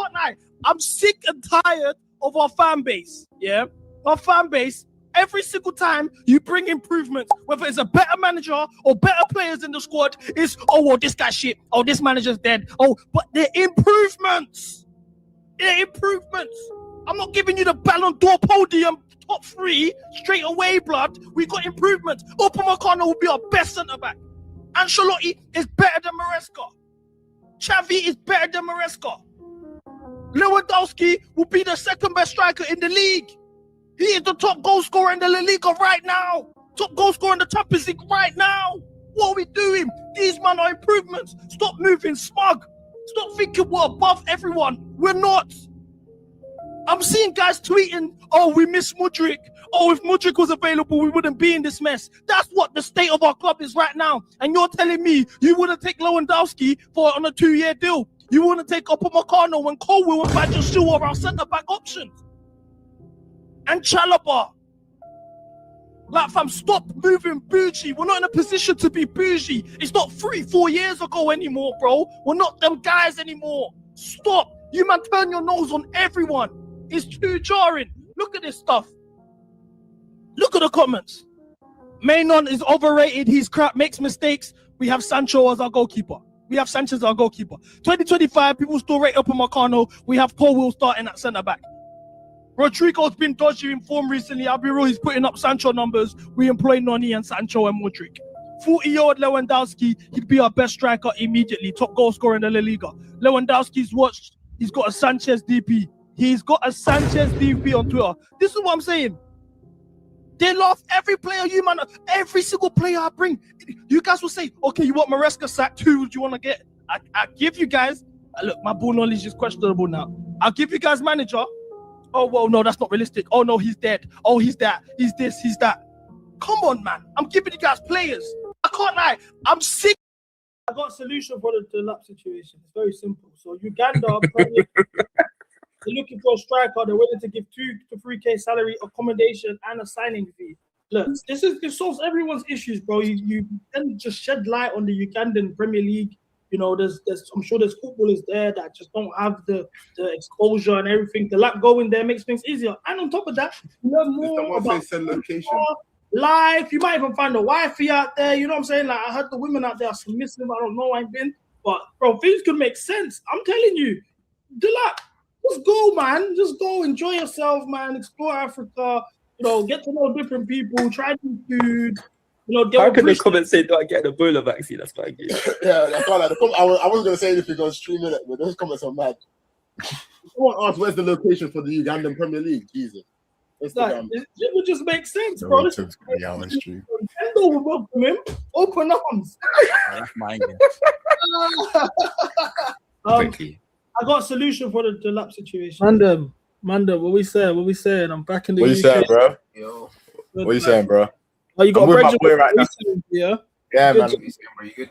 can't lie. I'm sick and tired of our fan base. Yeah, our fan base. Every single time you bring improvements, whether it's a better manager or better players in the squad, it's, oh, well, this guy's shit. Oh, this manager's dead. Oh, but they're improvements. They're improvements. I'm not giving you the Ballon d'Or podium top 3 straight away, blood. We got improvements. Upamecano will be our best centre-back. Ancelotti is better than Maresca. Xavi is better than Maresca. Lewandowski will be the second best striker in the league. He is the top goal scorer in the La Liga right now. Top goal scorer in the Champions League right now. What are we doing? These men are improvements. Stop moving smug. Stop thinking we're above everyone. We're not. I'm seeing guys tweeting, oh, we miss Mudryk. Oh, if Mudryk was available, we wouldn't be in this mess. That's what the state of our club is right now. And you're telling me you wouldn't take Lewandowski on a 2-year deal. You wouldn't take Upamecano when Colwill and Bajassu are our centre-back options. And Chalobah. Like, fam, stop moving bougie. We're not in a position to be bougie. It's not 3-4 years ago anymore, bro. We're not them guys anymore. Stop. You man turn your nose on everyone. It's too jarring. Look at this stuff. Look at the comments. Mainon is overrated. He's crap, makes mistakes. We have Sancho as our goalkeeper. We have Sanchez as our goalkeeper. 2025, people still rate Upamecano. We have Colwill starting at centre-back. Rodrigo's been dodgy in form recently. I'll be real, he's putting up Sancho numbers. We employ Noni and Sancho and Mudryk. 40-year-old Lewandowski, he'd be our best striker immediately. Top goal scorer in the La Liga. Lewandowski's watched. He's got a Sanchez DP. He's got a Sanchez DP on Twitter. This is what I'm saying. They love every player you man, every single player I bring. You guys will say, okay, you want Maresca sacked? Who do you want to get? I give you guys, look, my ball knowledge is questionable now. I'll give you guys manager. Oh, well, no, that's not realistic. Oh, no, he's dead. Oh, he's that. He's this, he's that. Come on, man. I'm giving you guys players. I can't lie. I'm sick. I got a solution for the lap situation. It's very simple. So Uganda, they're looking for a striker. They're willing to give 2 to 3K salary, accommodation, and a signing fee. Look, this solves everyone's issues, bro. You then just shed light on the Ugandan Premier League. You know, I'm sure there's footballers there that just don't have the exposure and everything. The lap going there makes things easier. And on top of that, you learn more about life. You might even find a wifey out there. You know what I'm saying? Like, I heard the women out there are submissive. I don't know, I've been. But, bro, things could make sense. I'm telling you. The lap. Just go, man. Just go. Enjoy yourself, man. Explore Africa. You know, get to know different people. Try new food. You know, how can the comments say, do I get the Ebola vaccine? That's fine. Yeah, that's fine. I wasn't going to say anything on stream minute, but those comments are mad. Someone asked, where's the location for the Ugandan Premier League? Jesus. Like, it would just make sense, bro. Nintendo will welcome him. Open arms. That's mine. I got a solution for the lap situation. Mandem, what we saying? I'm back in the UK. What you saying, bro? Yo. What you saying, bro? Oh, you got a boy right now. Yeah? Yeah, man. You good?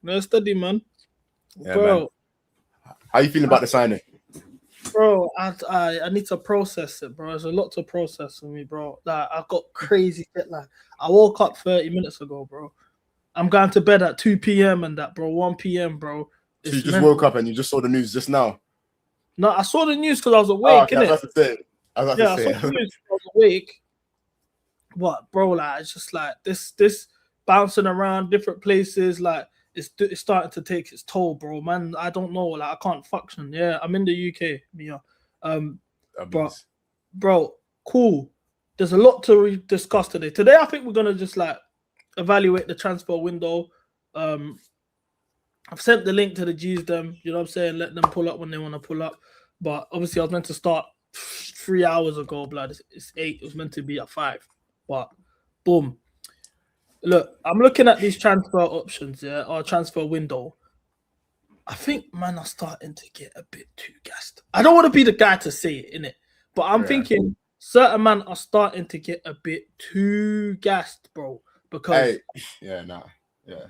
No study, man. Yeah, bro. Man. How you feeling about the signing? Bro, I need to process it, bro. There's a lot to process for me, bro. Like, I've got crazy jet lag. I woke up 30 minutes ago, bro. I'm going to bed at 2 p.m. and that, bro. 1 p.m., bro. So you just woke up and you just saw the news just now? No, I saw the news because I was awake, innit? I was about to say. I saw the news because I was awake. But, bro, like, it's just like this bouncing around different places, like, it's starting to take its toll, bro. Man, I don't know. Like, I can't function. Yeah, I'm in the UK, Mia. But, bro, cool. There's a lot to discuss today. Today, I think we're going to just, like, evaluate the transfer window. I've sent the link to the G's them. You know what I'm saying? Let them pull up when they want to pull up. But, obviously, I was meant to start 3 hours ago, blood. It's 8. It was meant to be at 5. But, boom. Look, I'm looking at these transfer options, yeah, or transfer window. I think man are starting to get a bit too gassed. I don't want to be the guy to say it, innit? But I'm thinking certain man are starting to get a bit too gassed, bro. Because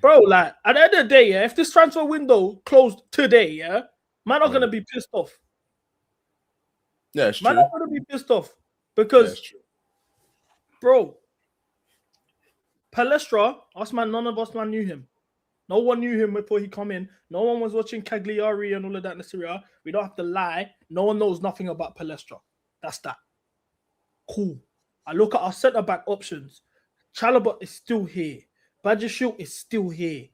bro, like at the end of the day, yeah, if this transfer window closed today, yeah, man are gonna be pissed off. Yeah, it's man true. are gonna be pissed off because, bro. Palestra, none of us man knew him. No one knew him before he come in. No one was watching Cagliari and all of that in the Serie A. We don't have to lie. No one knows nothing about Palestra. That's that. Cool. I look at our centre-back options. Chalobah is still here. Bajashil is still here.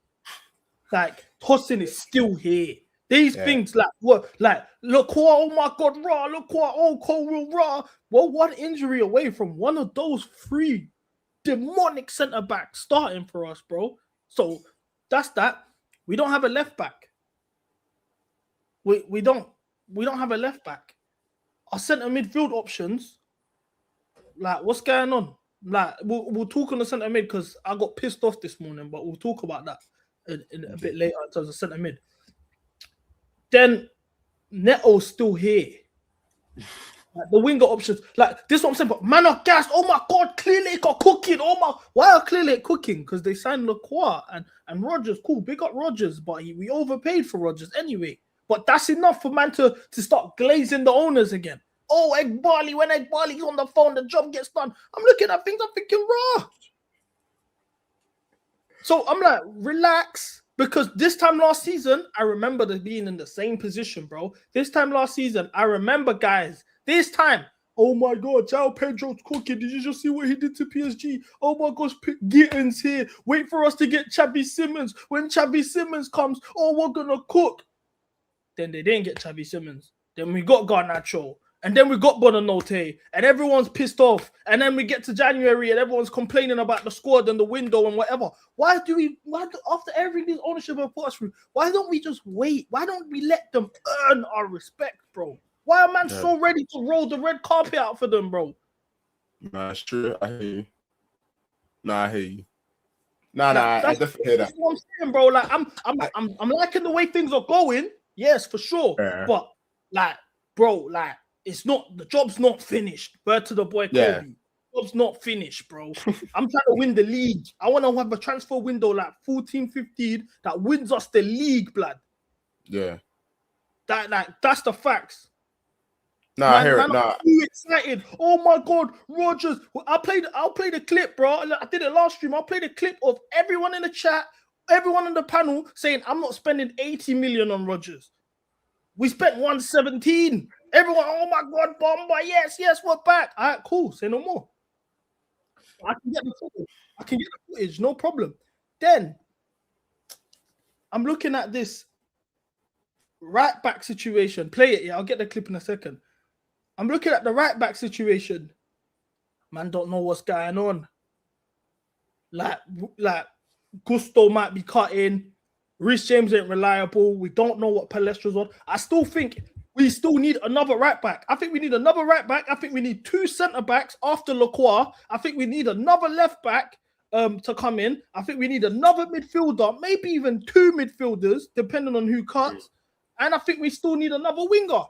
Like, Tosin is still here. These things, like, what? Like, Lacroix, oh my God, Ra, Lacroix, oh, Colwell, Ra. Well, one injury away from one of those three demonic centre-backs starting for us, bro. So, that's that. We don't have a left-back. We don't have a left-back. Our centre midfield options, like, what's going on? Like, we'll talk on the centre mid because I got pissed off this morning, but we'll talk about that in a bit later in terms of centre mid. Then Neto's still here. Like, the winger options, like, this is what I'm saying, but man are gassed. Oh my God, Clearlake are cooking. Why are Clearlake cooking? Because they signed Lacroix and Rogers. Cool, big up Rogers, but we overpaid for Rogers anyway. But that's enough for man to start glazing the owners again. Oh, Egg Barley, when Egg Barley's on the phone, the job gets done. I'm looking at things, I'm thinking, raw. So I'm like, relax. Because this time last season, I remember being in the same position, bro. This time last season, I remember, guys, this time, oh my God, João Pedro's cooking. Did you just see what he did to PSG? Oh my gosh, Gittins here. Wait for us to get Xavi Simons. When Xavi Simons comes, oh, we're going to cook. Then they didn't get Xavi Simons. Then we got Garnacho. And then we got Bonanote, and everyone's pissed off. And then we get to January, and everyone's complaining about the squad and the window and whatever. After every this ownership have put us through, why don't we just wait? Why don't we let them earn our respect, bro? Why are man so ready to roll the red carpet out for them, bro? Nah, it's true. I hear you. I definitely hear that. That's what I'm saying, bro. Like, I'm liking the way things are going. Yes, for sure. Yeah. But like, bro, like, the job's not finished. Bird to the boy Kobe. Yeah. Job's not finished, bro. I'm trying to win the league. I want to have a transfer window like 14, 15 that wins us the league, blood. Yeah. That's the facts. Nah, I hear it. I'm too excited. Oh my God, Rogers. I'll play the clip, bro. I did it last stream. I'll play the clip of everyone in the chat, everyone on the panel saying I'm not spending 80 million on Rogers. We spent 117. Everyone, oh my God, Bomber, yes, we're back. All right, cool. Say no more. I can get the footage, no problem. Then I'm looking at this right back situation. Play it, yeah. I'll get the clip in a second. I'm looking at the right back situation. Man, don't know what's going on. Like Gusto might be cutting. Reece James ain't reliable. We don't know what Palestra's on. I still think we still need another right back. I think we need another right back. I think we need two centre backs after Lacroix. I think we need another left back to come in. I think we need another midfielder, maybe even two midfielders, depending on who cuts. And I think we still need another winger.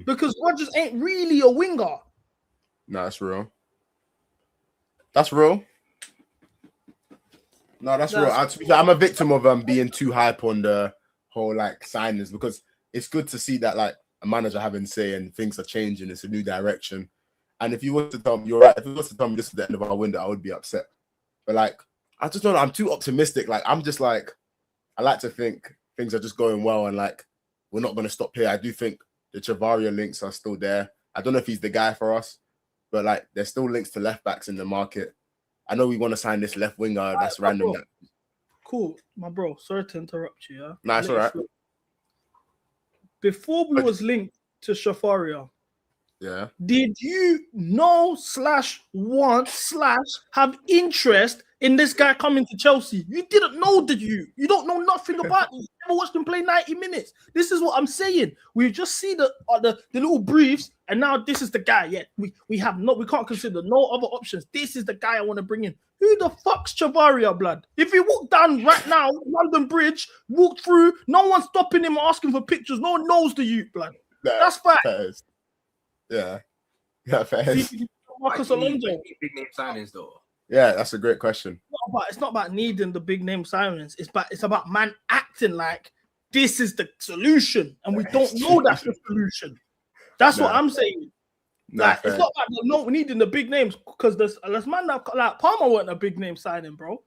Because Rogers ain't really a winger. No, that's real. That's real. No, that's real. I'm a victim of being too hype on the whole like signings because it's good to see that like a manager having say and things are changing. It's a new direction. And if you were to tell me, you're right. If you were to tell me this is the end of our window, I would be upset. But like, I just don't know. I'm too optimistic. Like, I'm just like, I like to think things are just going well and like we're not going to stop here. I do think the Chavaria links are still there. I don't know if he's the guy for us, but like there's still links to left backs in the market. I know we want to sign this left winger. That's random. Cool, my bro. Sorry to interrupt you. Yeah? Nah, it's all right. Before we was linked to Shafaria, yeah, did you know /want/ have interest in this guy coming to Chelsea? You didn't know, did you? You don't know nothing about him. You never watched him play 90 minutes. This is what I'm saying. We just see the little briefs, and now this is the guy. Yeah, we can't consider no other options. This is the guy I want to bring in. Who the fuck's Chavaria, blood? If he walked down right now, London Bridge, walked through, no one's stopping him asking for pictures. No one knows the youth, blood. That's fact. Yeah, fair. Marcus Alonso. Big name signings though. Yeah, that's a great question. It's not about needing the big name signings. It's about man acting like this is the solution, and we don't know that's the solution. That's what I'm saying. Like, it's not about needing the big names because there's man that like Palmer weren't a big name signing, bro.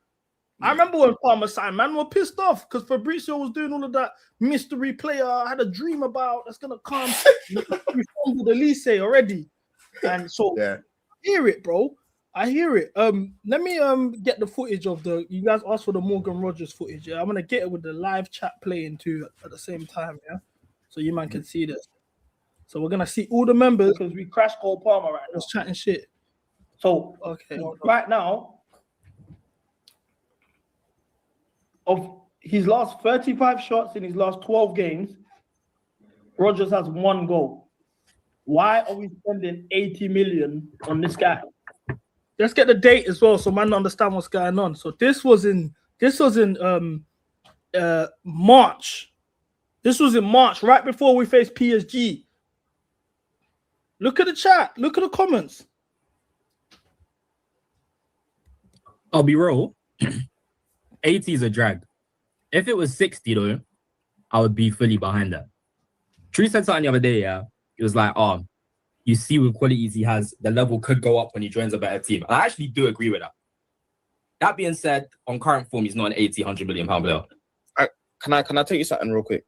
I remember when Palmer signed, man, were pissed off because Fabrizio was doing all of that mystery player I had a dream about that's gonna come. We funded Elise already, and so Yeah. I hear it, bro. I hear it. Let me get the footage of the. You guys asked for the Morgan Rogers footage. Yeah, I'm gonna get it with the live chat playing too at the same time. Yeah, so you man can see this. So we're gonna see all the members because we crash Cole Palmer right now. Just chatting shit. So okay, right now. Of his last 35 shots in his last 12 games, Rogers has 1 goal. Why are we spending 80 million on this guy? Let's get the date as well, so man understand what's going on. So this was in March. This was in March, right before we faced PSG. Look at the chat. Look at the comments. I'll be real. 80 is a drag. If it was 60 though, I would be fully behind that. True said something the other day, yeah. It was like, you see what qualities he has, the level could go up when he joins a better team. I actually do agree with that. That being said, on current form, he's not an 80, 100 million pound player. Can I tell you something real quick?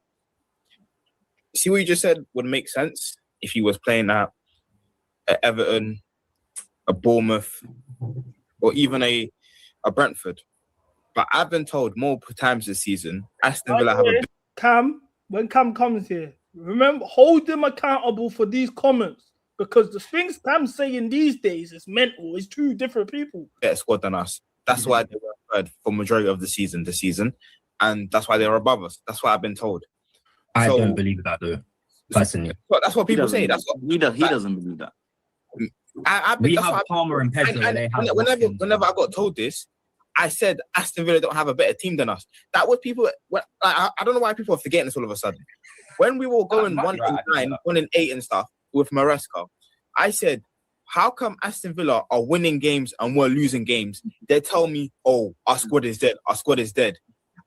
See what you just said would make sense if he was playing at Everton, a Bournemouth, or even a Brentford. But I've been told multiple times this season, Aston Villa have a big... Cam, when Cam comes here, remember, hold him accountable for these comments because the things Cam's saying these days is mental. It's 2 different people. better squad than us. That's why they were third for majority of the season this season, and that's why they were above us. That's what I've been told. I don't believe that though, personally. But that's what people say. That's what he doesn't believe that. We have Palmer and Pedro. Whenever I got told this, I said Aston Villa don't have a better team than us. That was people. I don't know why people are forgetting this all of a sudden. When we were going 1-9, 1-8 and stuff with Maresca, I said, how come Aston Villa are winning games and we're losing games? They tell me, oh, our squad is dead. Our squad is dead.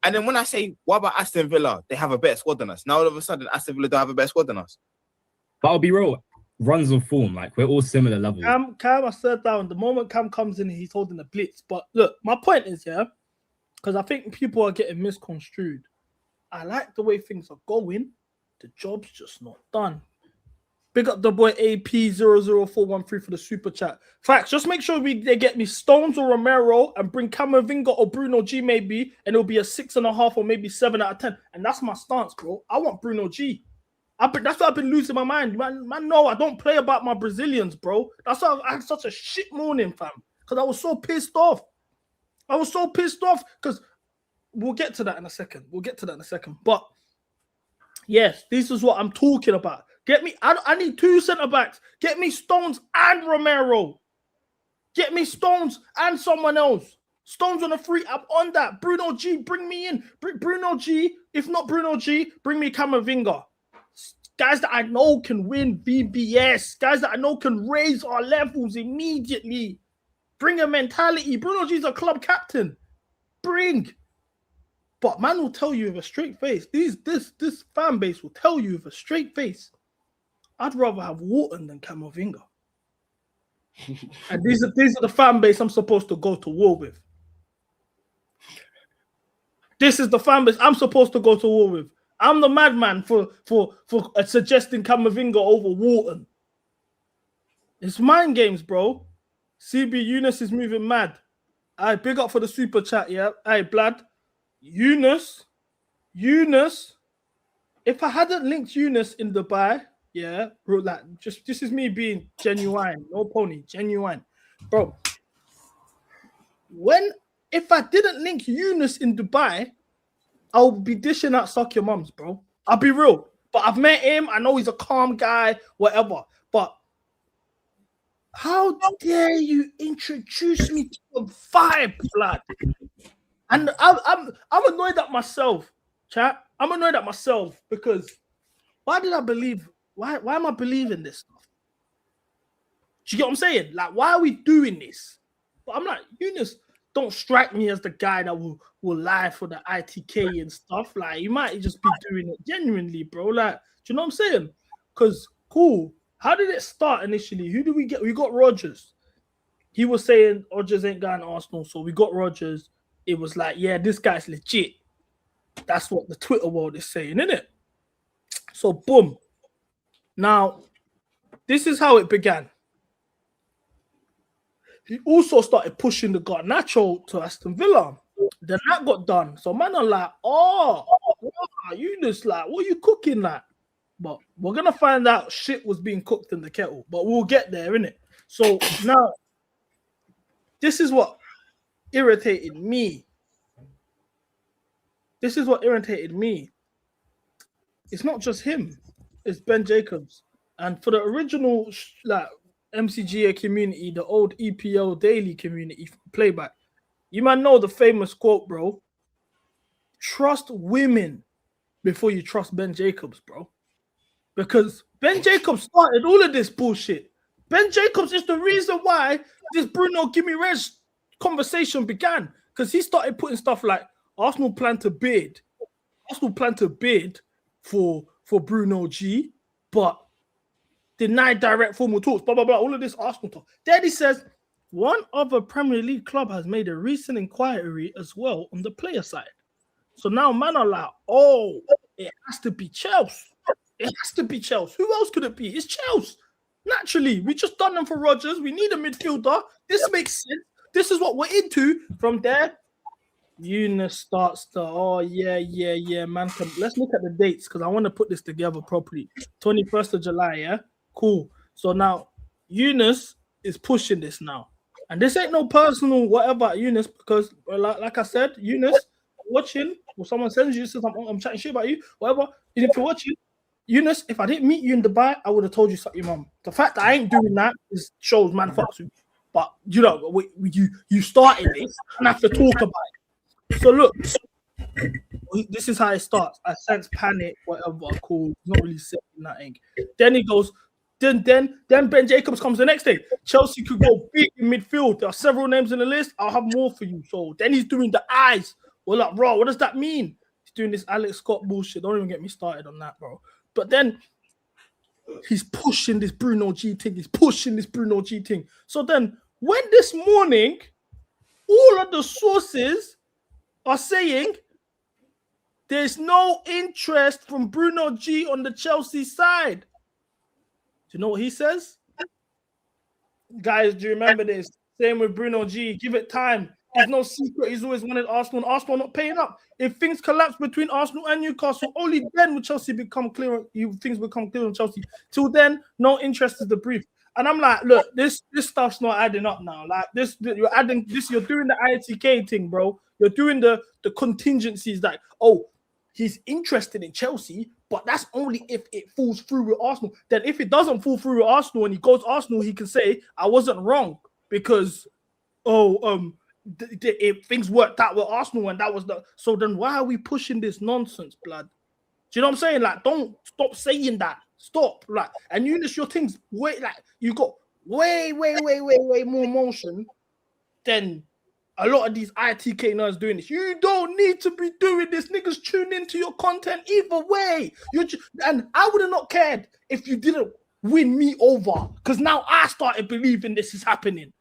And then when I say, what about Aston Villa? They have a better squad than us. Now all of a sudden, Aston Villa don't have a better squad than us. But I'll be real. Runs of form, like we're all similar levels. Cam, I said down the moment Cam comes in, he's holding the blitz. But look, my point is, yeah, because I think people are getting misconstrued. I like the way things are going. The job's just not done. Big up the boy AP00413 for the super chat. Facts, just make sure they get me Stones or Romero and bring Camavinga or Bruno G maybe, and it'll be a 6.5 or maybe 7 out of 10. And that's my stance, bro. I want Bruno G. That's why I've been losing my mind. Man, no, I don't play about my Brazilians, bro. That's why I had such a shit morning, fam. Because I was so pissed off. Because we'll get to that in a second. But yes, this is what I'm talking about. Get me, I need 2 centre-backs. Get me Stones and Romero. Get me Stones and someone else. Stones on a free. I'm on that. Bruno G, bring me in. Bruno G. If not Bruno G, bring me Camavinga. Guys that I know can win VBS. Guys that I know can raise our levels immediately. Bring a mentality. Bruno G's a club captain. Bring. But man will tell you with a straight face. This fan base will tell you with a straight face. I'd rather have Wharton than Camavinga. And these are the fan base I'm supposed to go to war with. This is the fan base I'm supposed to go to war with. I'm the madman for suggesting Camavinga over Wharton. It's mind games, bro. CB Eunice is moving mad. I big up for the super chat, yeah. Hey, Blad. Eunice. If I hadn't linked Eunice in Dubai, yeah, bro, like just this is me being genuine, no pony, genuine, bro. If I didn't link Eunice in Dubai, I'll be dishing out suck your mums, bro. I'll be real. But I've met him. I know he's a calm guy, whatever. But how dare you introduce me to the vibe, blood? And I'm annoyed at myself, chat. I'm annoyed at myself because why did I believe? Why am I believing this stuff? Do you get what I'm saying? Like, why are we doing this? But I'm like, Eunice don't strike me as the guy that will lie for the ITK and stuff. Like, you might just be doing it genuinely, bro. Like, do you know what I'm saying? Because, cool. How did it start initially? Who did we get? We got Rodgers. He was saying Rodgers ain't going to Arsenal, so we got Rodgers. it was like, yeah, this guy's legit. That's what the Twitter world is saying, isn't it? So boom. Now, this is how it began. He also started pushing the Garnacho to Aston Villa. Then that got done. So man are like, oh, you just like, what are you cooking like? But we're gonna find out shit was being cooked in the kettle. But we'll get there, innit? So now, this is what irritated me. This is what irritated me. It's not just him. It's Ben Jacobs. And for the original like MCGA community, the old EPL daily community playback, you might know the famous quote, bro. Trust women before you trust Ben Jacobs, bro. Because Ben Jacobs started all of this bullshit. Ben Jacobs is the reason why this Bruno Gimme Reg conversation began. Because he started putting stuff like Arsenal plan to bid. Arsenal plan to bid for Bruno G, but denied direct formal talks, blah, blah, blah, all of this Arsenal talk. Then he says, one other Premier League club has made a recent inquiry as well on the player side. So now man are like, oh, it has to be Chelsea. It has to be Chelsea. Who else could it be? It's Chelsea. Naturally, we just done them for Rodgers. We need a midfielder. This makes sense. This is what we're into. From there, Eunice starts to, oh, yeah, man. Let's look at the dates because I want to put this together properly. 21st of July, yeah? Cool. So now, Eunice is pushing this now. And this ain't no personal whatever, Eunice, because like I said, Eunice, watching, or someone sends you, says I'm chatting shit about you, whatever. And if you're watching, Eunice, if I didn't meet you in Dubai, I would have told you something, your mum. The fact that I ain't doing that shows man fucks with you. But you know, you started this, and I have to talk about it. So look, this is how it starts. I sense panic, whatever. Cool. He's not really saying that ink. Then he goes. Then Ben Jacobs comes the next day. Chelsea could go big in midfield. There are several names in the list. I'll have more for you. So then he's doing the eyes. Well, like, bro, what does that mean? He's doing this Alex Scott bullshit. Don't even get me started on that, bro. But then he's pushing this Bruno G thing. So then when this morning, all of the sources are saying there's no interest from Bruno G on the Chelsea side. Do you know what he says? Guys, do you remember this? Same with Bruno G. Give it time. It's no secret. He's always wanted Arsenal, and Arsenal not paying up. If things collapse between Arsenal and Newcastle, only then will Chelsea become clear. Things become clear on Chelsea. Till then, no interest is the brief. And I'm like, look, this stuff's not adding up now. Like this, you're adding this. You're doing the ITK thing, bro. You're doing the contingencies. Like, oh, he's interested in Chelsea, but that's only if it falls through with Arsenal. Then if it doesn't fall through with Arsenal and he goes Arsenal, he can say, I wasn't wrong because, if things worked out with Arsenal and that was the... So then why are we pushing this nonsense, blood? Do you know what I'm saying? Like, don't stop saying that. Stop. Like, and Eunice, your things, way, like, you got way more motion than a lot of these ITK nerds doing this. You don't need to be doing this. Niggas tune into your content either way. And I would have not cared if you didn't win me over, because now I started believing this is happening.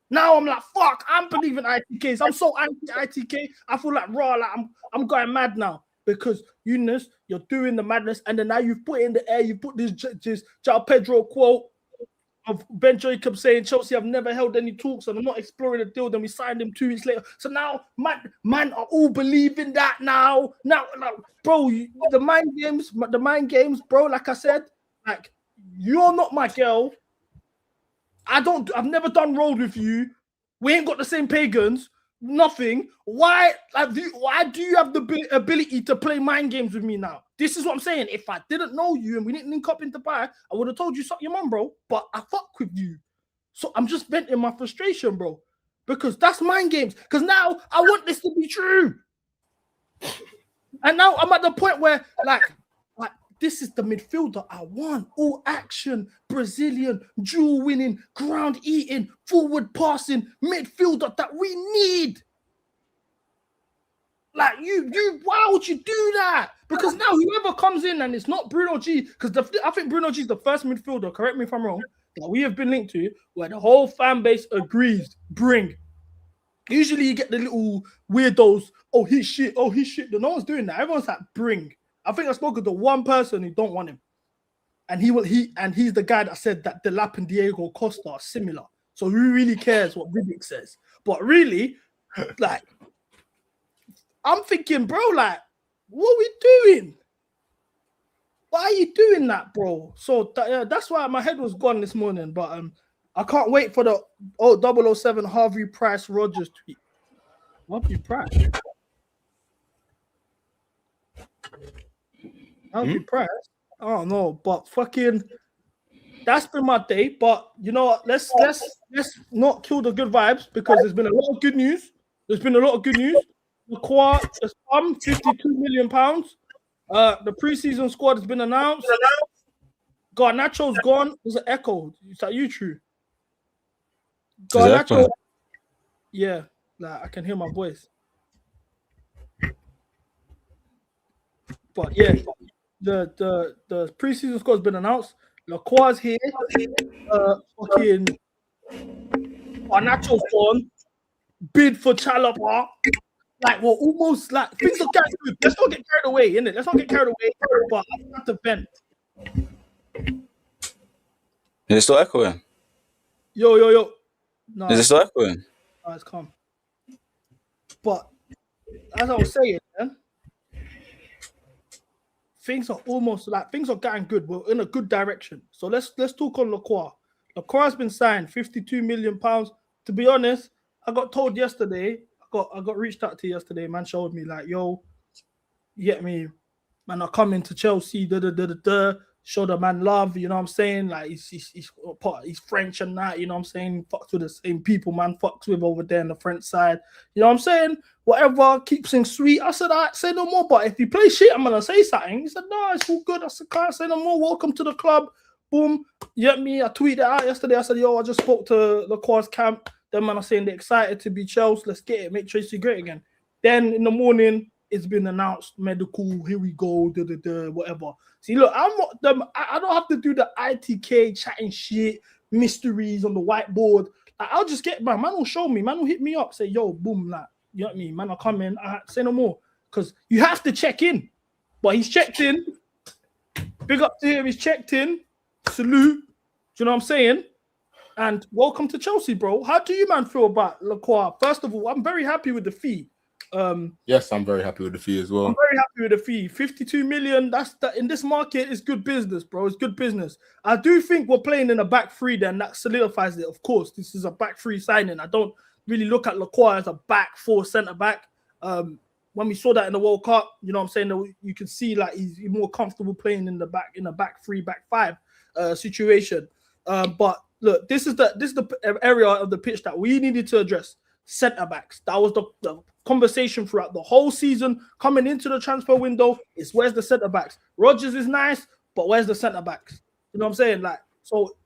Now I'm like, fuck, I'm believing ITKs. I'm so anti-ITK. I feel like raw, like I'm going mad now. Because Eunice, you're doing the madness, and then now you've put it in the air, you put this João Pedro quote of Ben Jacobs saying Chelsea have never held any talks and I'm not exploring the deal. Then we signed him 2 weeks later. So now man are all believing that now. Now, bro, the mind games, bro. Like I said, like you're not my girl. I've never done road with you. We ain't got the same pagans. Nothing. Why do you have the ability to play mind games with me now? This is what I'm saying. If I didn't know you and we didn't link up in Dubai, I would have told you suck your mum, bro. But I fuck with you. So I'm just venting my frustration, bro. Because that's mind games. Because now I want this to be true. And now I'm at the point where like this is the midfielder I want. All action, Brazilian, duel winning, ground eating, forward passing midfielder that we need. Like why would you do that? Because now whoever comes in and it's not Bruno G, because I think Bruno G is the first midfielder, correct me if I'm wrong, that we have been linked to, where the whole fan base agrees, bring. Usually you get the little weirdos. Oh, he's shit. Oh, he's shit. No one's doing that. Everyone's like, bring. I think I spoke to one person who don't want him, and he's the guy that said that Delap and Diego Costa are similar. So who really cares what Riddick says? But really, like, I'm thinking, bro, like, what are we doing? Why are you doing that, bro? So that's why my head was gone this morning. But I can't wait for the 007 Harvey Price Rogers tweet. Harvey Price. Harvey Price. I don't know, but fucking, that's been my day. But you know what? Let's not kill the good vibes because there's been a lot of good news. Lacroix has come £52 million. The preseason squad has been announced. Garnacho's gone. There's an echo. Is that you, True? Garnacho. Yeah, like, I can hear my voice. But yeah, the preseason squad has been announced. Lacroix here. Fucking Garnacho's gone. Bid for Chalapa. Like, we're almost like things are getting good. Let's not get carried away, innit? Let's not get carried away. But I have to vent. Is it still echoing? Yo. No, Is it still echoing? no, it's calm. But as I was saying, man, things are getting good. We're in a good direction. So let's talk on Lacroix. Lacroix has been signed £52 million. To be honest, I got told yesterday. I got reached out to yesterday. Man showed me like, yo, you get me, man. I come into Chelsea. Show the man love. You know what I'm saying? Like he's French and that. You know what I'm saying? Fucks with the same people, man. Fucks with over there on the French side. You know what I'm saying? Whatever. Keeps things sweet. I said, I say no more. But if you play shit, I'm gonna say something. He said, no, it's all good. I said, can't say no more. Welcome to the club. Boom. You get me? I tweeted out yesterday. I said, yo, I just spoke to Lacroix camp. Them man are saying they're excited to be Chelsea. Let's get it. Make Tracy great again. Then in the morning, it's been announced medical. Here we go. Whatever. See, look, I'm not them. I don't have to do the ITK chatting shit, mysteries on the whiteboard. Like, I'll just get man will show me. Man will hit me up. Say, yo, boom, like, you know what I mean? Man, I'll come in. I say no more because you have to check in. But he's checked in. Big up to him. He's checked in. Salute. Do you know what I'm saying? And welcome to Chelsea, bro. How do you, man, feel about Lacroix? First of all, I'm very happy with the fee. Yes, I'm very happy with the fee as well. I'm very happy with the fee. 52 million. In this market, it's good business, bro. It's good business. I do think we're playing in a back three, then that solidifies it. Of course, this is a back three signing. I don't really look at Lacroix as a back four centre back. When we saw that in the World Cup, you know what I'm saying, you can see like he's more comfortable playing in a back three, back five situation. But look, this is the area of the pitch that we needed to address. Centre backs. That was the conversation throughout the whole season. Coming into the transfer window, is where's the centre backs? Rogers is nice, but where's the centre backs? You know what I'm saying? Like, so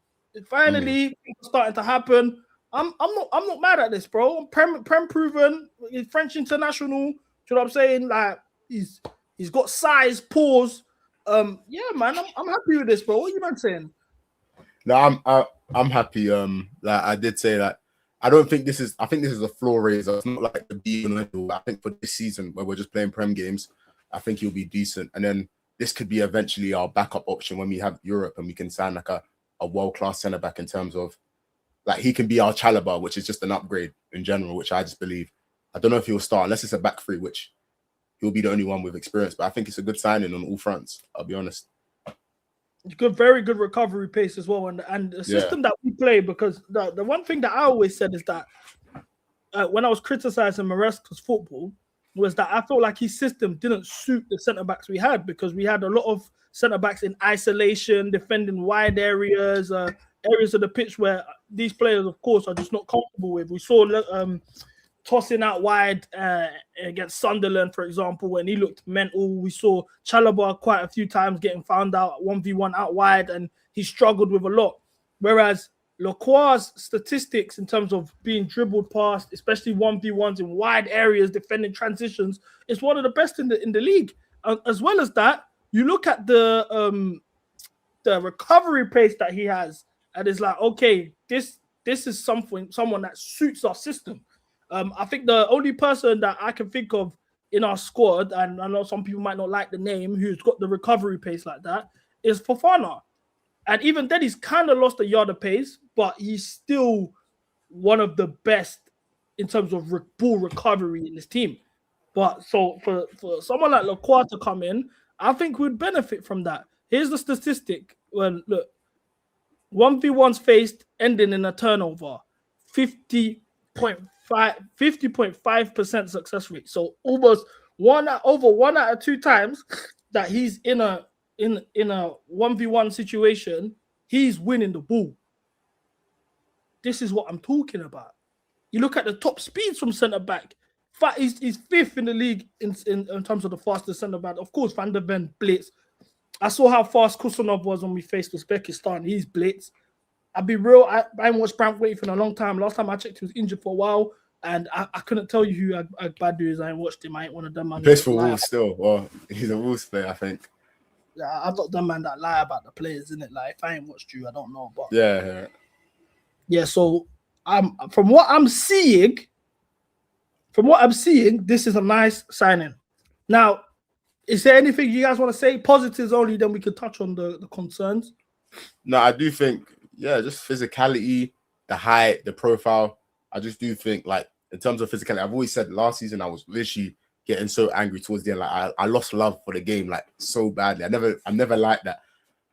finally it's starting to happen. I'm not mad at this, bro. Prem proven. He's French international. You know what I'm saying? Like, he's got size, pause. Yeah, man, I'm happy with this, bro. What are you man saying? No, I'm happy. Like I did say that. I think this is a floor raiser. It's not like the be and end all. I think for this season where we're just playing Prem games, I think he'll be decent. And then this could be eventually our backup option when we have Europe and we can sign like a world-class centre back in terms of like he can be our Chalaba, which is just an upgrade in general, which I just believe. I don't know if he'll start unless it's a back three, which he'll be the only one with experience. But I think it's a good signing on all fronts. I'll be honest. Good, very good recovery pace as well, and the system that we play. Because the one thing that I always said is that when I was criticizing Maresca's football, was that I felt like his system didn't suit the centre backs we had because we had a lot of centre backs in isolation, defending wide areas, areas of the pitch where these players, of course, are just not comfortable with. We saw tossing out wide against Sunderland, for example, when he looked mental. We saw Chalobah quite a few times getting found out 1v1 out wide, and he struggled with a lot. Whereas Lacroix's statistics in terms of being dribbled past, especially 1v1s in wide areas, defending transitions, is one of the best in the league. As well as that, you look at the recovery pace that he has, and it's like, okay, this is someone that suits our system. I think the only person that I can think of in our squad, and I know some people might not like the name, who's got the recovery pace like that, is Fofana. And even then, he's kind of lost a yard of pace, but he's still one of the best in terms of ball recovery in this team. But so for someone like Lacroix to come in, I think we'd benefit from that. Here's the statistic. When look, 1v1s faced ending in a turnover, 50.5% success rate. So almost one out of 2 times that he's in a 1v1 situation, he's winning the ball. This is what I'm talking about. You look at the top speeds from centre back. He's 5th in the league in terms of the fastest centre back. Of course, Van der Ven blitz. I saw how fast Kusanov was when we faced Uzbekistan. He's blitz. I'll be real. I haven't watched Brandt Waite for a long time. Last time I checked, he was injured for a while, and I couldn't tell you who Agbadu is. I ain't watched him. I ain't one of them. Man, he plays for Wolves still. Well, he's a Wolves player, I think. Yeah, I'm not the man that lie about the players, isn't it? Like, if I ain't watched you, I don't know. But yeah. So from what I'm seeing, this is a nice signing. Now, is there anything you guys want to say? Positives only, then we could touch on the concerns. No, I do think, just physicality, the height, the profile. I just do think, like, in terms of physicality, I've always said last season I was literally getting so angry towards the end. Like, I lost love for the game, like, so badly. I'm never like that.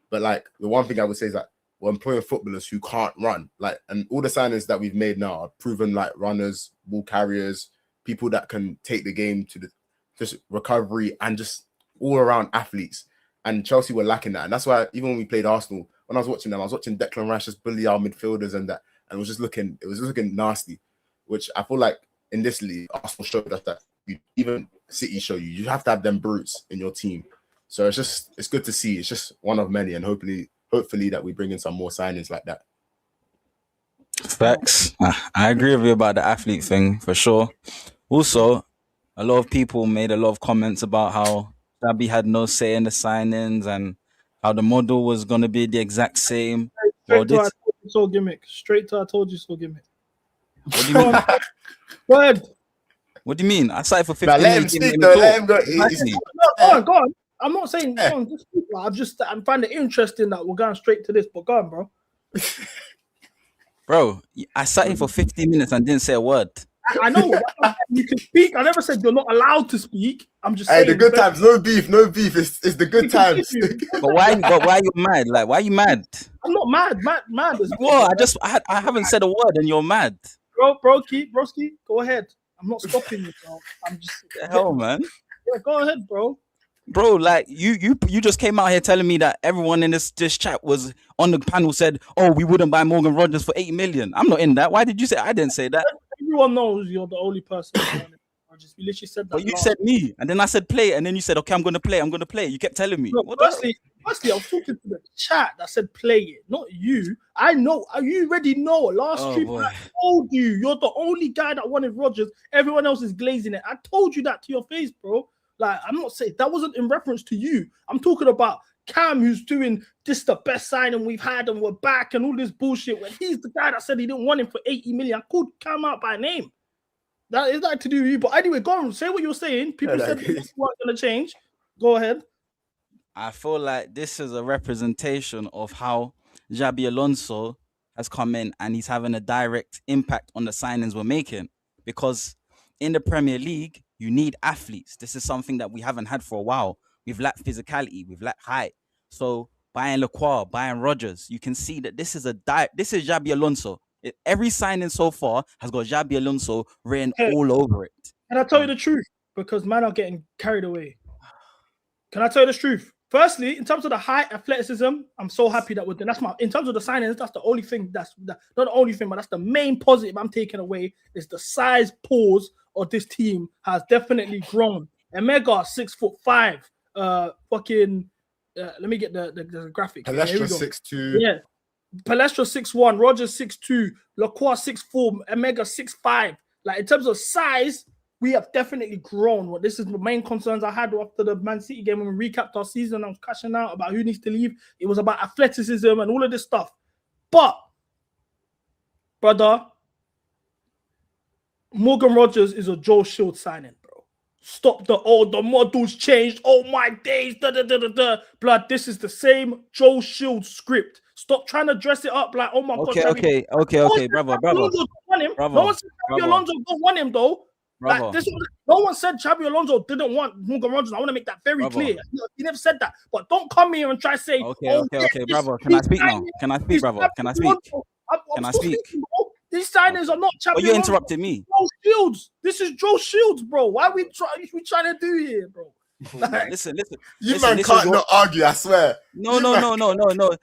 But, like, the one thing I would say is that we're employing footballers who can't run. Like, and all the signings that we've made now are proven, like, runners, ball carriers, people that can take the game to the just recovery and just all around athletes. And Chelsea were lacking that. And that's why even when we played Arsenal, when I was watching them, I was watching Declan Rice just bully our midfielders and that. And it was looking nasty, which I feel like in this league, Arsenal showed us that even City show you have to have them brutes in your team. So it's good to see. It's just one of many. And hopefully that we bring in some more signings like that. Facts. I agree with you about the athlete thing for sure. Also, a lot of people made a lot of comments about how Xabi had no say in the signings and how the model was going to be the exact same. Straight to I told you so gimmick. What do you mean? Go ahead. What do you mean? I started for 15 Let him speak though. Let him go. Go on. I'm not saying go on, just speak. I'm finding it interesting that we're going straight to this, but go on, bro. Bro, I sat in for 15 minutes and didn't say a word. I know. You can speak. I never said you're not allowed to speak. I'm just saying. Hey, the good times. No beef. It's the good times. But why are you mad? Like, why are you mad? I'm not mad. Whoa, I haven't said a word and you're mad. Broski, go ahead. I'm not stopping you, bro. I'm just the hell, man. Yeah, go ahead, bro. Bro, like you just came out here telling me that everyone in this chat was on the panel said, oh, we wouldn't buy Morgan Rogers for 80 million. I'm not in that. Why did you say I didn't say that? Everyone knows you're the only person. We literally said that. But you said me, and then I said play, and then you said, okay, I'm gonna play. You kept telling me. Look, firstly, I was talking to the chat that said play it, not you. I know. You already know. Last stream, I told you you're the only guy that wanted Rogers. Everyone else is glazing it. I told you that to your face, bro. Like, I'm not saying that wasn't in reference to you. I'm talking about Cam, who's doing this the best signing we've had, and we're back, and all this bullshit. When he's the guy that said he didn't want him for 80 million, I called Cam out by name. That is like to do with you. But anyway, go on, say what you were saying. People said this wasn't going to change. Go ahead. I feel like this is a representation of how Xabi Alonso has come in and he's having a direct impact on the signings we're making. Because in the Premier League, you need athletes. This is something that we haven't had for a while. We've lacked physicality. We've lacked height. So buying Lacroix, buying Rogers, you can see that this is Xabi Alonso. Every signing so far has got Xabi Alonso written all over it. Can I tell you the truth? Because man are getting carried away. Can I tell you the truth? Firstly, in terms of the height, athleticism, I'm so happy that we're doing. In terms of the signings, that's the only thing. Not the only thing, but that's the main positive I'm taking away. Is the size pause of this team has definitely grown. Mcga 6'5". Let me get the graphic. Palestra 6'2". Yeah. Palestra 6'1", Rogers 6'2", Lacroix 6'4", Mcga 6'5". Like, in terms of size, we have definitely grown. Well, this is the main concerns I had after the Man City game when we recapped our season. I was cashing out about who needs to leave. It was about athleticism and all of this stuff. But, brother, Morgan Rogers is a Joe Shields signing, bro. Stop the model's changed. Oh my days, blood. This is the same Joe Shields script. Stop trying to dress it up like, oh my god. Okay, brother. No one said Xabi Alonso don't want him though. Like, no one said Xabi Alonso didn't want Morgan Rogers. I want to make that very clear. He never said that. But don't come here and try to say, okay, brother. Can I speak now? Can I speak, brother? Can I speak? Can I speak? These signings are not Xabi But you interrupted me. Joe Shields. This is Joe Shields, bro. What are we trying to do here, bro? Like, Listen. You man can't not argue, I swear. No.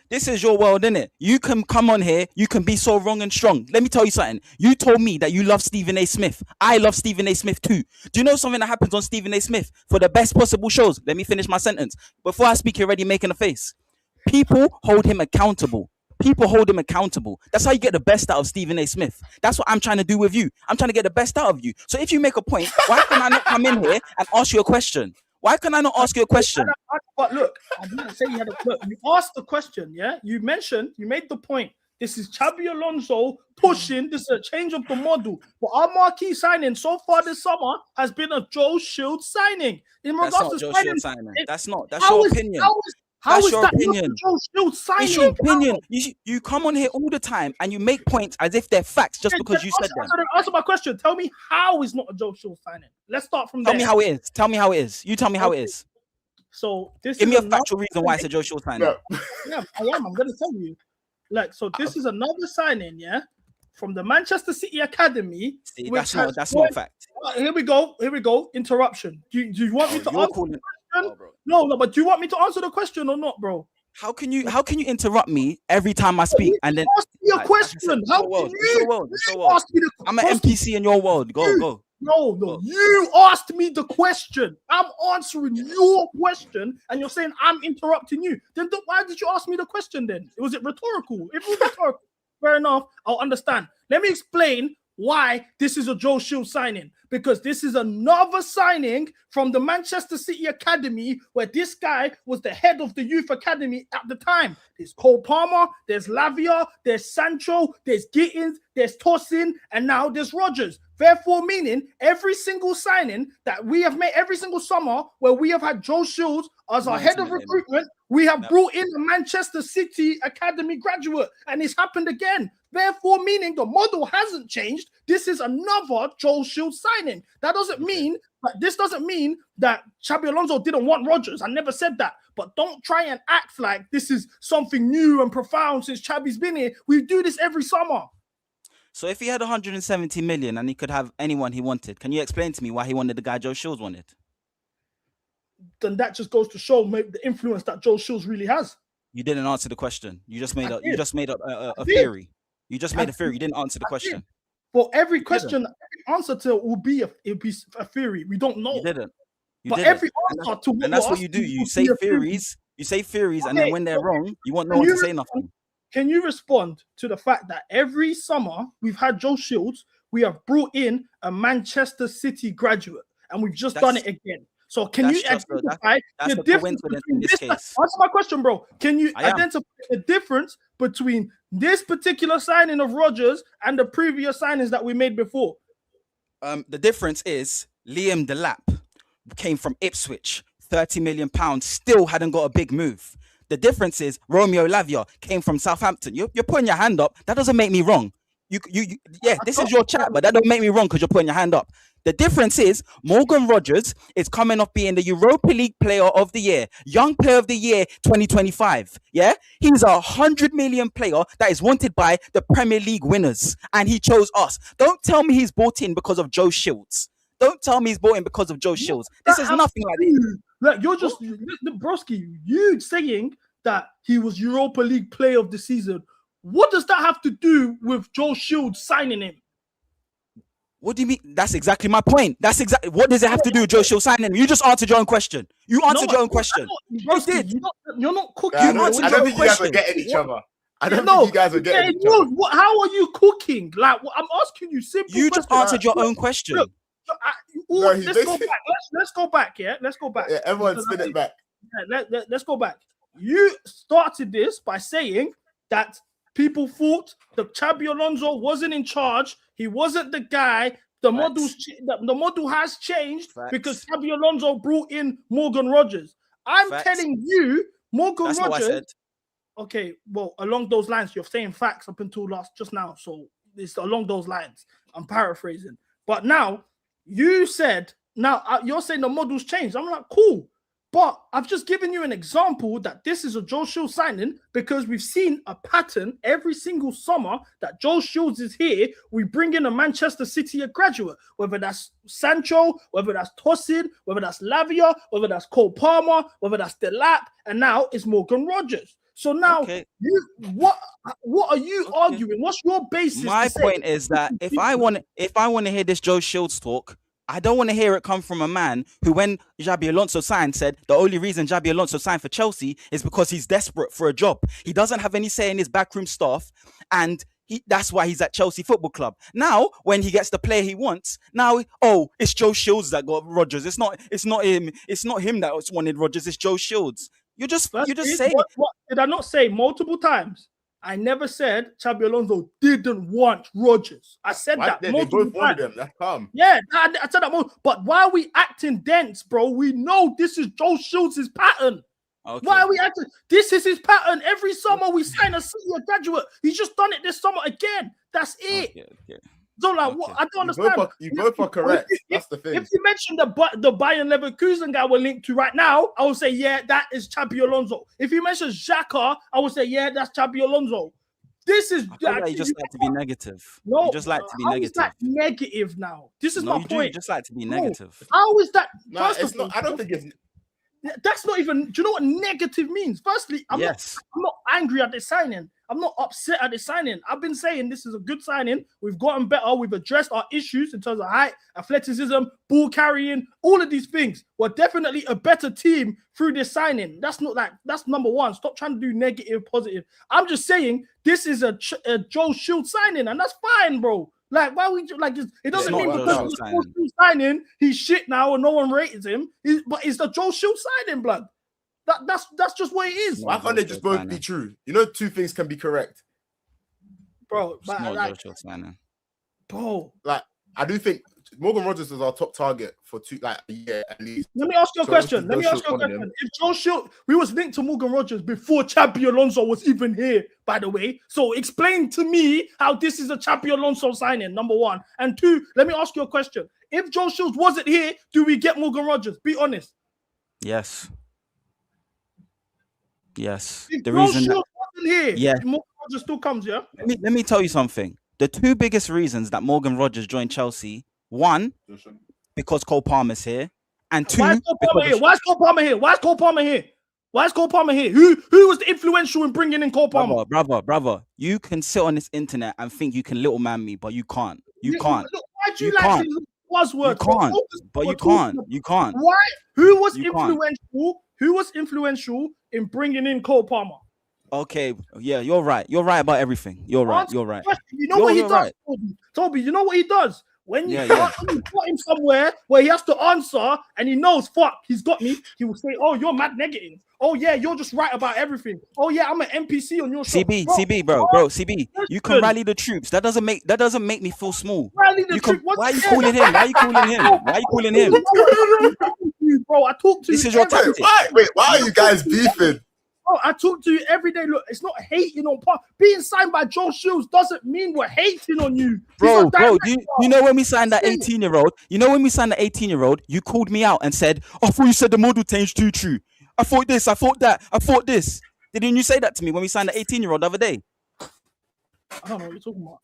This is your world, innit? You can come on here. You can be so wrong and strong. Let me tell you something. You told me that you love Stephen A. Smith. I love Stephen A. Smith too. Do you know something that happens on Stephen A. Smith for the best possible shows? Let me finish my sentence. Before I speak, you're already making a face. People hold him accountable. That's how you get the best out of Stephen A. Smith. That's what I'm trying to do with you. I'm trying to get the best out of you. So if you make a point, why can I not come in here and ask you a question? Why can I not ask you a question? But look, I didn't say you had a look. You asked the question, yeah? You made the point. This is Xabi Alonso pushing. This is a change of the model. But our marquee signing so far this summer has been a Joe Shields signing. In regards to signing. That's your opinion. How That's is your that opinion. not Joe Shields signing? It's your opinion. You come on here all the time and you make points as if they're facts just because you said them. Answer my question. Tell me how is not a Joe Shields signing. Let's start from there. Tell me how it is. You tell me how it is. So this Give is me a factual reason why it's a Joe Shields signing. Yeah, I am. I'm going to tell you. This is another signing, yeah, from the Manchester City Academy. See, that's not a fact. Here we go. Interruption. Do you want me to answer the question? No, but do you want me to answer the question or not, bro? How can you interrupt me every time I speak and then ask me a question? How can you ask me the question? I'm an NPC in your world. Go. No. You asked me the question. I'm answering your question, and you're saying I'm interrupting you. Then why did you ask me the question then? Was it rhetorical? If it was rhetorical, fair enough. I'll understand. Let me explain why this is a Joe Shields signing. Because this is another signing from the Manchester City Academy where this guy was the head of the youth academy at the time. There's Cole Palmer, there's Lavia, there's Sancho, there's Gittins, there's Tosin, and now there's Rogers. Therefore, meaning every single signing that we have made every single summer where we have had Joe Shields as our head of recruitment, we have brought in the Manchester City Academy graduate, and it's happened again. Therefore, meaning the model hasn't changed. This is another Joe Shields signing. This doesn't mean that Xabi Alonso didn't want Rogers. I never said that. But don't try and act like this is something new and profound since Xabi's been here. We do this every summer. So if he had 170 million and he could have anyone he wanted, can you explain to me why he wanted the guy Joe Shields wanted? Then that just goes to show the influence that Joe Shields really has. You didn't answer the question. You just made up a theory. You just made a theory. You didn't answer the question. Well, every question, every answer to it will be a theory. We don't know. You didn't. Every answer to and that's what you do. You say theories. You say theories, and then when they're wrong, you want no one to say nothing. Can you respond to the fact that every summer we've had Joe Shields, we have brought in a Manchester City graduate, and we've just done it again. So can you identify the difference between this? Answer my question, bro. Can you identify the difference between this particular signing of Rogers and the previous signings that we made before? The difference is Liam Delap came from Ipswich, £30 million, still hadn't got a big move. The difference is Romeo Lavia came from Southampton. You're putting your hand up. That doesn't make me wrong. This is your chat, but that don't make me wrong because you're putting your hand up. The difference is Morgan Rogers is coming off being the Europa League Player of the Year, Young Player of the Year 2025. Yeah, he's a 100 million player that is wanted by the Premier League winners, and he chose us. Don't tell me he's bought in because of Joe Shields. Don't tell me he's bought in because of Joe Shields. This is nothing like this. Like you're just broski. You saying that he was Europa League Player of the Season. What does that have to do with Joe Shields signing him? What do you mean? That's exactly my point. That's exactly what does it have to do with Joe Shields signing him? You just answered your own question. You answered your own question. You did. You're not cooking. I don't think you guys are getting each other. I don't think you guys are getting each other. How are you cooking? Like I'm asking you simple. You just answered your own question. Look, let's go back. Yeah, let's go back. Yeah, everyone spin it back. Let's go back. You started this by saying that people thought that Xabi Alonso wasn't in charge. He wasn't the guy The Facts. the model has changed Facts. because Xabi Alonso brought in Morgan Rogers. I'm Facts. telling you, Morgan That's not what I Rogers. said. Okay, well, along those lines, you're saying facts up until just now. So it's along those lines. I'm paraphrasing. But now you said, you're saying the model's changed. I'm like, cool. But I've just given you an example that this is a Joe Shields signing because we've seen a pattern every single summer that Joe Shields is here. We bring in a Manchester City graduate, whether that's Sancho, whether that's Tosin, whether that's Lavia, whether that's Cole Palmer, whether that's Delap, and now it's Morgan Rogers. So now, Okay. what are you arguing? What's your basis? My point is that if I want to hear this Joe Shields talk, I don't want to hear it come from a man who, when Xabi Alonso signed, said the only reason Xabi Alonso signed for Chelsea is because he's desperate for a job. He doesn't have any say in his backroom staff, and that's why he's at Chelsea Football Club. Now, when he gets the player he wants, it's Joe Shields that got Rodgers. It's not him. It's not him that wanted Rodgers. It's Joe Shields. You're just saying. What did I not say multiple times? I never said Xabi Alonso didn't want Rodgers. I said that They multiple both wanted times. them. That's calm. Yeah, I said that. But why are we acting dense, bro? We know this is Joe Shields' pattern. Okay. Why are we acting? This is his pattern. Every summer we sign a senior graduate. He's just done it this summer again. That's it. Okay. So like, what? I don't understand. You both are correct. That's the thing. If you mention the Bayern Leverkusen guy we're linked to right now, I would say, yeah, that is Xabi Alonso. If you mention Xhaka, I would say, yeah, that's Xabi Alonso. This is I feel like you just like to be negative. No, you just like to be how negative. is that negative now? This is No, my you point. do just like to be negative. How is that? No, First it's of all, not. I don't think it's. that's not even. Do you know what negative means? Firstly, I'm not angry at this signing. I'm not upset at this signing. I've been saying this is a good signing. We've gotten better. We've addressed our issues in terms of height, athleticism, ball carrying, all of these things. We're definitely a better team through this signing. That's number one. Stop trying to do negative, positive. I'm just saying this is a Joe Shields signing, and that's fine, bro. Like, why we like this? It doesn't mean because it's a Joe Shields signing, he's shit now and no one rates him. But it's the Joe Shields signing, blood. That's just what it is. Why can't they just both be true? You know, two things can be correct, bro. But bro, like I do think Morgan Rogers is our top target for a year at least. Let me ask you a question. If Joe Shields, we was linked to Morgan Rogers before Xabi Alonso was even here, by the way. So explain to me how this is a Xabi Alonso signing, number one. And two, let me ask you a question. If Joe Shields wasn't here, do we get Morgan Rogers? Be honest. Yes. If The Joe reason Shields wasn't here, Yeah. Morgan Rogers still comes, yeah? let me tell you something. The two biggest reasons that Morgan Rogers joined Chelsea, one, because Cole Palmer's here, and two, Why is Cole Palmer here? Why is Cole Palmer here? Why is Cole Palmer here? Why is Cole Palmer here? Who was the influential in bringing in Cole Palmer? Brother, you can sit on this internet and think you can little man me, but you can't. You can't. Look, why do you You like can't. these buzzwords? You can't. Bro? But you can't. You can't. Why? Who was You can't. influential? Who was influential in bringing in Cole Palmer? Okay, yeah, you're right. You're right about everything. You're right. You're right. You know what he You're does, right. Toby. You know what he does when you Yeah. when you put him somewhere where he has to answer and he knows, fuck, he's got me. He will say, "Oh, you're mad negative. Oh yeah, you're just right about everything. Oh yeah, I'm an NPC on your show." CB, bro, CB. You can rally the troops. That doesn't make me feel small. Rally the troops. Why are you calling him? Why are you calling him? Bro, I talk to you. This is your tactic. Why are you guys beefing? Bro, I talk to you every day. Look, it's not hating on being signed by Joe Shields doesn't mean we're hating on you. Bro, do you know when we signed that 18-year-old? You know when we signed that 18-year-old, you called me out and said, "I thought you said the model changed too true. I thought this, I thought that, I thought this." Didn't you say that to me when we signed the 18-year-old the other day? I don't know what you're talking about.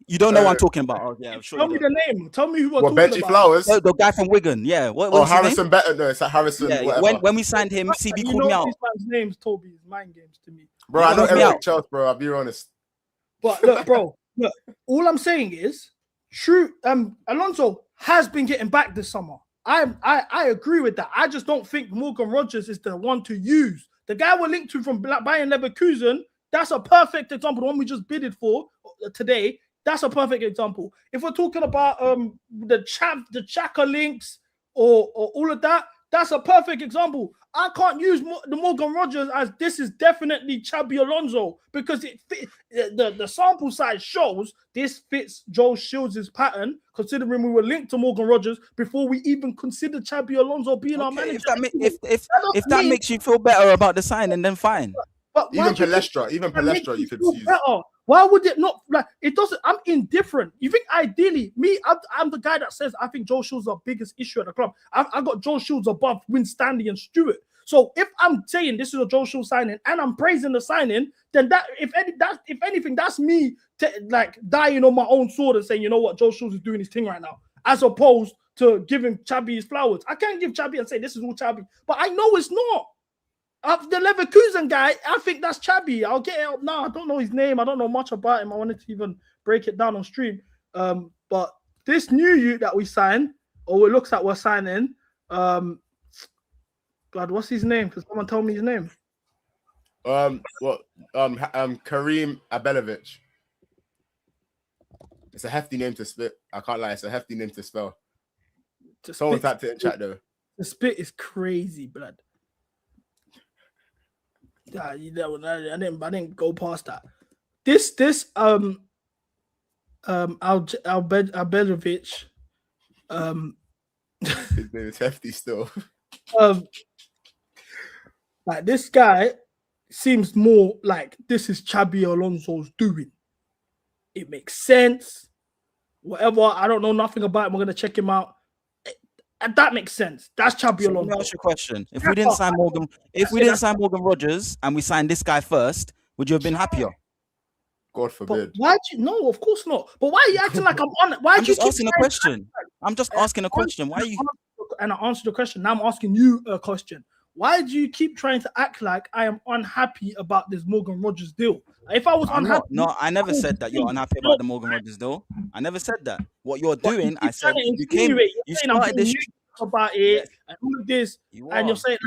You don't know what I'm talking about. Oh, yeah, I'm sure. Tell me the name. Tell me who we're What, talking Benji about. Flowers? The guy from Wigan. Yeah. What's his Harrison name? Better. No, it's like Harrison. Yeah, Whatever. when we signed him, CB called me out. These man's names, Toby, is mind games to me. Bro, I know Eric Chelsea, bro. I'll be honest. But look, bro, all I'm saying is, true. Alonso has been getting back this summer. I agree with that. I just don't think Morgan Rogers is the one to use. The guy we're linked to from Bayern Leverkusen, that's a perfect example. The one we just bidded for today, that's a perfect example. If we're talking about the Chaka links or all of that, that's a perfect example. I can't use the Morgan Rogers as this is definitely Xabi Alonso because it fit, the sample size shows this fits Joe Shields' pattern, considering we were linked to Morgan Rogers before we even considered Xabi Alonso being our manager. If that makes you feel better about the signing, then fine. But Even Palestra, you could use. Better? Why would it not? Like, it doesn't. I'm indifferent. You think ideally, I'm the guy that says I think Joe Shields is our biggest issue at the club. I got Joe Shields above Winstanley and Stewart. So if I'm saying this is a Joe Shields signing and I'm praising the signing, then if anything, that's me like dying on my own sword and saying, you know what, Joe Shields is doing his thing right now, as opposed to giving Xabi his flowers. I can't give Xabi and say this is all Xabi, but I know it's not. The Leverkusen guy, I think that's Xabi. I'll get it up now. I don't know his name. I don't know much about him. I wanted to even break it down on stream. But this new youth that we signed, or it looks like we're signing, God, what's his name? Because someone told me his name. Kareem Abelovic. It's a hefty name to spit. I can't lie. It's a hefty name to spell. Someone typed it in chat though. The spit is crazy, blood. Yeah, I didn't go past that. This Abelovic, his name is hefty still. Like this guy seems more like this is Xabi Alonso's doing. It makes sense. Whatever, I don't know nothing about him. We're gonna check him out. And that makes sense. That's Xabi Alonso. Let me ask you a question. If we didn't sign Morgan Rogers and we signed this guy first, would you have been happier? God forbid. But why'd you? No, of course not. But why are you acting like I'm on? Why? I'm just asking a question. I'm just asking a question. Why are you? And I answered the question. Now I'm asking you a question. Why do you keep trying to act like I am unhappy about this Morgan Rogers deal? If I was unhappy, no, I never said that you're unhappy about the Morgan Rogers deal. I never said that. What you're doing, I said you started this about it and all of this, and you're saying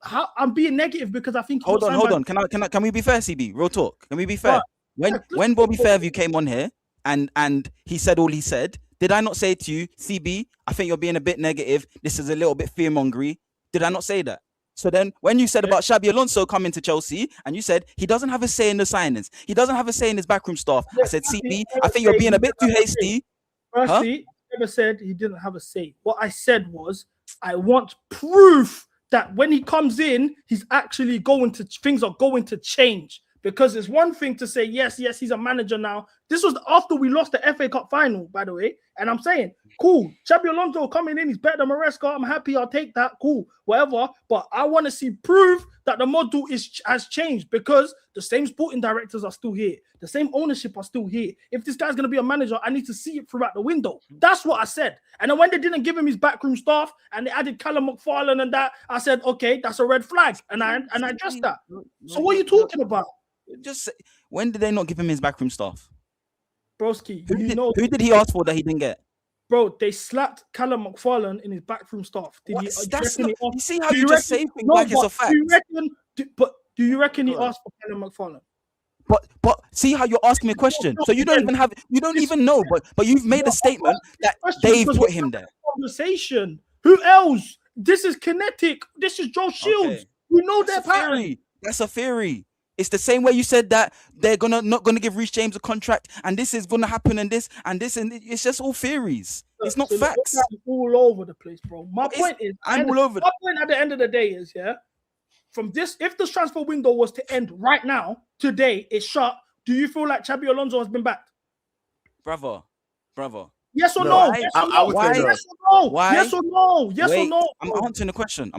how I'm being negative because I think. Hold on. Can we be fair, CB? Real talk. Can we be fair? When Bobby Fairview came on here and he said all he said, did I not say to you, CB? I think you're being a bit negative. This is a little bit fearmongery. Did I not say that? So then when you said about Xabi Alonso coming to Chelsea and you said he doesn't have a say in the signings, he doesn't have a say in his backroom staff, I said, CB, I think you're being a bit too hasty. Firstly, I never said he didn't have a say. What I said was, I want proof that when he comes in, things are going to change. Because it's one thing to say, yes, he's a manager now. This was after we lost the FA Cup final, by the way. And I'm saying, cool, Xabi Alonso coming in, he's better than Maresca. I'm happy, I'll take that, cool, whatever. But I want to see proof that the model has changed because the same sporting directors are still here. The same ownership are still here. If this guy's going to be a manager, I need to see it throughout the window. That's what I said. And then when they didn't give him his backroom staff and they added Callum McFarlane and that, I said, okay, that's a red flag. And I addressed that. So what are you talking about? Just say, when did they not give him his backroom staff? Broski, who did he ask for that he didn't get? Bro, they slapped Callum McFarlane in his backroom staff. You see how you just say things like it's a fact? Do you reckon he asked for Callum McFarlane? But see how you're asking me a question. So you don't even know, but you've made a statement that they've put him there. Conversation. Who else? This is kinetic. This is Joe Shields. Okay. We know their pattern. That's a theory. It's the same way you said that they're not gonna give Reece James a contract, and this is gonna happen, and it's just all theories. It's not facts. All over the place, bro. My point is, I'm all over. My point at the end of the day is, from this, if this transfer window was to end right now, today, it's shut. Do you feel like Xabi Alonso has been backed? Brother. Yes or no? I would say no. Yes or no? Why? Yes or no? Yes or no? I'm answering the question.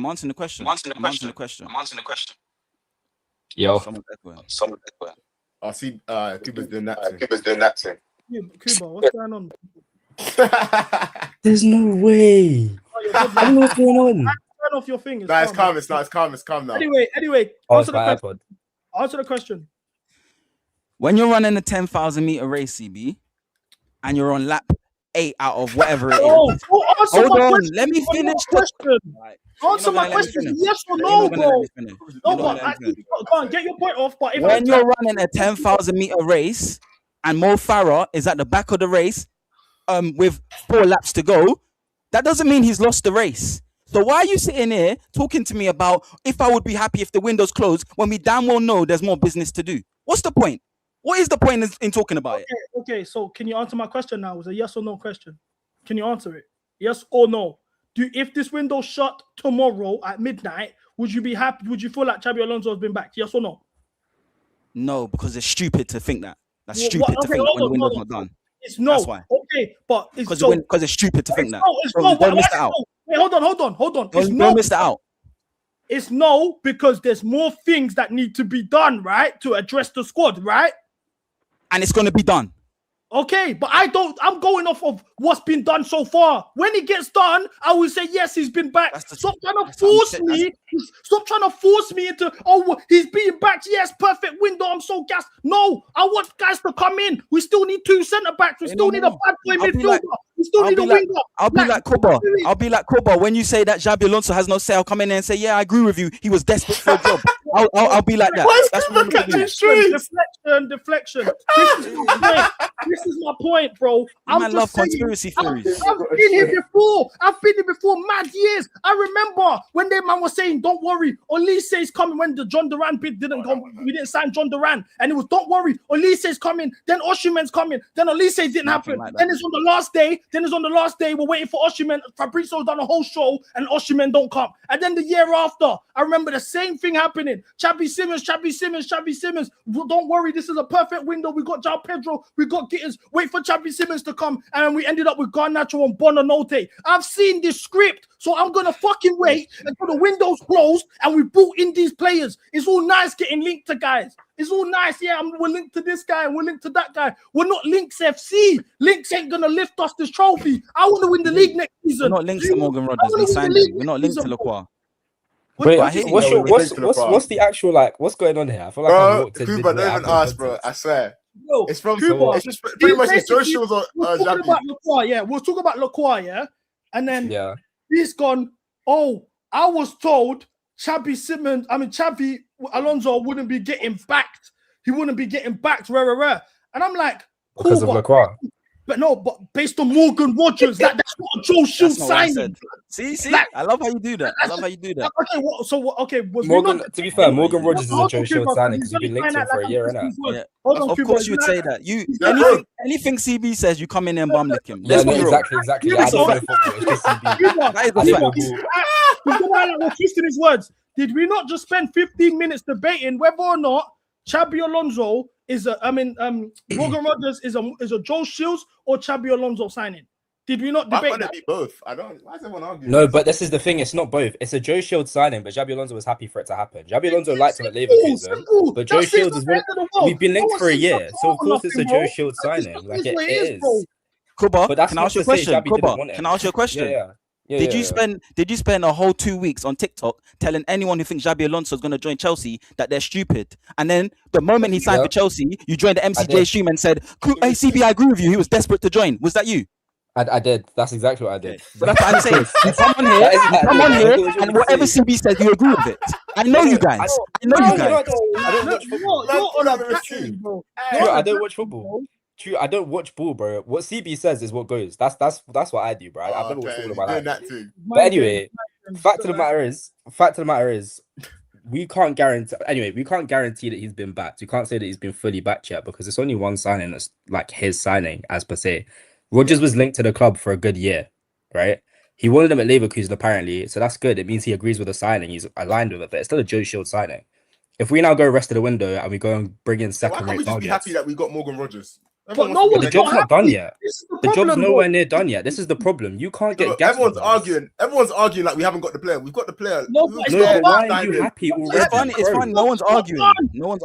Yo. Someone's echoing. I see Cuba's doing that thing. Cuba, what's going on? There's no way. I don't know what's going on. Turn off your thing. It's calm now. Anyway, answer the question. When you're running a 10,000 meter race, CB, and you're on lap 8 out of whatever it is. Hold on, let me finish the question. Answer my question, yes or no, bro. No, go on, get your point off. But when you're running a 10,000 meter race and Mo Farah is at the back of the race with 4 laps to go, that doesn't mean he's lost the race. So why are you sitting here talking to me about if I would be happy if the window's closed when we damn well know there's more business to do? What's the point? What is the point in talking about it? Okay, so can you answer my question now? It was a yes or no question. Can you answer it? Yes or no? If this window shut tomorrow at midnight, would you be happy? Would you feel like Xabi Alonso has been back? Yes or no? No, because it's stupid to think that. That's Well, stupid to okay, think that hold when the on, window's hold not on. done. It's no. That's why. Okay, but it's Because it's stupid to think that. It's Bro, no. don't miss that out. Wait, hold on. It's no. Don't miss that out. It's no, because there's more things that need to be done, right, to address the squad, right? And it's going to be done. Okay, but I'm going off of what's been done so far. When it gets done, I will say, yes, he's been back. Stop trying to force me. Stop trying to force me into, he's being back. Yes, perfect window. I'm so gassed. No, I want guys to come in. We still need 2 centre-backs. We still need a bad boy midfielder. We still need a winger. I'll be like Koba. When you say that Xabi Alonso has no say, I'll come in and say, yeah, I agree with you. He was desperate for a job. I'll be like that. That's what Deflection. This is my point, bro. I love conspiracy theories. I've been here before. Mad years. I remember when their man was saying, don't worry, Olise is coming when the John Duran bid didn't come. We didn't sign John Duran. And it was, don't worry, Olise is coming. Then Oshimen's coming. Then Olise didn't happen. Then it's on the last day. We're waiting for Oshimen. Fabrizio's done a whole show and Oshimen don't come. And then the year after, I remember the same thing happening. Xabi Simmons. Don't worry, this is a perfect window. We got João Pedro. We got Gittins. Wait for Xabi Simmons to come. And we ended up with Garnacho and Bonanote. I've seen this script, so I'm going to fucking wait until the window's closed and we brought in these players. It's all nice getting linked to guys. It's all nice. Yeah, we're linked to this guy and we're linked to that guy. We're not Links FC. Links ain't going to lift us this trophy. I want to win the league next season. We're not linked to Morgan Rogers. We signed him. We're not linked to Lacroix. Wait, what's the actual, like, what's going on here? I feel like I walked in. Kuba, don't even ask, bro. I swear. No, it's from Kuba. It's just pretty much it's Joe Shields or Xabi. We'll talk about Lacroix, yeah? And then he's gone, I was told Xabi Alonso wouldn't be getting backed. He wouldn't be getting backed, rare. And I'm like, cool, because of Lacroix. But based on Morgan Rogers, that's not a Joe Shields signing. See, I love how you do that. Okay, was Morgan? To be fair, Morgan Rogers is a Joe Shields signing because he's been linked to him for a year, innit? Yeah. Of course, you would say that. Anything CB says, you come in and bum lick him. Yeah, no, exactly. I don't know football. It's just CB. That is the fact. We're twisting his words. Did we not just spend 15 minutes debating whether or not Xabi Alonso is Morgan Rogers is a Joe Shields or Xabi Alonso signing? Did we not debate that? Be both. I don't. Why is everyone arguing? No, but this is the thing. It's not both. It's a Joe Shields signing, but Xabi Alonso was happy for it to happen. Xabi Alonso liked him at Leverkusen, but Joe Shields is we've been linked for a year, so of course it's a Joe Shields signing. Like it is. Kuba, but that's can I ask you a question? Can I ask you a question? Yeah. Did you spend a whole 2 weeks on TikTok telling anyone who thinks Xabi Alonso is going to join Chelsea that they're stupid? And then the moment he signed for Chelsea, you joined the MCJ stream and said, "Hey, CB, I agree with you. He was desperate to join." Was that you? I did. That's exactly what I did. So that's what I'm saying. Come on here, and whatever CB says, you agree with it. I know you guys. I don't watch football. True, I don't watch ball, bro. What CB says is what goes. That's what I do, bro. I've never watched football in my life. But anyway, fact of the matter is, we can't guarantee. Anyway, we can't guarantee that he's been backed. We can't say that he's been fully backed yet because it's only one signing that's like his signing, as per se. Rogers was linked to the club for a good year, right? He wanted him at Leverkusen apparently, so that's good. It means he agrees with the signing. He's aligned with it, but it's still a Joe Shields signing. If we now go rest of the window and we go and bring in second-rate targets, why can't we just be happy that we got Morgan Rogers? But the job's not done yet. The job's nowhere near done yet. This is the problem. You can't get gas. Everyone's arguing like we haven't got the player. We've got the player. No, but why are you happy already? It's fun. No one's arguing. We're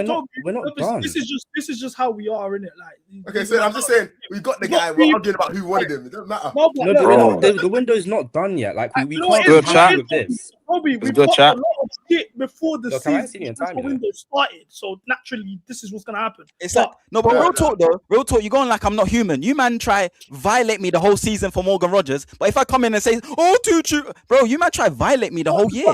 not done. This is just how we are, innit? Like, okay, so I'm just saying we got the guy. We're arguing about who wanted him. It doesn't matter. The window's not done yet. Like we can't chat with this. Robbie, we got a lot of shit before the window started, so naturally this is what's gonna happen. It's like but real talk though. Real talk. You're going like I'm not human. You man try violate me the whole season for Morgan Rogers, but if I come in and say, true, bro, you man try violate me the whole year.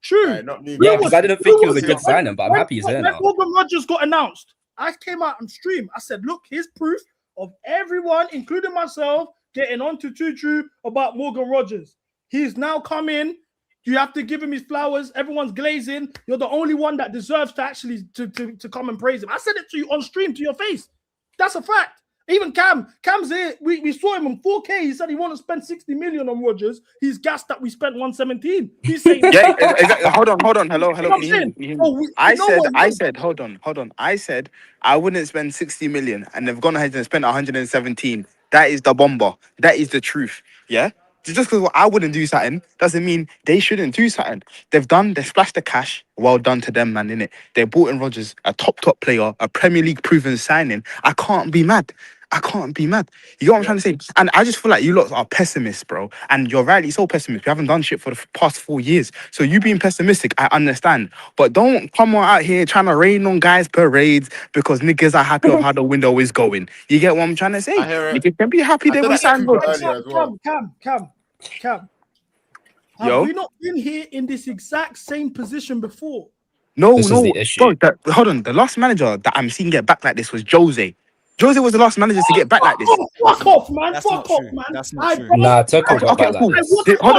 True. Right, not me, because I didn't think he was a good signing, but I'm happy he's there now. Morgan Rogers got announced, I came out on stream. I said, look, here's proof of everyone, including myself, getting on to Choo about Morgan Rogers. He's now come in. You have to give him his flowers. Everyone's glazing. You're the only one that deserves to actually to come and praise him. I said it to you on stream to your face. That's a fact. Even Cam's here. We saw him on 4K. He said he want to spend 60 million on Rodgers. He's gassed that we spent 117. He's saying, yeah, exactly. Hold on. Hello. I said, hold on. I said I wouldn't spend 60 million, and they've gone ahead and spent 117. That is the bomber. That is the truth. Yeah. Just because I wouldn't do something doesn't mean they shouldn't do something. They splashed the cash. Well done to them, man, innit? They bought in Rodgers, a top player, a Premier League proven signing. I can't be mad. You know what I'm trying to say? And I just feel like you lot are pessimists, bro. And you're rightly so pessimist. We haven't done shit for the past 4 years. So you being pessimistic, I understand. But don't come out here trying to rain on guys' parades because niggas are happy of how the window is going. You get what I'm trying to say? I hear it. Niggas can be happy they were signed. Cam. Have we not been here in this exact same position before? No, This is the issue. bro. Hold on. The last manager that I'm seeing get back like this was Jose. Jose was the last manager to get back like this. Fuck off, man. That's Fuck not off, true. man. That's not true. Nah, Tuchel got back cool. like this. Hold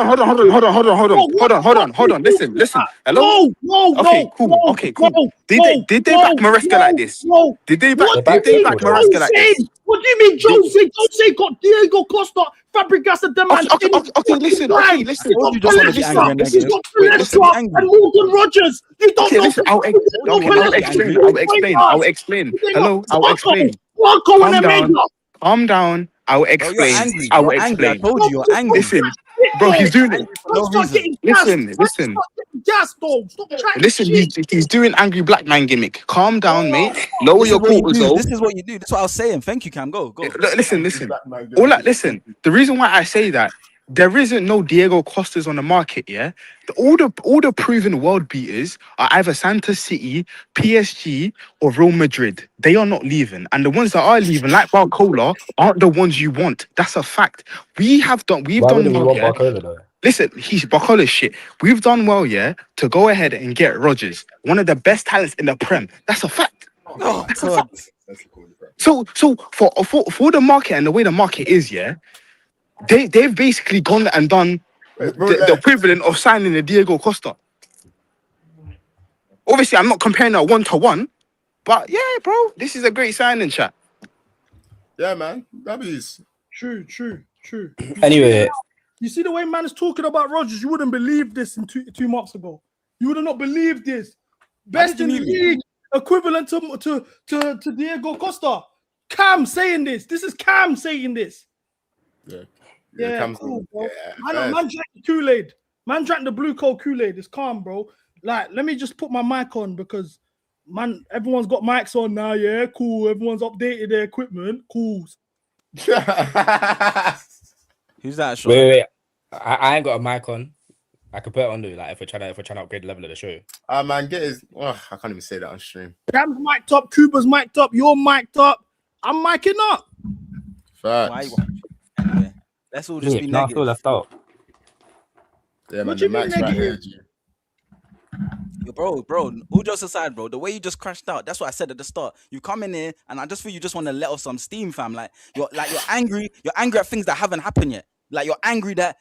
on. Listen. Hello. No. Cool. Did they back Maresca like this? No. Did they back Maresca like this? What do you mean, Jose got Diego Costa, Fabregas, and them man? Okay, listen. You just want to be angry and He's negative. got Wait, listen, Palestra angry. and Morgan Rodgers. You don't Okay, know. listen. I'll explain. Hello, I'll explain. Marco and Mcga. Calm down. I'll Bro, you're explain. angry. I will You're angry. I explain. told you, you're angry. Listen, bro, he's doing it. No reason. Listen. Gas, dog. Stop trying. Listen, he's doing angry black man gimmick. Calm down, mate. Lower your cortisol. This is what you do. That's what I was saying. Thank you, Cam. Go. Listen. Listen. The reason why I say that, there isn't no Diego Costas on the market, yeah? All the proven world beaters are either Santa City, PSG, or Real Madrid. They are not leaving. And the ones that are leaving, like Barcola, aren't the ones you want. That's a fact. We've Why done wouldn't we well, want yeah? Barcola though? Listen, he's Barcola's shit. We've done well, yeah, to go ahead and get Rodgers, one of the best talents in the Prem. That's a fact. Oh, That's a God. fact. So for the market and the way the market is, yeah, they've basically gone and done the equivalent of signing a Diego Costa. Obviously, I'm not comparing that 1-to-1, but yeah, bro, this is a great signing, chat. Yeah, man. That is True. Anyway, You see the way man is talking about Rodgers, you wouldn't believe this in two months ago. You would have not believed this. Best in the league, equivalent to Diego Costa. Cam saying this. This is Cam saying this. Yeah, cool, bro. Man drank the Kool-Aid. Man drank the blue coal Kool-Aid. It's calm, bro. Like, let me just put my mic on because, man, everyone's got mics on now. Yeah, cool. Everyone's updated their equipment. Cool. Who's that? Sean? wait. I ain't got a mic on. I could put it on though, like if we're trying to upgrade the level of the show. Man, get his. I can't even say that on stream. Cam's mic'd up. Kuba's mic'd up. You're mic'd up. I'm micing up. Facts. Anyway, let's all just be I feel negative. left out. Yeah, man. What The you mean max right negative? here, G. Yo, bro, all jokes aside, bro, the way you just crashed out, that's what I said at the start. You come in here and I just feel you just want to let off some steam, fam. Like you're angry at things that haven't happened yet. Like you're angry that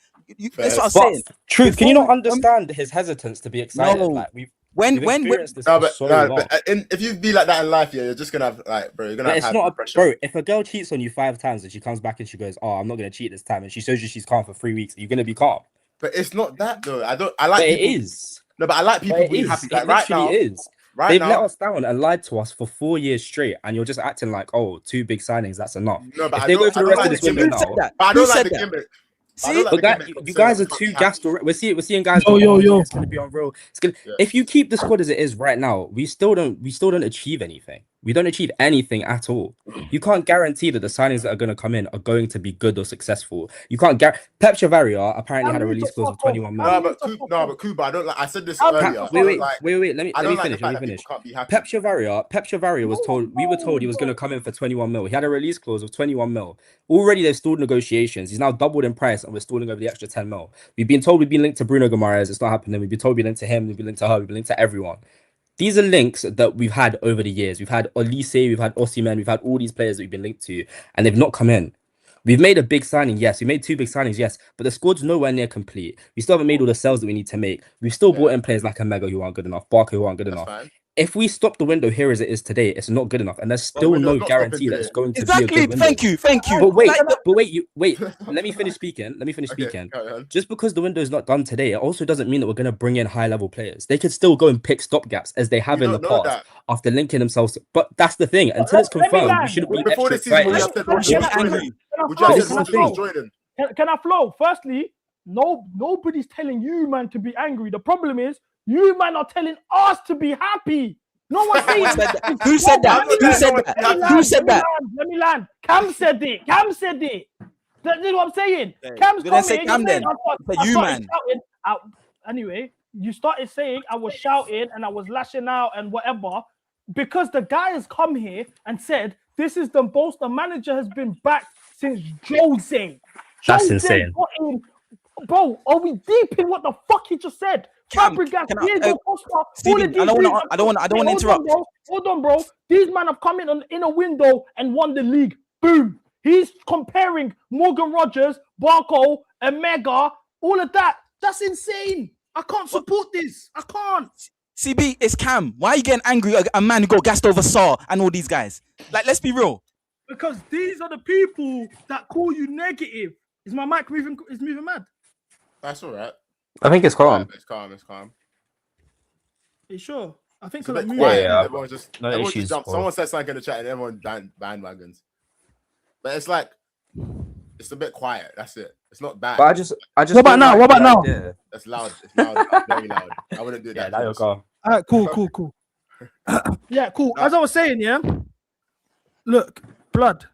that's what I'm saying. Truth, can you not understand his hesitance to be excited? No. Like we've When experienced this No, for but, so no, long. but if you be like that in life, yeah, you're just gonna have bro. You're gonna But have it's not pressure. bro. If a girl cheats on you 5 times and she comes back and she goes, "Oh, I'm not gonna cheat this time," and she shows you she's calm for 3 weeks, are you gonna be calm? But it's not that though. I like. But it people, is. No, but I like people But it being is. happy. It Like right now, literally is. right They've now. let us down and lied to us for 4 years straight, and you're just acting like, "Oh, 2 big signings, that's enough." No, but If I they don't, go for I the don't rest like of this the window gimmick. Who said now, that? But I Who don't said like the that? gimmick. I See, don't like but the that gimmick, you so guys I are can't be too happy. gassed already. We're seeing guys. Yo, go, yo, "Oh, yo. it's gonna be unreal. It's gonna." Yeah. If you keep the squad as it is right now, we still don't achieve anything. We don't achieve anything at all. You can't guarantee that the signings that are going to come in are going to be good or successful. You can't guarantee. Pep Chavaria apparently had a release clause of 21 million. No, but Kuba, I don't like. I said this earlier. I don't like. Wait. Let me I don't like finish. the Let me fact that finish. people can't be happy. Pep Chavaria was told. We were told he was going to come in for 21 mil. He had a release clause of 21 mil. Already they've stalled negotiations. He's now doubled in price, and we're stalling over the extra 10 mil. We've been told we've been linked to Bruno Guimaraes. It's not happening. We've been told we've been linked to him. We've been linked to her. We've been linked to everyone. These are links that we've had over the years. We've had Olise, we've had Osimhen, we've had all these players that we've been linked to, and they've not come in. We've made a big signing, yes. We made 2 big signings, yes. But the squad's nowhere near complete. We still haven't made all the sales that we need to make. We've still brought in players like Mcga who aren't good enough, Barker who aren't good enough. Fine. If we stop the window here as it is today, it's not good enough, and there's still no guarantee that it's going to be a good window. Thank you. But wait. Let me finish speaking. Just because the window is not done today, it also doesn't mean that we're going to bring in high-level players. They could still go and pick stopgaps as they have in the past after linking themselves. But that's the thing. Until it's confirmed, we shouldn't be before extra the season. Can I flow? Firstly, nobody's telling you, man, to be angry. The problem is you, man, are telling us to be happy. No one's saying that. Who said that? Who said that? Let me land. Cam said it. That's what I'm saying. Cam's Did I say Cam then? You, man. Anyway, you started saying I was shouting and I was lashing out and whatever because the guy has come here and said this is the most the manager has been back since Jose. That's insane. Bro, are we deep in what the fuck he just said? Steven, I don't want to interrupt. Hold on, bro. These men have come in a window and won the league. Boom. He's comparing Morgan Rogers, Barco, and Mcga, all of that. That's insane. I can't support this. I can't. CB, it's Cam. Why are you getting angry at a man who got gassed over Saar and all these guys? Like, let's be real. Because these are the people that call you negative. Is my mic moving? Is moving mad? That's all right. I think it's calm. It's calm. Are you sure? I think it's I'm everyone just no everyone issues. Just someone said something in the chat and everyone bandwagons. But it's like it's a bit quiet. That's it. It's not bad. But I just. What about now? What about now? That's loud. It's loud. Very loud. I wouldn't do that. Yeah, now you're calm. All right, cool. Yeah, cool. As I was saying, yeah. Look, blood.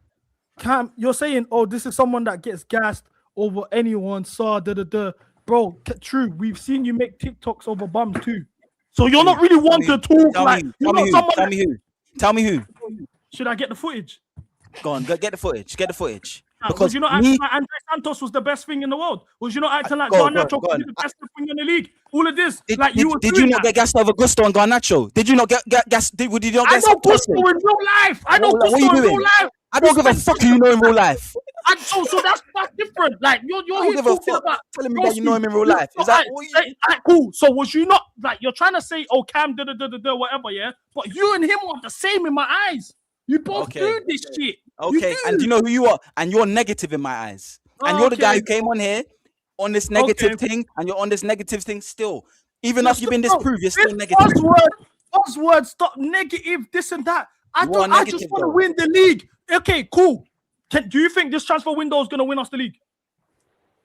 Cam, you're saying, oh, this is someone that gets gassed over anyone. Bro, true. We've seen you make TikToks over bums too. So you're not really one to talk like. Tell me who. Should I get the footage? Go on, get the footage. Get the footage. Because you not acting like Andre Santos was the best thing in the world? Was you not acting like Garnacho was the best thing in the league? All of this, did you not get gassed over Gusto and Garnacho? Did you not get gassed? Did you not get? I know Gusto in real life. I know Gusto in real life. I don't give a fuck who you know in real life. So that's different. Like you're here talking about telling me that you know him in real life. Is that cool? So was you not like you're trying to say, oh Cam, whatever, yeah? But you and him are the same in my eyes. You both do this shit. Okay, and do you know who you are? And you're negative in my eyes. And you're the guy who came on here on this negative thing, and you're on this negative thing still. Even after you've been disproved, you're still negative. Buzzword, stop negative, this and that. I just want to win the league. Okay, cool. Do you think this transfer window is going to win us the league?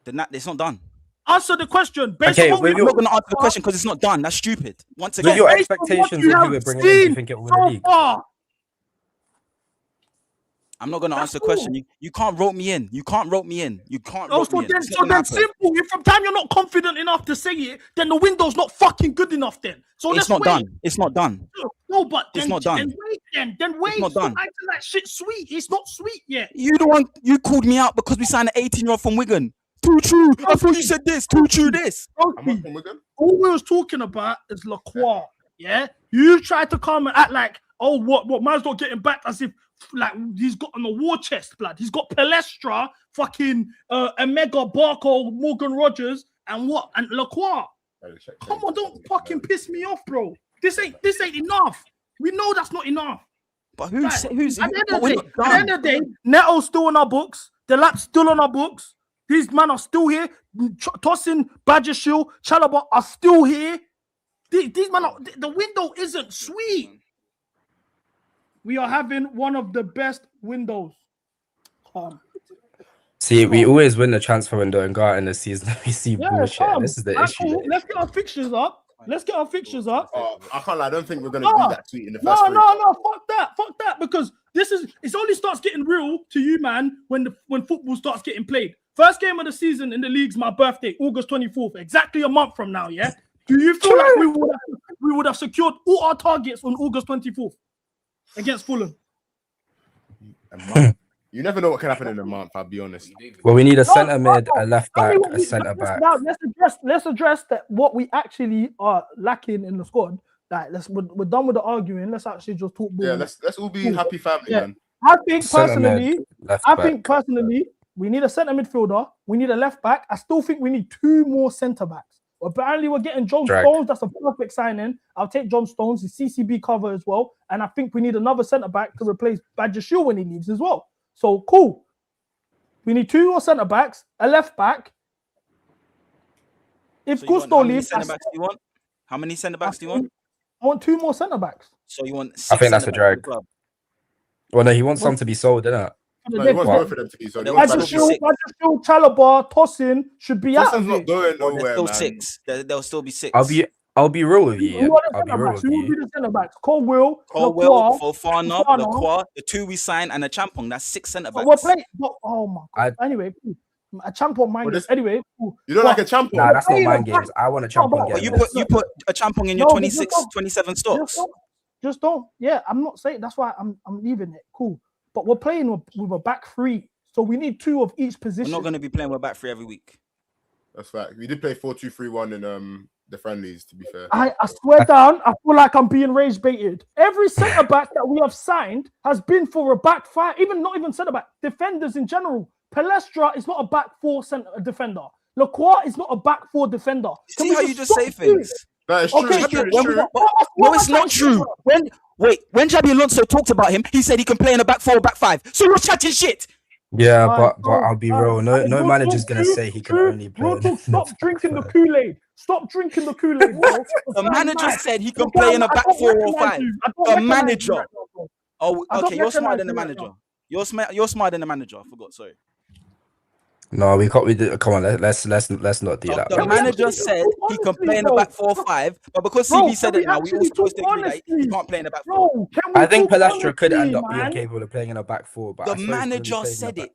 It's not done. Answer the question. I'm not going to answer the question because it's not done. That's stupid. Once again, with your expectations of who we're bringing in, do you think it will win the league? I'm not going to answer the question. You can't rope me in. You can't rope me in. So then simple. If from time you're not confident enough to say it, then the window's not fucking good enough then. So it's not done. It's not done. No, but it's not done. Then wait. It's not done. Acting like shit sweet. It's not sweet yet. You the one you called me out because we signed an 18-year-old from Wigan. Too true. I thought you said this. Too true. This. Okay. All we was talking about is Lacroix. Yeah. You tried to come and act like, oh, what man's not getting back as if like he's got on the war chest, blood. He's got Palestra, fucking Mcga, Barco, Morgan Rogers, and Lacroix. Come on, don't fucking piss me off, bro. This ain't enough. We know that's not enough. But who's at the end of the day, Neto's still on our books. The lap's still on our books. These men are still here. Tosin, Badgershill, Chalobah are still here. These men are, the window isn't sweet. We are having one of the best windows. See, we always win the transfer window and go out in the season. We see bullshit. This is the issue. Cool. Let's get our fixtures up. I can't lie. I don't think we're gonna do that tweet in the first. No. Fuck that. Because it only starts getting real to you, man, when football starts getting played. First game of the season in the league's my birthday, August 24th, exactly a month from now. Yeah. Do you feel like we would have secured all our targets on August 24th against Fulham? You never know what can happen in a month. I'll be honest. Well, we need a centre mid, a left back, a centre back. Let's address that. What we actually are lacking in the squad. Like, we're done with the arguing. Let's actually just talk ball. Yeah, let's all be happy family, man. I think personally, We need a centre midfielder. We need a left back. I still think we need 2 more centre backs. Apparently, we're getting John Stones. That's a perfect signing. I'll take John Stones, the CCB cover as well. And I think we need another centre back to replace Badger when he leaves as well. So cool. We need 2 more centre backs, a left back. If Gusto leaves, how many centre backs do you want? I want 2 more centre backs. So you want 6 I think that's a drag. club. Well, no, he wants some to be sold, doesn't it? No, he wants both of them to be sold. Badger Chalobah, Tosin should be out. Tosin's not going nowhere, still man. 6. There'll still be 6. I'll be real with you. Who will be the centre backs? Colwill, Fofana, Lacroix, the 2 we signed, and a Champong. That's 6 centre backs. We're playing. Oh my god. Anyway, a Champong mind games. Anyway, you don't like a Champong? Nah, that's not mind games. I want a Champong. But you put a Champong in your 26, 27 stocks. Just don't. Yeah, I'm not saying that's why I'm leaving it. Cool. But we're playing with a back 3. So we need 2 of each position. We're not going to be playing with back 3 every week. That's fact. We did play 4-2-3-1 in the friendlies, to be fair. I swear down, I feel like I'm being rage baited. Every centre back that we have signed has been for a back 5, not even centre back, defenders in general. Palestra is not a back 4 centre defender. Lacroix is not a back 4 defender. See how you just say things? That is true. It's true. No, it's not true. When Xabi Alonso talked about him, he said he can play in a back 4 or back 5. So you're chatting shit. Yeah, but I'll be real. No manager's gonna say he can only play. Stop drinking the Kool-Aid. Stop drinking the Kool-Aid, bro. The manager said he can play in a back 4 or 5. The manager. Oh, okay. You're smarter than the manager. You're smarter than the manager. I forgot. Sorry. No, we can't. Come on, let's not do that. The manager said he can play in a back 4 or 5, but because CB said it now, we all supposed to agree that he can't play in a back 4. I think Palestra could end up being capable of playing in a back 4, but the manager said it.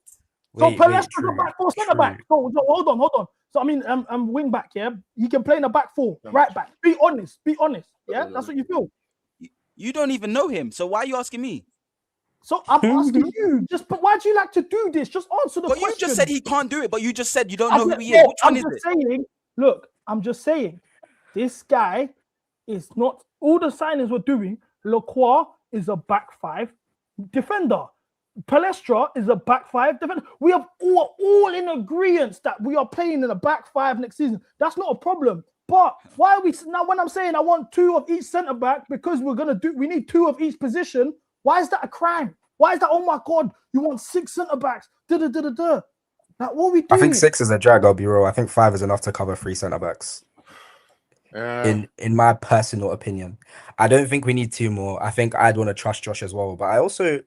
So Palestra's a back 4 centre back. So hold on. So I mean, wing back. Yeah, he can play in a back 4, right back. Be honest. Yeah, that's what you feel. You don't even know him, so why are you asking me? So I'm asking you, but why do you like to do this? Just answer the question. But you just said he can't do it, but you just said you don't know who he is. Which one is it? I'm just saying, this guy is not, all the signings we're doing, Lacroix is a back 5 defender. Palestra is a back 5 defender. We have all in agreement that we are playing in a back 5 next season. That's not a problem. But why are we, now when I'm saying I want 2 of each centre back, because we need 2 of each position, why is that a crime? Why is that, oh my God, you want 6 centre backs? Like, what are we doing? I think 6 is a drag, I'll be real. I think 5 is enough to cover 3 centre backs. In my personal opinion. I don't think we need 2 more. I think I'd want to trust Josh as well. But I also,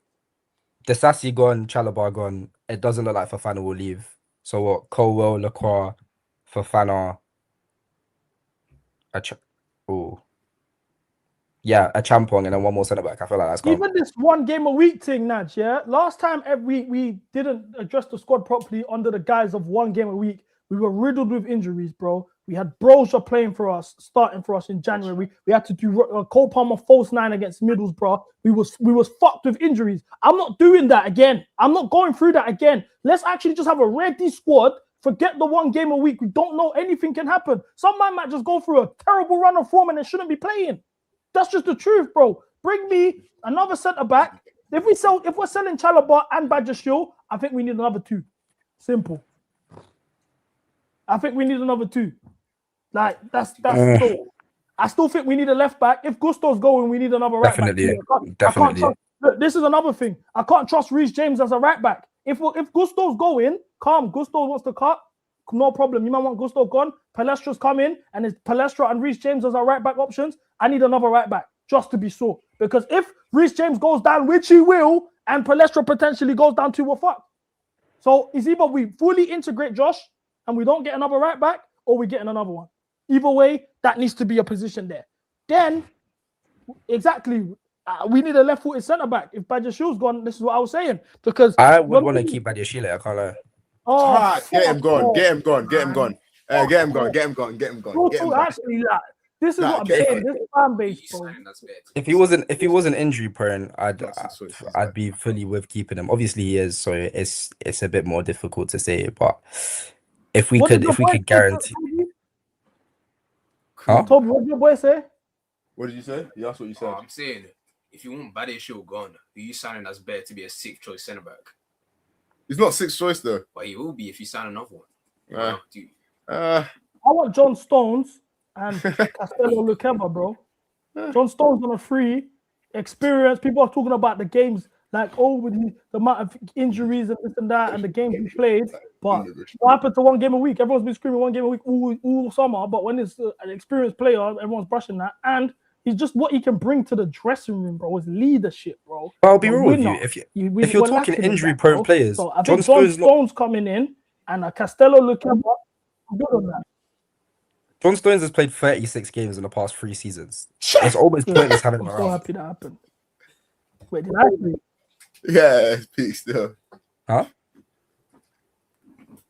Desassi gone, Chalobah gone, it doesn't look like Fofana will leave. So what? Colwell, Lacroix, Fofana, a Champong and then 1 more centre back. I feel like that's gone. Even this 1 game a week thing, Naj, yeah? Last time we didn't address the squad properly under the guise of 1 game a week. We were riddled with injuries, bro. We had Broja playing for us, starting for us in January. We had to do Cole Palmer false 9 against Middlesbrough. We was fucked with injuries. I'm not doing that again. I'm not going through that again. Let's actually just have a ready squad. Forget the 1 game a week. We don't know, anything can happen. Some man might just go through a terrible run of form and they shouldn't be playing. That's just the truth, bro. Bring me another centre back. If we're selling Chalobah and Badger, I think we need another 2. Simple. I think we need another 2. Like that's all. I still think we need a left back. If Gusto's going, we need another right back. Definitely. Look, this is another thing. I can't trust Reece James as a right back. If Gusto's going, Gusto wants to cut, no problem. You might want Gusto gone. Palestra's coming, and it's Palestra and Reece James as our right back options. I need another right back just to be sure. Because if Reece James goes down, which he will, and Palestra potentially goes down too, we're fucked. So it's either we fully integrate Josh and we don't get another right back, or we get another one. Either way, that needs to be a position there. Then, exactly, we need a left-footed centre back. If Badiashile's gone, this is what I was saying. Because I would want to keep Badiashile. I can't lie. Oh, get him gone. Actually, this is what I'm saying. This fan base, bro. If he wasn't injury prone, I'd be fully with keeping him. Obviously he is, so it's a bit more difficult to say. But if we could guarantee. Toby, what did your boy say? What did you say? You asked what you said. I'm saying, if you want Badiashile gone, who you signing as better to be a 6th choice centre back? He's not sixth choice though. But he will be if you sign another one. I want John Stones and Castello Lukeba, bro. John Stones on a free experience. People are talking about the games, like with the amount of injuries and this and that, and the games he played. But what happened to one game a week? Everyone's been screaming one game a week all summer. But when it's an experienced player, everyone's brushing that. And he's just what he can bring to the dressing room, bro. Is leadership, bro. I'll be real with you. If you're talking injury-prone players, so I think John Stones coming in and Castello Lukeba, good on that. John Stones has played 36 games in the past 3 seasons. It's almost pointless having him around. I'm so happy that happened. Wait, did I agree? Yeah, it's peak still. Huh?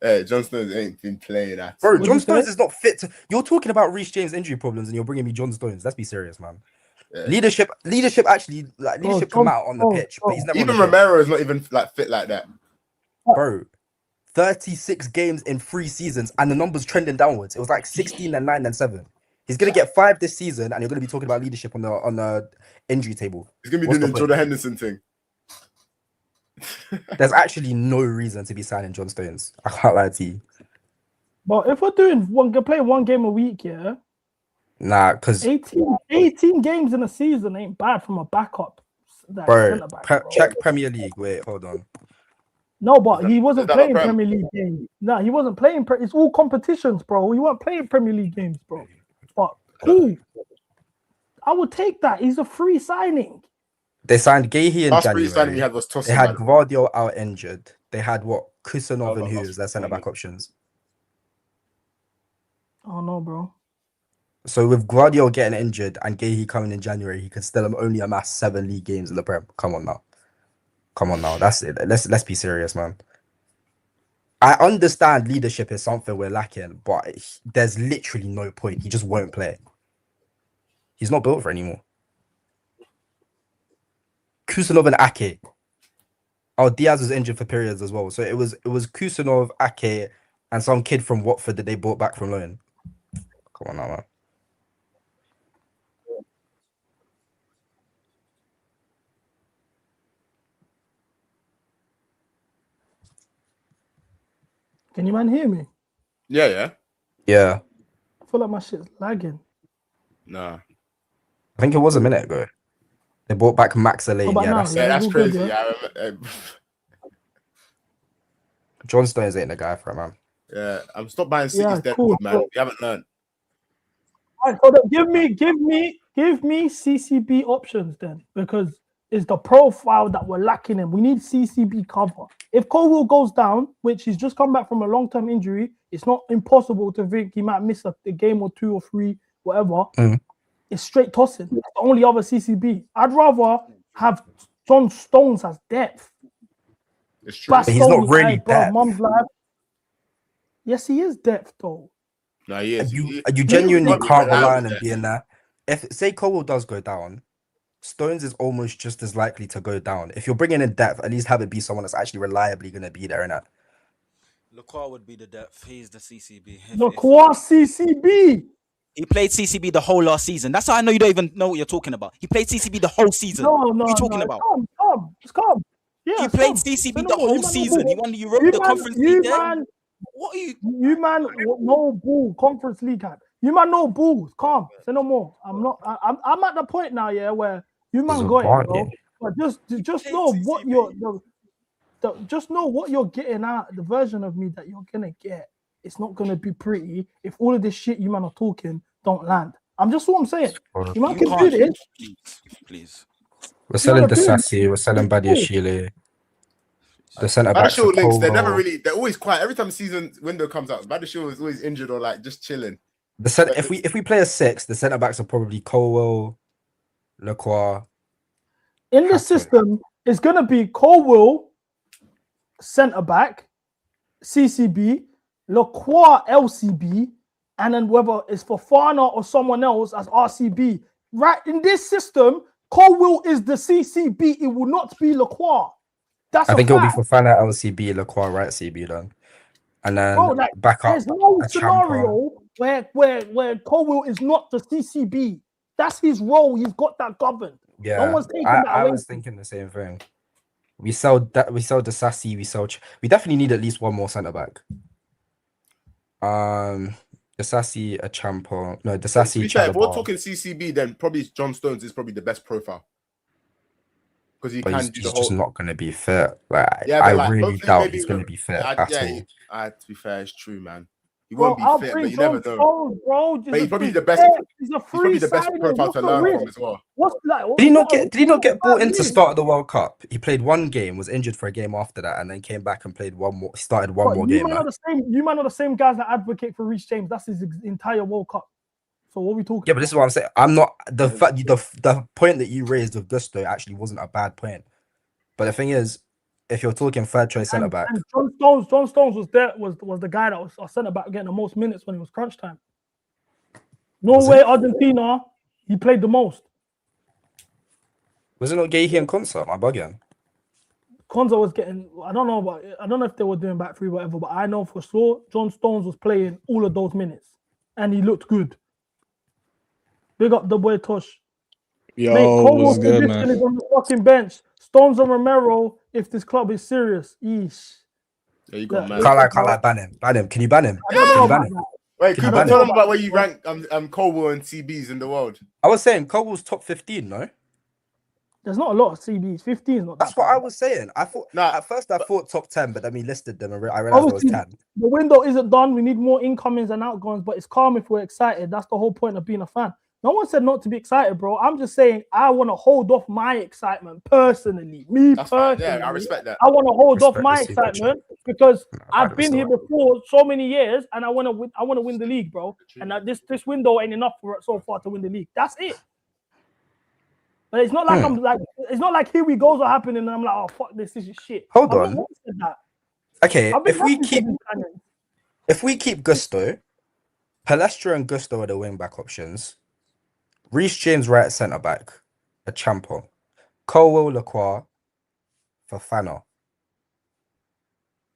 Hey, John Stones ain't been playing that. Bro, John Stones is not fit to... You're talking about Reece James injury problems and you're bringing me John Stones. Let's be serious, man. Yeah. Leadership actually, like, leadership come out on the pitch, but he's never even Romero is not even like fit like that. Bro, 36 games in 3 seasons and the numbers trending downwards. It was like 16 and 9 and 7. He's gonna get 5 this season, and you're gonna be talking about leadership on the injury table. He's gonna be doing the Jordan Henderson thing. There's actually no reason to be signing John Stones. I can't lie to you. But if we're doing playing one game a week, yeah. Nah, because 18 games in a season ain't bad from a backup. Bro, check Premier League. Wait, hold on. No, but he wasn't playing Premier League games. No, he wasn't playing. It's all competitions, bro. He wasn't playing Premier League games, bro. But cool. I would take that. He's a free signing. They signed Gahey in January. Signing had was they had Gvardiol out injured. They had what? Kusanov and Hughes, their centre-back options. Oh, no, bro. So with Gvardiol getting injured and Gahey coming in January, he could still only amass 7 league games in the Prem. Come on now. That's it. Let's be serious, man. I understand leadership is something we're lacking, but there's literally no point. He just won't play. He's not built for it anymore. Kusanov and Ake. Oh, Diaz was injured for periods as well. So it was Kusanov, Ake, and some kid from Watford that they brought back from loan. Come on now, man. Can you man hear me? Yeah. Yeah. I feel like my shit's lagging. Nah. I think it was a minute ago. They brought back Mcga. That's crazy. Good, yeah. John Stones ain't the guy for it, man. Yeah, I'm stop buying City's dead wood, man. We haven't learned. All right, so give me CCB options then, because it's the profile that we're lacking in. We need CCB cover. If Colwell goes down, which he's just come back from a long-term injury, it's not impossible to think he might miss a game or 2 or 3, whatever. It's straight tossing. It's the only other CCB. I'd rather have John Stones as depth. It's true. But he's not really depth. Mum's life. Yes, he is depth though. No, he is. You genuinely can't rely on him being there. If say Colwell does go down, Stones is almost just as likely to go down. If you're bringing in depth, at least have it be someone that's actually reliably going to be there. Innit? Lacroix would be the depth. He's the CCB. Lacroix CCB. He played CCB the whole last season. That's how I know you don't even know what you're talking about. He played CCB the whole season. No, what are you talking about? It's calm. Yeah, he played CCB the whole season. He won the Europa Conference League. What are you? You man, no ball. Conference League had. You man, no balls. Calm. Say no more. I'm at the point now, yeah, where you man got it, bro. But just know what just know what you're getting at. The version of me that you're gonna get. It's not gonna be pretty if all of this shit you man are talking don't land. I'm just what I'm saying. You man can do this. Please. We're selling Desassi. We're selling Badiashile. The centre backs. Links, they're always quiet. Every time the season window comes out, Badiashile is always injured or like just chilling. If we play a 6, the centre backs are probably Colwell, Lacroix. In this system, it's gonna be Colwell, centre back, CCB, Lacroix, LCB, and then whether it's for Fofana or someone else as RCB. Right in this system, Colwell is the CCB. It will not be Lacroix. I think it'll be Fofana, LCB, Lacroix, right CB then, and then back up. There's no scenario where Colwell is not the CCB. That's his role. He's got that governed. Yeah, no one's taking I was thinking the same thing. We sell the Sassy. We definitely need at least one more centre back. The Sassy, a Champo. No, the Sassy. To be fair, if we're talking CCB, then probably John Stones is probably the best profile because he can do the whole. He's just not going to be fit. Like, Yeah, I like, really doubt he's going to be fit at all. To be fair, it's true, man. He won't be fit, but you never know. Bro, but he's probably the best. He's probably the best profile to learn from as well. Did he not get brought in to start the World Cup? He played one game, was injured for a game after that, and then came back and played one more. Started one more game. You might not the same guys that advocate for Reece James. That's his entire World Cup. So what are we talking? Yeah, but this is what I'm saying. I'm not the fact. The point that you raised with Gusto actually wasn't a bad point. But the thing is, if you're talking third choice centre back, John Stones was the guy that was centre back getting the most minutes when it was crunch time. Norway, Argentina, he played the most. Was it not Gahey and Konsa? Am I bugging? Konsa was getting. I don't know if they were doing back three, whatever. But I know for sure John Stones was playing all of those minutes, and he looked good. Big up the boy Tosh. Yo, what's good, man? Is on the fucking bench. Stones and Romero. If this club is serious, yeesh. There you go, man. Can't lie, ban him. Can you ban him? Wait, Cooper, tell them about where you rank Colwell and CBs in the world. I was saying Colwell's top 15, no? There's not a lot of CBs. 15 is not. That's what I was saying. I thought at first I thought top 10, but then we listed them and I realized it was 10. The window isn't done. We need more incomings and outgoings, but it's calm if we're excited. That's the whole point of being a fan. No one said not to be excited, bro. I'm just saying I want to hold off my excitement personally. Personally. Yeah, I respect that. I want to hold off my excitement because I've been here before so many years, and I want to win the league, bro. And this window ain't enough for so far to win the league. That's it. But it's not like it's not like here we goes are happening, and I'm like, oh fuck this is shit. Hold on. Okay, if we keep Gusto, Palestra and Gusto are the wing back options. Reece James right centre back, a Champo. Colwell, Lacroix, Fofana.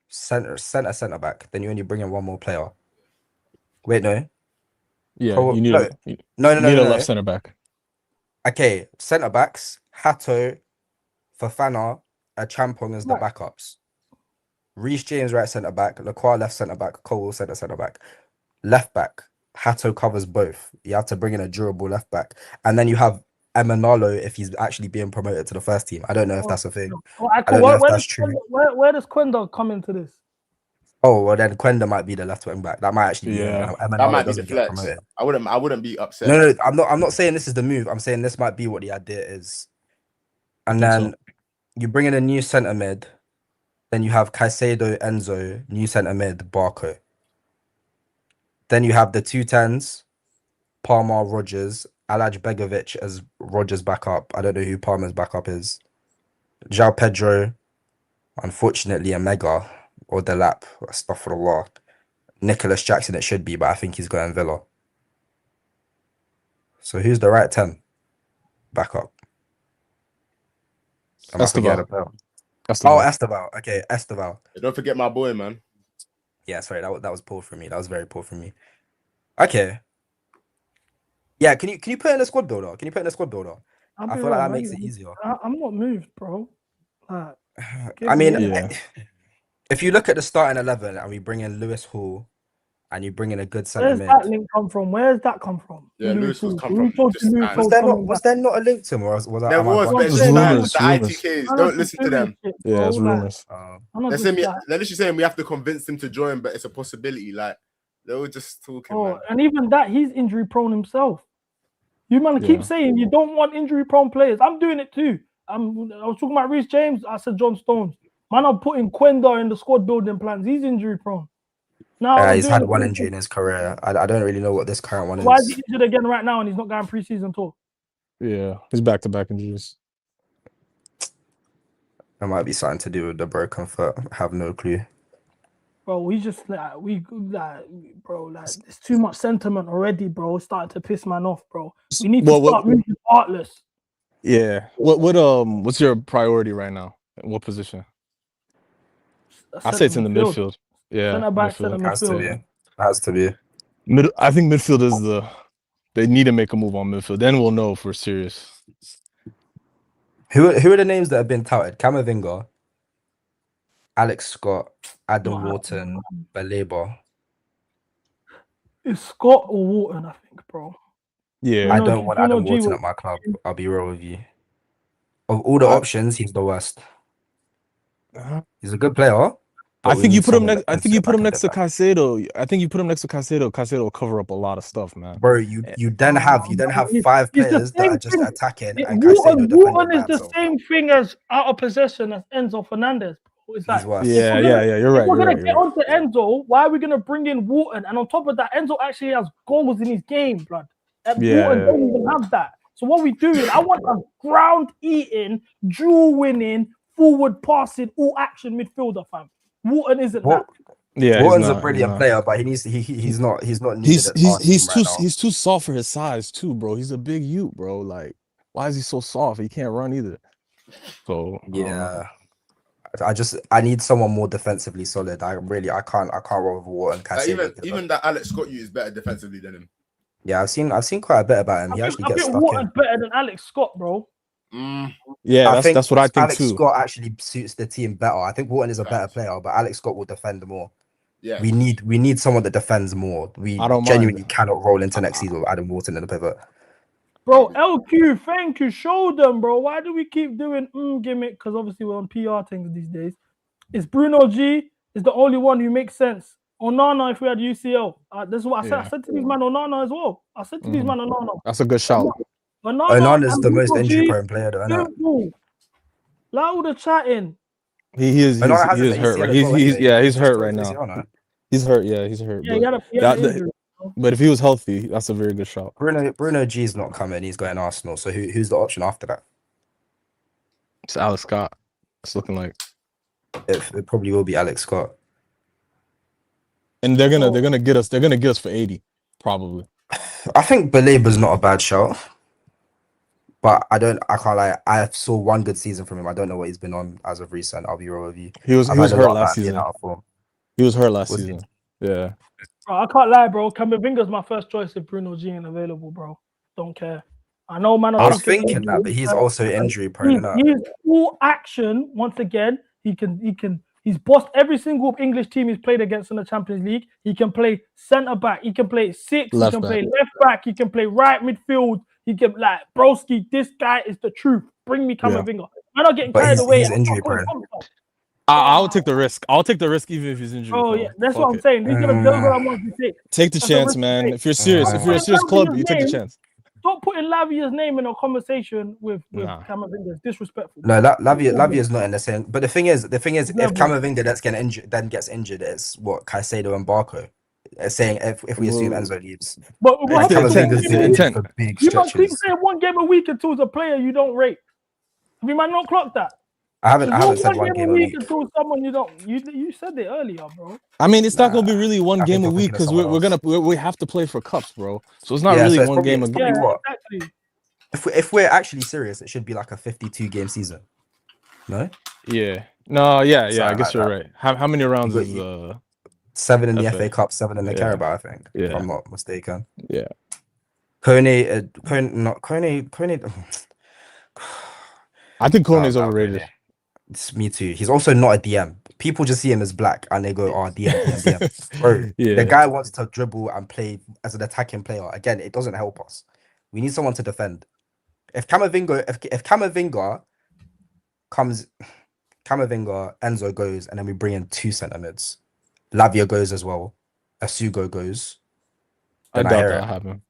Centre back. Then you only bring in one more player. Wait, no. Yeah, Colwell, you need a left centre back. Okay, centre backs, Hato, Fofana, a Champong as the backups. Reece James right centre back, Lacroix left centre back, Colwell centre back. Left back, Hato covers both. You have to bring in a durable left back. And then you have Emanalo if he's actually being promoted to the first team. I don't know if that's a thing. I don't know if that's true. Where does Quenda come into this? Oh, well then Quenda might be the left wing back. That might actually be that might be the flex. I wouldn't be upset. No, I'm not saying this is the move. I'm saying this might be what the idea is. And then you bring in a new centre mid. Then you have Caicedo, Enzo, new centre mid, Barco. Then you have the 210s, Palmer, Rogers, Alaj Begovic as Rogers backup. I don't know who Palmer's backup is. João Pedro, unfortunately, a Mcga or Delap. Astaghfirullah. Nicholas Jackson, it should be, but I think he's going Villa. So who's the right 10 backup? Esteval. Esteval. Okay, Esteval. Don't forget my boy, man. Yeah, sorry, that was poor for me. That was very poor for me. Okay. Yeah, can you put in a squad builder? I feel like that makes it easier. I'm not moved, bro. I mean, if you look at the starting 11 and we bring in Lewis Hall and you bring in a good centre mid. Where's that link come from? Yeah, Lewis Hall's come from. Was there not a link to him? Or was that, there was, but it's rumors. The ITKs, don't listen to them. Yeah, it's rumors. They're literally saying we have to convince them to join, but it's a possibility. Like, they were just talking. Man. And even that, he's injury prone himself. You man keep saying you don't want injury prone players. I'm doing it too. I was talking about Reece James. I said John Stones. Man, I'm putting Quenda in the squad building plans. He's injury prone. Now he's had one injury in his career. I don't really know what this current one is. Why is he injured again right now and he's not going pre-season tour? Yeah, he's back-to-back injuries. That might be something to do with the broken foot. I have no clue. Bro, we just bro, there's too much sentiment already, bro. It's starting to piss man off, bro. We need to start moving heartless. Yeah. What's your priority right now? What position? I say it's in the midfield. Yeah. Center back, center midfield. Has to be. I think midfield is they need to make a move on midfield. Then we'll know if we're serious. Who are the names that have been touted? Camavinga, Alex Scott, Adam Not Wharton, Baleba. It's Scott or Wharton, I think, bro. Yeah. I don't want Adam Wharton at my club. I'll be real with you. Of all the options, he's the worst. He's a good player. I think you put him next. I think you put him next to Caicedo. I think you put him next to Caicedo. Caicedo will cover up a lot of stuff, man. Bro, you then have 5 players that are just attacking, and Wharton Caicedo defending is the same thing as out of possession as Enzo Fernandez. It's like, yeah, you're right. If we're gonna get onto Enzo, why are we gonna bring in Wharton? And on top of that, Enzo actually has goals in his game, blood. Wharton don't even have that. So what we do is, I want a ground-eating, duel-winning, forward-passing, all-action midfielder, fam. Wharton isn't that. Yeah, Wharton's a brilliant player, but he's not needed. He's too soft for his size too, bro. He's a big youth, bro. Like, why is he so soft? He can't run either. So yeah. I need someone more defensively solid. I can't roll with Wharton. Even that Alex Scott is better defensively than him. Yeah, I've seen quite a bit about him. He actually gets stuck Wharton's better than Alex Scott, bro. Yeah, that's what I think Alex too. Scott actually suits the team better. I think Wharton is a better player, but Alex Scott will defend more. Yeah, we need someone that defends more. We genuinely cannot roll into next season with Adam Wharton in the pivot. Bro, LQ, thank you. Show them, bro. Why do we keep doing gimmick? Because obviously we're on PR things these days. It's Bruno G is the only one who makes sense. Onana, if we had UCL, this is what I said. I said to these man Onana as well. I said to these man Onana. That's a good shout. Onana is the most injury-prone player, though, isn't it? Like all the chatting. He is hurt. Right? He's hurt right now. He's hurt. Yeah, he's hurt. Yeah, but if he was healthy, that's a very good shot. Bruno G is not coming. He's going Arsenal. So who's the option after that? It's Alex Scott. It's looking like it probably will be Alex Scott. And they're gonna get us. They're gonna get us for 80, probably. I think Baleba's not a bad shot, but I can't lie. I saw one good season from him. I don't know what he's been on as of recent. I'll be real with you. He was hurt last season. He was hurt last season. Yeah. Bro, I can't lie, bro. Camavinga's my first choice if Bruno G ain't available, bro. Don't care. I know, man. I was thinking that, but he's also injury prone. He's all action. Once again, he's bossed every single English team he's played against in the Champions League. He can play centre back. He can play six. He can play left back. He can play right midfield. He can broski. This guy is the truth. Bring me Camavinga. I'm not getting carried away. He's injury prone. I'll take the risk. I'll take the risk even if he's injured. Oh yeah, that's what I'm saying. These are the girls that I want to take. Take the chance, man. If you're serious, if you're a serious club, you take the chance. Stop putting Lavia's name in a conversation with Camavinga. It's disrespectful. No, Lavia's not in the same. But the thing is, if Camavinga gets injured, it's what Caicedo and Barco. Saying if we assume Enzo leaves, but what intent? You must keep saying 1 game a week until it's a player you don't rate. Have you might not clocked that? I haven't said 1 game a week until someone you don't. You said it earlier, bro. I mean, it's not gonna be really 1 game a week because we have to play for cups, bro. So it's not really 1 game a week. Yeah, exactly. If we're actually serious, it should be like a 52 game season. No. Yeah. No. Yeah. I guess you're right. How many rounds is 7 in the FA Cup, 7 in the Carabao, I think. Yeah. If I'm not mistaken. Yeah. Kone. I think Kone's overrated. It's me too. He's also not a DM. People just see him as black and they go, "Oh, DM." Bro, the guy wants to dribble and play as an attacking player. Again, it doesn't help us. We need someone to defend. If Camavinga comes, Enzo goes, and then we bring in 2 centre mids. Lavia goes as well. Asugo goes. I doubt that'll happen.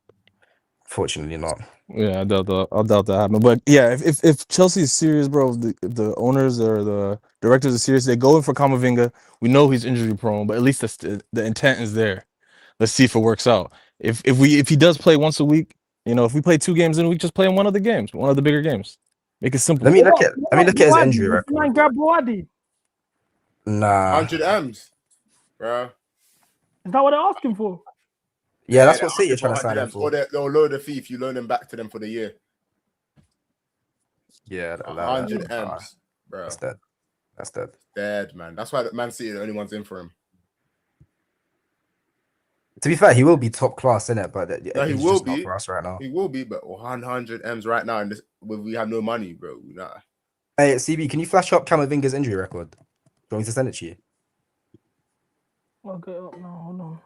Fortunately not. Yeah, I doubt that happen. But yeah, if Chelsea is serious, bro, the owners or the directors are serious, they go in for Camavinga. We know he's injury prone, but at least the intent is there. Let's see if it works out. If he does play once a week, if we play 2 games in a week, just play in one of the games, one of the bigger games. Make it simple. Let me look at his injury record. Nah. 100 M's, bro. Is that what they're asking for? Yeah, that's what City are trying to sign him for. Or they'll lower the fee if you loan him back to them for the year. Yeah, 100 M's, bro. That's dead. Dead, man. That's why Man City are the only ones in for him. To be fair, he will be top class in it, but he will be not for us right now. He will be, but 100 M's right now, and we have no money, bro. Nah. Hey, CB, can you flash up Camavinga's injury record? want me to send it to you? I'll get it up now. Hold on.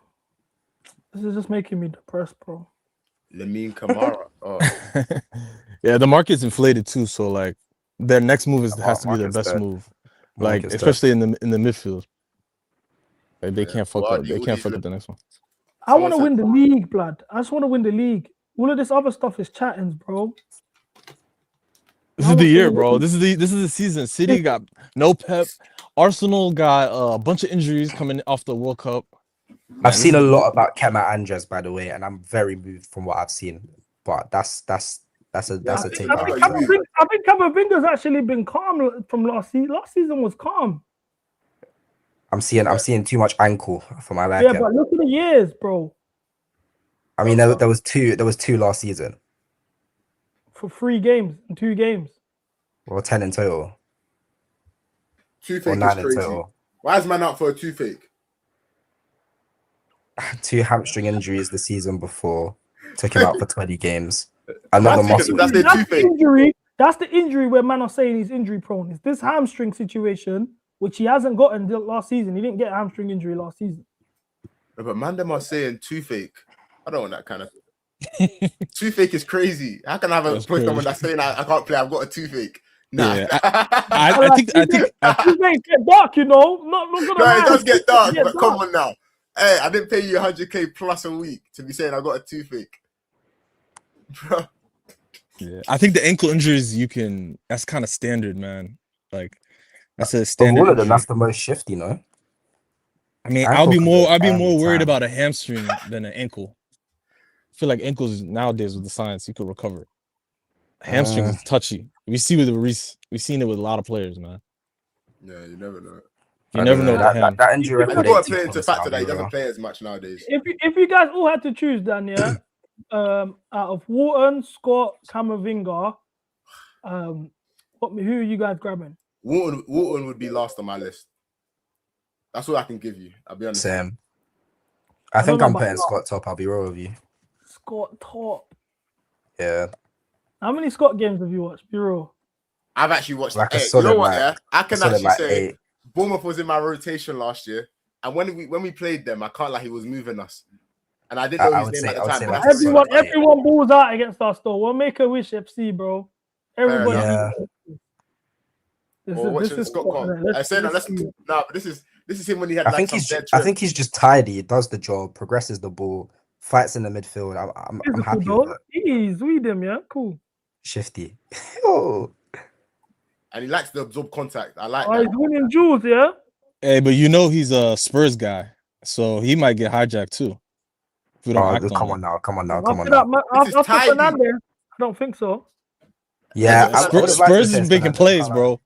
This is just making me depressed, bro. Lamine Kamara. Oh. Yeah, the market's inflated too. So like, their next move has to be their best move. Like, especially in the midfield. Like, they can't fuck up. They can't fuck up the next one. I want to win the league, blood. I just want to win the league. All of this other stuff is chattings, bro. This is the year, bro. This is the season. City got no Pep. Arsenal got a bunch of injuries coming off the World Cup. I've seen a lot about Kema Andres, by the way, and I'm very moved from what I've seen. But that's a take. I think Camavinga's actually been calm from last season. Last season was calm. I'm seeing too much ankle for my liking. Yeah, but look at the years, bro. I mean, there was two last season. For 3 games and 2 games. Well, 10 in total. Toothache is crazy. Why is man out for a toothache? 2 hamstring injuries the season before. Took him out for 20 games. Another muscle. That's the injury where man are saying he's injury prone. It's this hamstring situation, which he hasn't gotten last season. He didn't get a hamstring injury last season. But man, them are saying toothache. I don't want that kind of. Toothache is crazy. How can I have a point someone that's saying I can't play? I've got a toothache. Nah, yeah, I think toothache get dark, you know. Not gonna no, it does get dark, but come on now. Hey, I didn't pay you 100k plus a week to be saying I got a toothache, bro. Yeah, I think the ankle injuries that's kind of standard, man. Like that's a standard. All of them, that's the most shifty, no? I mean, I'll be more worried about a hamstring than an ankle. I feel like ankles nowadays with the science you could recover. Hamstrings is touchy. We see with Reese. We've seen it with a lot of players, man. Yeah, you never know. You never know that injury. You got to play into factor that he doesn't play as much nowadays. If you guys all had to choose, Dan, yeah, out of Wharton, Scott, Camavinga, who are you guys grabbing? Wharton would be last on my list. That's all I can give you. I'll be honest. Same. I think I'm putting Scott top. I'll be real with you. Scott top. Yeah. How many Scott games have you watched? Be real. I've actually watched. Like you know what? Yeah, I can actually say 8. Bournemouth was in my rotation last year, and when we played them, I can't lie, he was moving us, and I didn't know his name at the time. Everyone balls out against us, though. We'll make a wish, FC, bro. Everybody. Yeah. This is Scott. I said that. But this is him when he had. I think he's just tidy. He does the job, progresses the ball, fights in the midfield. I'm happy with that. He's with him, yeah, cool. Shifty. Oh. And he likes to absorb contact. I like that. He's winning jewels, yeah. Hey, but you know he's a Spurs guy, so he might get hijacked too. Come on now. After Fernandez, I don't think so. Yeah, Spurs is making plays, bro.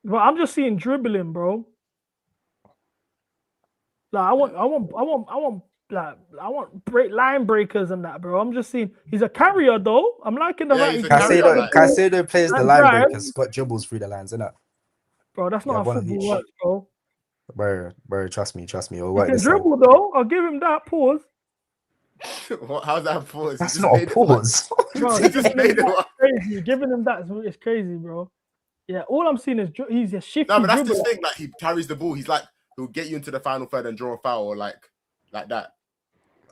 But I'm just seeing dribbling, bro. Like I want line breakers and that, bro. I'm just seeing he's a carrier though. I'm liking the right. Caicedo plays the line breakers. Scott dribbles through the lines, isn't it? Bro, that's not how football works, bro. Bro, trust me. It'll work. He can dribble though. I'll give him that pause. How's that pause? That's not a pause. Bro, crazy. Giving him that is crazy, bro. Yeah, all I'm seeing is he's a shifty. No, but that's the thing. Like he carries the ball. He's like he'll get you into the final third and draw a foul or like that.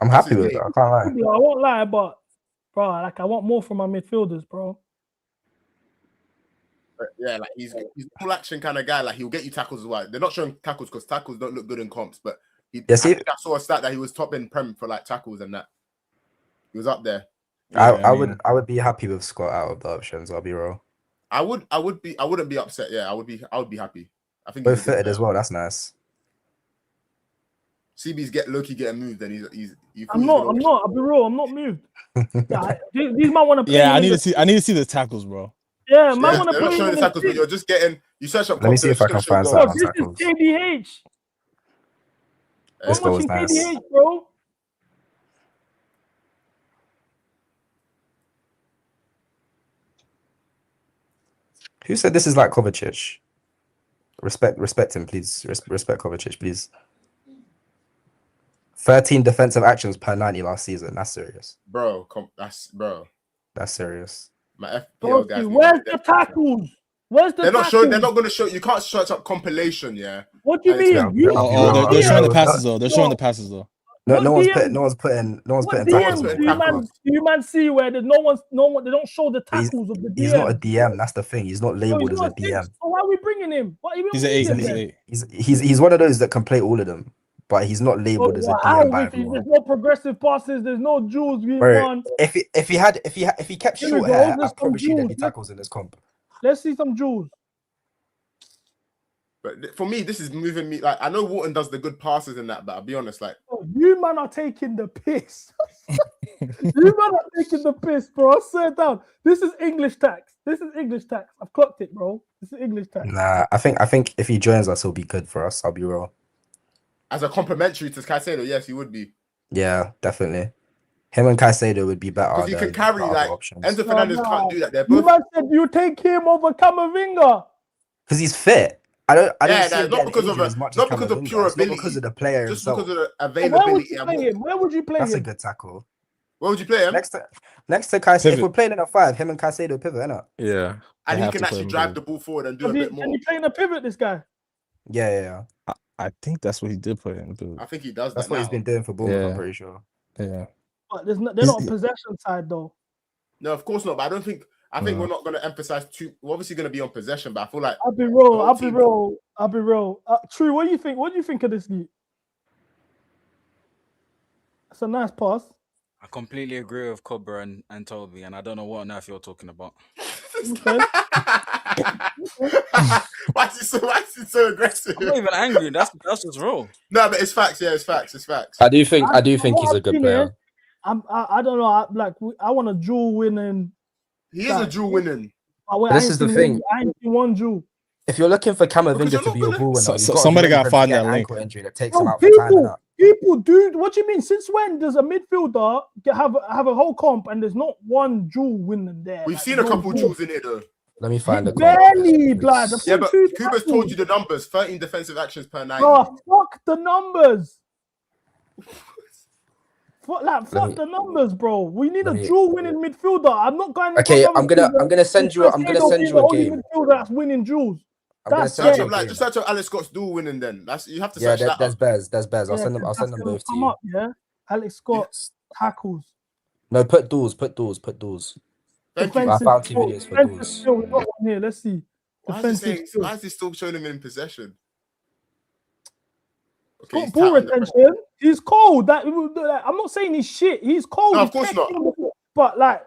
I'm happy with it. I can't lie. I won't lie, but bro, like I want more from my midfielders, bro. But yeah, like he's a full action kind of guy. Like he'll get you tackles as well. They're not showing tackles because tackles don't look good in comps. But I saw a stat that he was top in Prem for like tackles and that. He was up there. I would be happy with Scott out of the options. I'll be real. I wouldn't be upset. Yeah, I would be happy. I think both fitted as well. That's nice. CB's getting moved, and he's. I'm not. I'll be real. I'm not moved. These might want to play. Yeah, I need to see the tackles, bro. Yeah, might want to play. They're not showing the tackles, but you're just getting. You search up. Let me see if I can find some tackles. This is KDH. This goal was nice, KDH, bro. Who said this is like Kovacic? Respect him, please. Respect Kovacic, please. 13 defensive actions per 90 last season. That's serious. Bro, That's serious. My FPL guys. Where's the tackles? Where's the They're not tackle? showing. They're not going to show. You can't search up compilation. Yeah. What do you mean? They're showing the passes though. They're showing the passes though. No one's putting What tackles. DMs do you man see where there's no one? They don't show the tackles of the DM. He's not a DM. That's the thing. He's not labeled as a DM. So why are we bringing him? He's an 8. He's one of those that can play all of them, but he's not labeled as a DM by everyone. There's no progressive passes. There's no jewels being Bro, won. if he kept short hair, I promise you there'd be tackles in this comp. Let's see some jewels. But for me, this is moving me. Like I know Wharton does the good passes in that, but I'll be honest, like you man are taking the piss. You man are taking the piss, bro. I swear down. This is English tax. I've clocked it, bro. This is English tax. Nah, I think if he joins us, he'll be good for us. I'll be real. As a complimentary to Caicedo, yes, he would be. Yeah, definitely. Him and Caicedo would be better. Because he can carry like Enzo Fernandez can't do that. They're You both. man said you take him over Camavinga. Because he's fit. I don't see him not getting because injured as much not as because of Camavinga. pure It's not ability, because of the player just himself. because of the Where would availability. you play him? Where would you play That's him? a good tackle. Where would you play him? Next to Caicedo, if we're playing in a 5, him and Caicedo pivot, innit? Yeah. And he can actually drive the ball forward and do a bit more. Can you play in a pivot, this guy? Yeah. I think that's what he did play in. Dude. I think he does. That's what he's been doing for Bournemouth. I'm pretty sure. Yeah. But they're not on possession side though. No, of course not. But I don't think. I think we're not going to emphasize too. We're obviously going to be on possession, but I feel like I'll be real. True. What do you think? What do you think of this league? It's a nice pass. I completely agree with Cobra and Toby, and I don't know what on earth you're talking about. Okay. Why is he so aggressive? I'm not even angry. That's just real. No, but it's facts. Yeah, it's facts. I do think he's a good player. I don't know. I want a duel winning. He is a duel winning. This is the thing. I ain't seen one duel. If you're looking for Camavinga to be your ball winner, somebody got to find that link. Injury that takes him out for time. People, dude, what do you mean? Since when does a midfielder have a whole comp and there's not one duel winning there? We've seen a couple duels in it though. Let me find the barely, blood. Yeah, but Kuba's told you the numbers: 13 defensive actions per night. Oh, fuck the numbers. Fuck the numbers, bro. We need a duel winning midfielder. I'm not going. Okay, I'm gonna send you a game. Midfielder that's winning duels. Just search up Alex Scott's duel winning. Then you have to search that. There's Bez. I'll send them both to you. Up, yeah, Alex Scott tackles. No, put duels. Thank you. I found 2 videos for duels. Here, let's see. Why is he still showing him in possession? Okay, ball retention. He's cold. I'm not saying he's shit. He's cold. No, of course not. But like,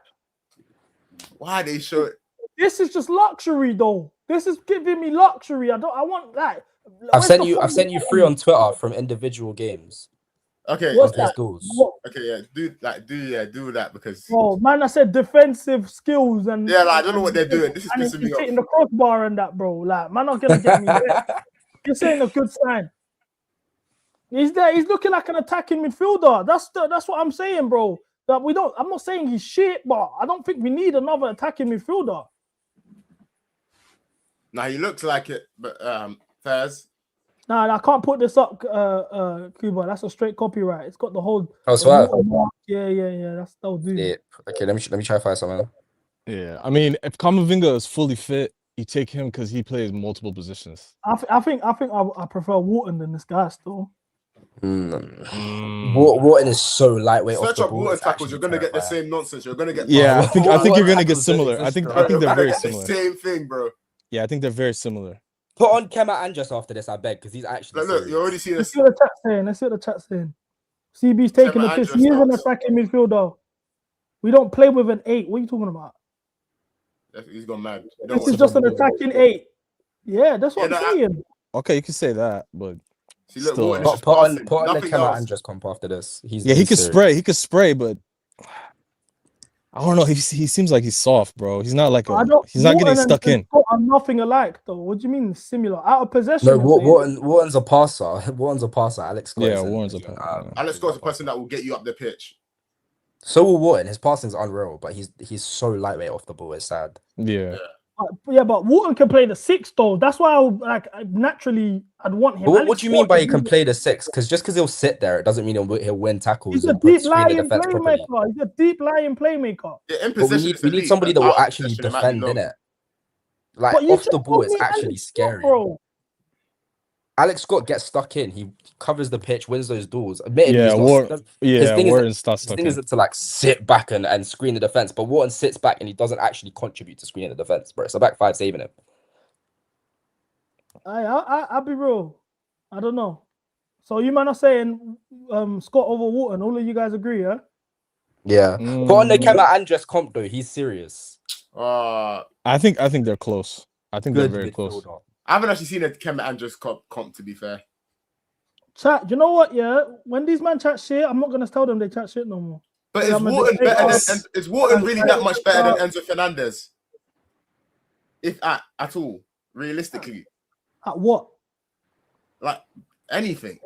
why they show it? This is just luxury, though. This is giving me luxury. I want that. I've sent you 3 on Twitter from individual games. Okay. What's that? Okay, yeah. Do that because. Oh man, I said defensive skills and. Yeah, like, I don't know what they're doing. This is pissing me off. Hitting the crossbar and that, bro. Like, man, not gonna get me there. You're saying a good sign. He's there. He's looking like an attacking midfielder. That's what I'm saying, bro. That we don't. I'm not saying he's shit, but I don't think we need another attacking midfielder. Nah, he looks like it, but Fairs. Nah, I can't put this up, Cuba. That's a straight copyright. It's got the whole. Oh, swear. Yeah. That'll do. Yeah. Okay, let me try to find something. Yeah, I mean, if Camavinga is fully fit, you take him because he plays multiple positions. I think I prefer Wharton than this guy still. Wharton is so lightweight. Search up Wharton tackles. You're gonna get the same nonsense. You're gonna get. Yeah, I think you're gonna get similar. I think they're very similar. The same thing, bro. Yeah, I think they're very similar. Put on Kema Andres after this, I beg, because he's actually. Look, you already see this. Let's see what the chat's saying. CB's taking the piss. He is an attacking midfielder. We don't play with an 8. What are you talking about? He's gone mad. This is just an attacking 8. Yeah, that's what I'm saying. Okay, you can say that, but see, look, still. Put on the Kema Andres comp after this. He could spray. He could spray, but I don't know. He seems like he's soft, bro. He's not like he's not getting stuck in. I'm nothing alike, though. What do you mean similar? Out of possession. No, Wharton's a passer. Alex Scott. Yeah, Wharton's a passer. Alex Scott's a person that will get you up the pitch. So will Wharton. His passing's unreal, but he's so lightweight off the ball. It's sad. Yeah. But Wharton can play the 6 though. That's why I'd want him. What do you mean by he can play the 6? Because just because he'll sit there, it doesn't mean he'll win tackles. He's a deep lying playmaker. He's a deep lying playmaker. Yeah, in possession, we need somebody that will actually defend, innit? Like But you off the just ball, told it's me actually Alex Scott, scary. bro. Alex Scott gets stuck in. He covers the pitch, wins those duels. Admittedly, Yeah, he's not. His thing Warren's not his stuck thing in. isn't to like sit back and screen the defense. But Wharton sits back and he doesn't actually contribute to screening the defense, bro. It's a back five saving him. I'll be real. I don't know. So you man are saying Scott over Wharton. All of you guys agree, yeah? Yeah. Put on the Kema Andres comp though. He's serious. I think they're close. I think they're very close. I haven't actually seen a Kema Andres comp, to be fair. Chat, you know what? Yeah, when these men chat shit, I'm not gonna tell them they chat shit no more. But is Wharton better than? Is Wharton really that much better than Enzo Fernandez? If at all, realistically. At what? Like anything.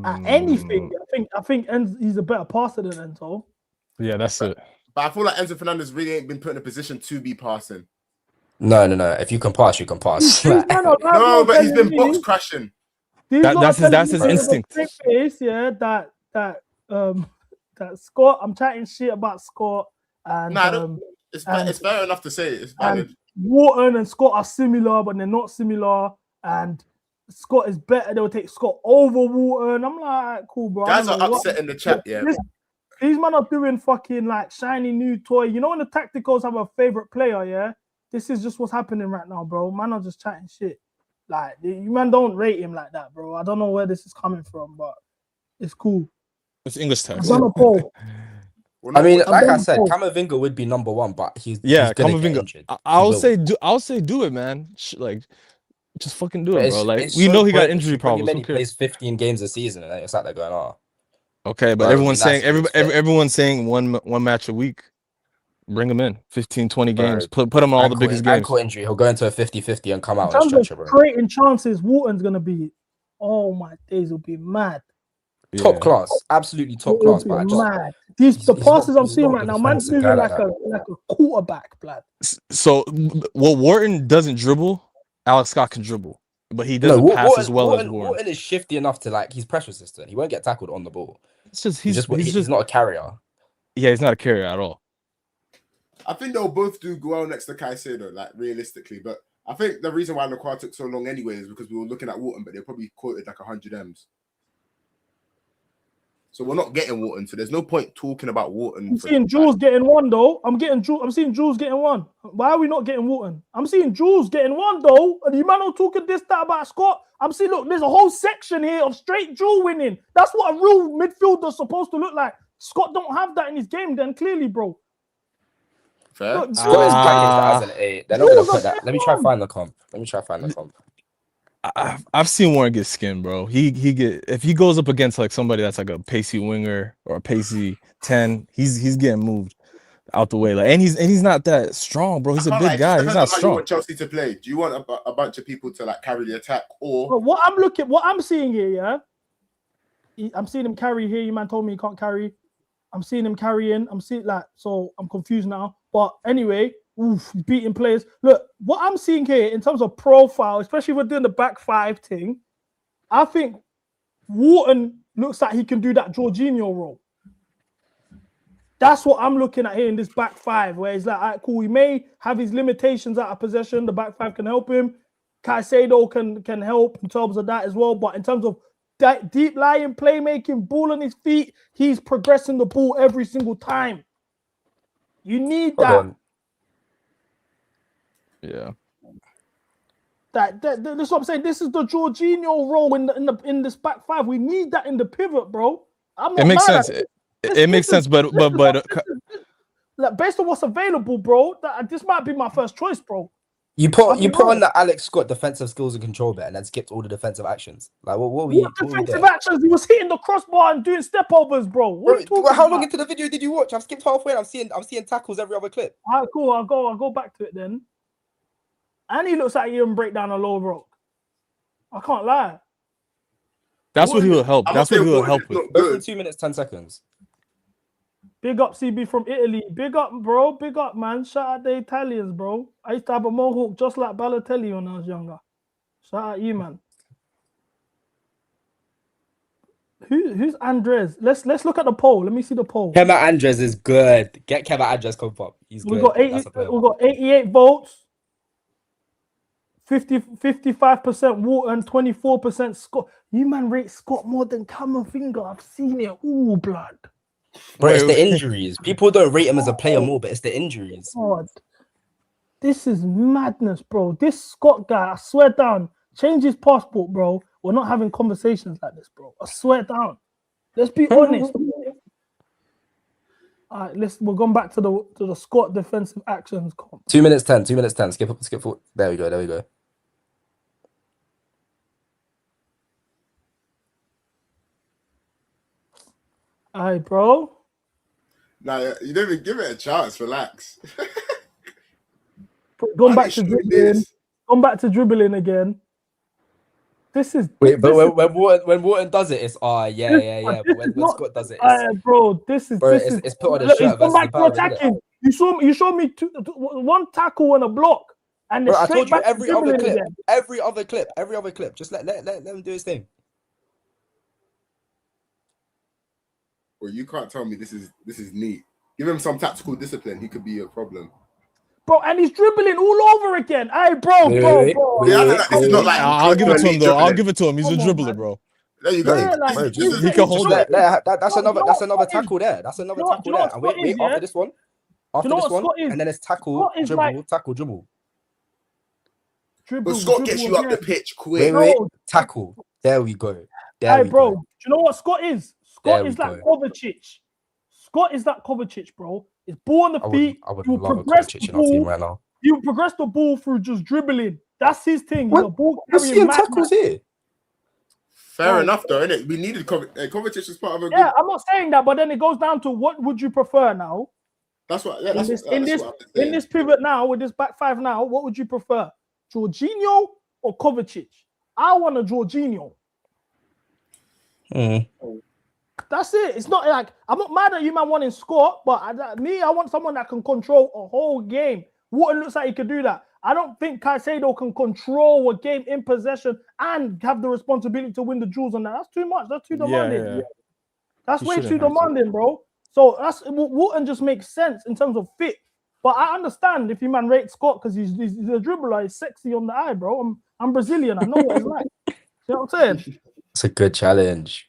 At anything, I think he's a better passer than Enzo. Yeah, that's it. But I feel like Enzo Fernandez really ain't been put in a position to be passing. No. If you can pass, you can pass. No, but he's been box crashing. That's his instinct. Face, yeah, that Scott. I'm chatting shit about Scott and it's fair enough to say it. It's valid. Wharton and Scott are similar, but they're not similar. And Scott is better. They'll take Scott over Wharton. I'm like, cool, bro. Guys are upset in the chat, yeah. These men are doing fucking like shiny new toy. You know when the tacticals have a favorite player, yeah? This is just what's happening right now, bro. Man are just chatting shit. Like, you man don't rate him like that, bro. I don't know where this is coming from, but it's cool. It's English text. I'm on a poll. I mean, like I said, Camavinga would be number one, but he's Camavinga. I'll say do it, man. Like, just fucking do it, bro. Like, we know he got injury problems. He plays 15 games a season, and it's like they're going, oh. Okay, but everyone's saying one match a week. Bring him in 15, 20 games. Put him on all the biggest games. Ankle injury, he'll go into a 50-50 and come out In and terms stretch of it, creating chances, Wharton's gonna be. Oh my days, will be mad. Top class, absolutely top class. But mad. The passes I'm seeing right now, man's moving like a quarterback, blood. So, well, Wharton doesn't dribble. Alex Scott can dribble, but he doesn't pass as well as Wharton. Wharton is shifty enough to like he's pressure resistant. He won't get tackled on the ball. He's not a carrier. Yeah, he's not a carrier at all. I think they'll both do well next to Caicedo, like realistically. But I think the reason why Lacroix took so long anyway is because we were looking at Wharton, but they probably quoted like 100 M's. So we're not getting Wharton, so there's no point talking about Wharton. I'm seeing Jules getting one though. I'm seeing Jules getting one. Why are we not getting Wharton? I'm seeing Jules getting one though. And you man are talking that about Scott. I'm seeing, look, there's a whole section here of straight Jules winning. That's what a real midfielder's supposed to look like. Scott don't have that in his game then, clearly, bro. Fair. Look, Scott is packaged as an 8. They're not going to put that. Let me try to find the comp. I've seen Warren get skinned, bro. He get, if he goes up against like somebody that's like a pacey winger or a pacey 10, he's getting moved out the way. Like, and he's not that strong, bro. He's a big guy. He's not strong. You want Chelsea to play? Do you want a bunch of people to like carry the attack, or what I'm seeing here? Yeah, I'm seeing him carry here. You man told me he can't carry. I'm seeing him carrying. So I'm confused now. But anyway, beating players. Look, what I'm seeing here in terms of profile, especially if we're doing the back five thing, I think Wharton looks like he can do that Jorginho role. That's what I'm looking at here in this back five, where he's like, all right, cool, he may have his limitations out of possession. The back five can help him. Caicedo can help in terms of that as well. But in terms of that deep lying playmaking, ball on his feet, he's progressing the ball every single time. You need that. Yeah. That's what I'm saying. This is the Jorginho role in this back five. We need that in the pivot, bro. It makes sense. It makes sense, but like, based on what's available, bro, this might be my first choice, bro. You put on the Alex Scott defensive skills and control bit, and then skipped all the defensive actions. Like what defensive actions? He was hitting the crossbar and doing step overs, bro. How long into the video did you watch? I've skipped halfway. And I'm seeing tackles every other clip. All right, cool. I'll go back to it then. And he looks like he can break down a low rock. I can't lie. That's what he will help. That's what he will help with. Go for 2 minutes, 10 seconds. Big up CB from Italy. Big up, bro. Big up, man. Shout out the Italians, bro. I used to have a mohawk just like Balotelli when I was younger. Shout out you, man. Who's Andres? Let's look at the poll. Let me see the poll. Kevin Andres is good. Get Kevin Andres come up. He's good. We got 88 votes. 55% Wharton, 24% Scott. You man rate Scott more than Camavinga. I've seen it. Ooh, blood. Bro, it's the injuries. People don't rate him as a player more, but it's the injuries. God. This is madness, bro. This Scott guy, I swear down, change his passport, bro. We're not having conversations like this, bro. I swear down. Let's be honest. All right, we're going back to the Scott defensive actions. 2 minutes 10. 2 minutes 10. Skip forward. There we go. All right, bro. Nah, you don't even give it a chance. Relax. Going back to dribbling again. This is when Wharton does it, it's yeah. But when Scott does it, it's bro. It's put on a shirt versus the power, attacking. You showed me one tackle and a block, and bro, I told you every other clip. Just let him do his thing. Well, you can't tell me this is neat. Give him some tactical discipline. He could be a problem. Bro, and he's dribbling all over again. Hey, bro. I'll give it to him though. I'll give it to him. He's a dribbler, bro. There you go. He can hold that. That's another tackle there. That's another tackle there. And wait, after this one, and then it's tackle, dribble. But Scott gets you up the pitch quick. Wait, tackle. There we go. Hey, bro. Do you know what Scott is? Scott is like Kovacic. Scott is like Kovacic, bro. It's ball on the feet. I would love a Kovacic in our team right now. You progress the ball through just dribbling. That's his thing. He's a ball carrying tackles here. Fair enough, though, innit? We needed Kovacic as part of a good... Yeah, I'm not saying that, but then it goes down to what would you prefer now? That's what... In this pivot now, with this back five now, what would you prefer? Jorginho or Kovacic? I want a Jorginho. That's it. It's not like I'm not mad at you, man, wanting Scott, but I want someone that can control a whole game. Wharton looks like he could do that. I don't think Caicedo can control a game in possession and have the responsibility to win the jewels on that. That's too much. That's too demanding. Yeah. That's way too demanding, bro. So Wharton just makes sense in terms of fit. But I understand if you man rate Scott because he's a dribbler, he's sexy on the eye, bro. I'm Brazilian. I know what it's like. You know what I'm saying? It's a good challenge.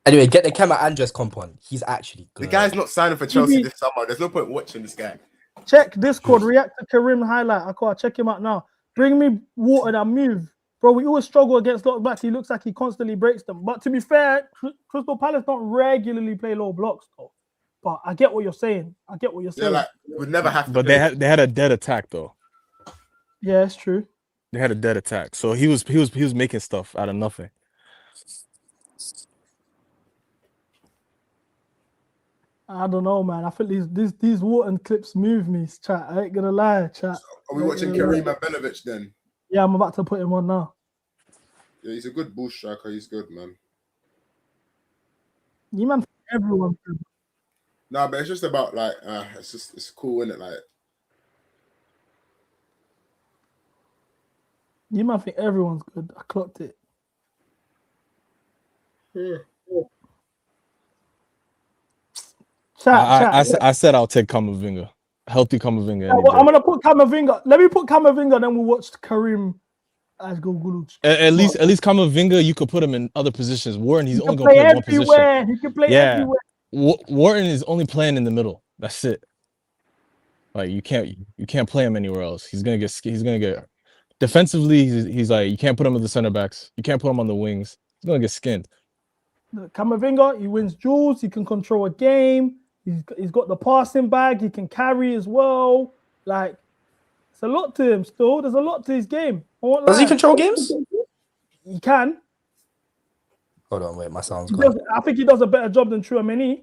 Anyway, get the Kema Andres comp on. He's actually good. The guy's not signing for Chelsea this summer. There's no point watching this guy. Check Discord. React to Karim highlight. I can't check him out now. Bring me Wharton and move. Bro, we always struggle against low blocks. He looks like he constantly breaks them. But to be fair, Crystal Palace don't regularly play low blocks, though. But I get what you're saying. Yeah, like, would never have to. But they had a dead attack, though. Yeah, it's true. They had a dead attack. So he was making stuff out of nothing. I don't know, man. I think these Wharton clips move me, chat. I ain't gonna lie, chat. Are we watching Karim Abelovic then? Yeah, I'm about to put him on now. Yeah, he's a good ball striker. He's good, man. You man, everyone's good. Nah, but it's just about like, it's cool, isn't it? Like, you man think everyone's good. I clocked it. Yeah. I said I'll take Camavinga. Healthy Camavinga. I'm gonna put Camavinga. Let me put Camavinga, then we'll watch Karim as Guluch. At least Camavinga, you could put him in other positions. Wharton, he's only gonna play one position. He can play everywhere. Wharton is only playing in the middle. That's it. Like you can't play him anywhere else. He's gonna get defensively. He's like you can't put him at the center backs. You can't put him on the wings. He's gonna get skinned. Camavinga, he wins duels. He can control a game. He's got the passing bag. He can carry as well. Like, it's a lot to him still. There's a lot to his game. Does he control games? He can. Hold on, wait. My sound's gone. I think he does a better job than Tchouaméni.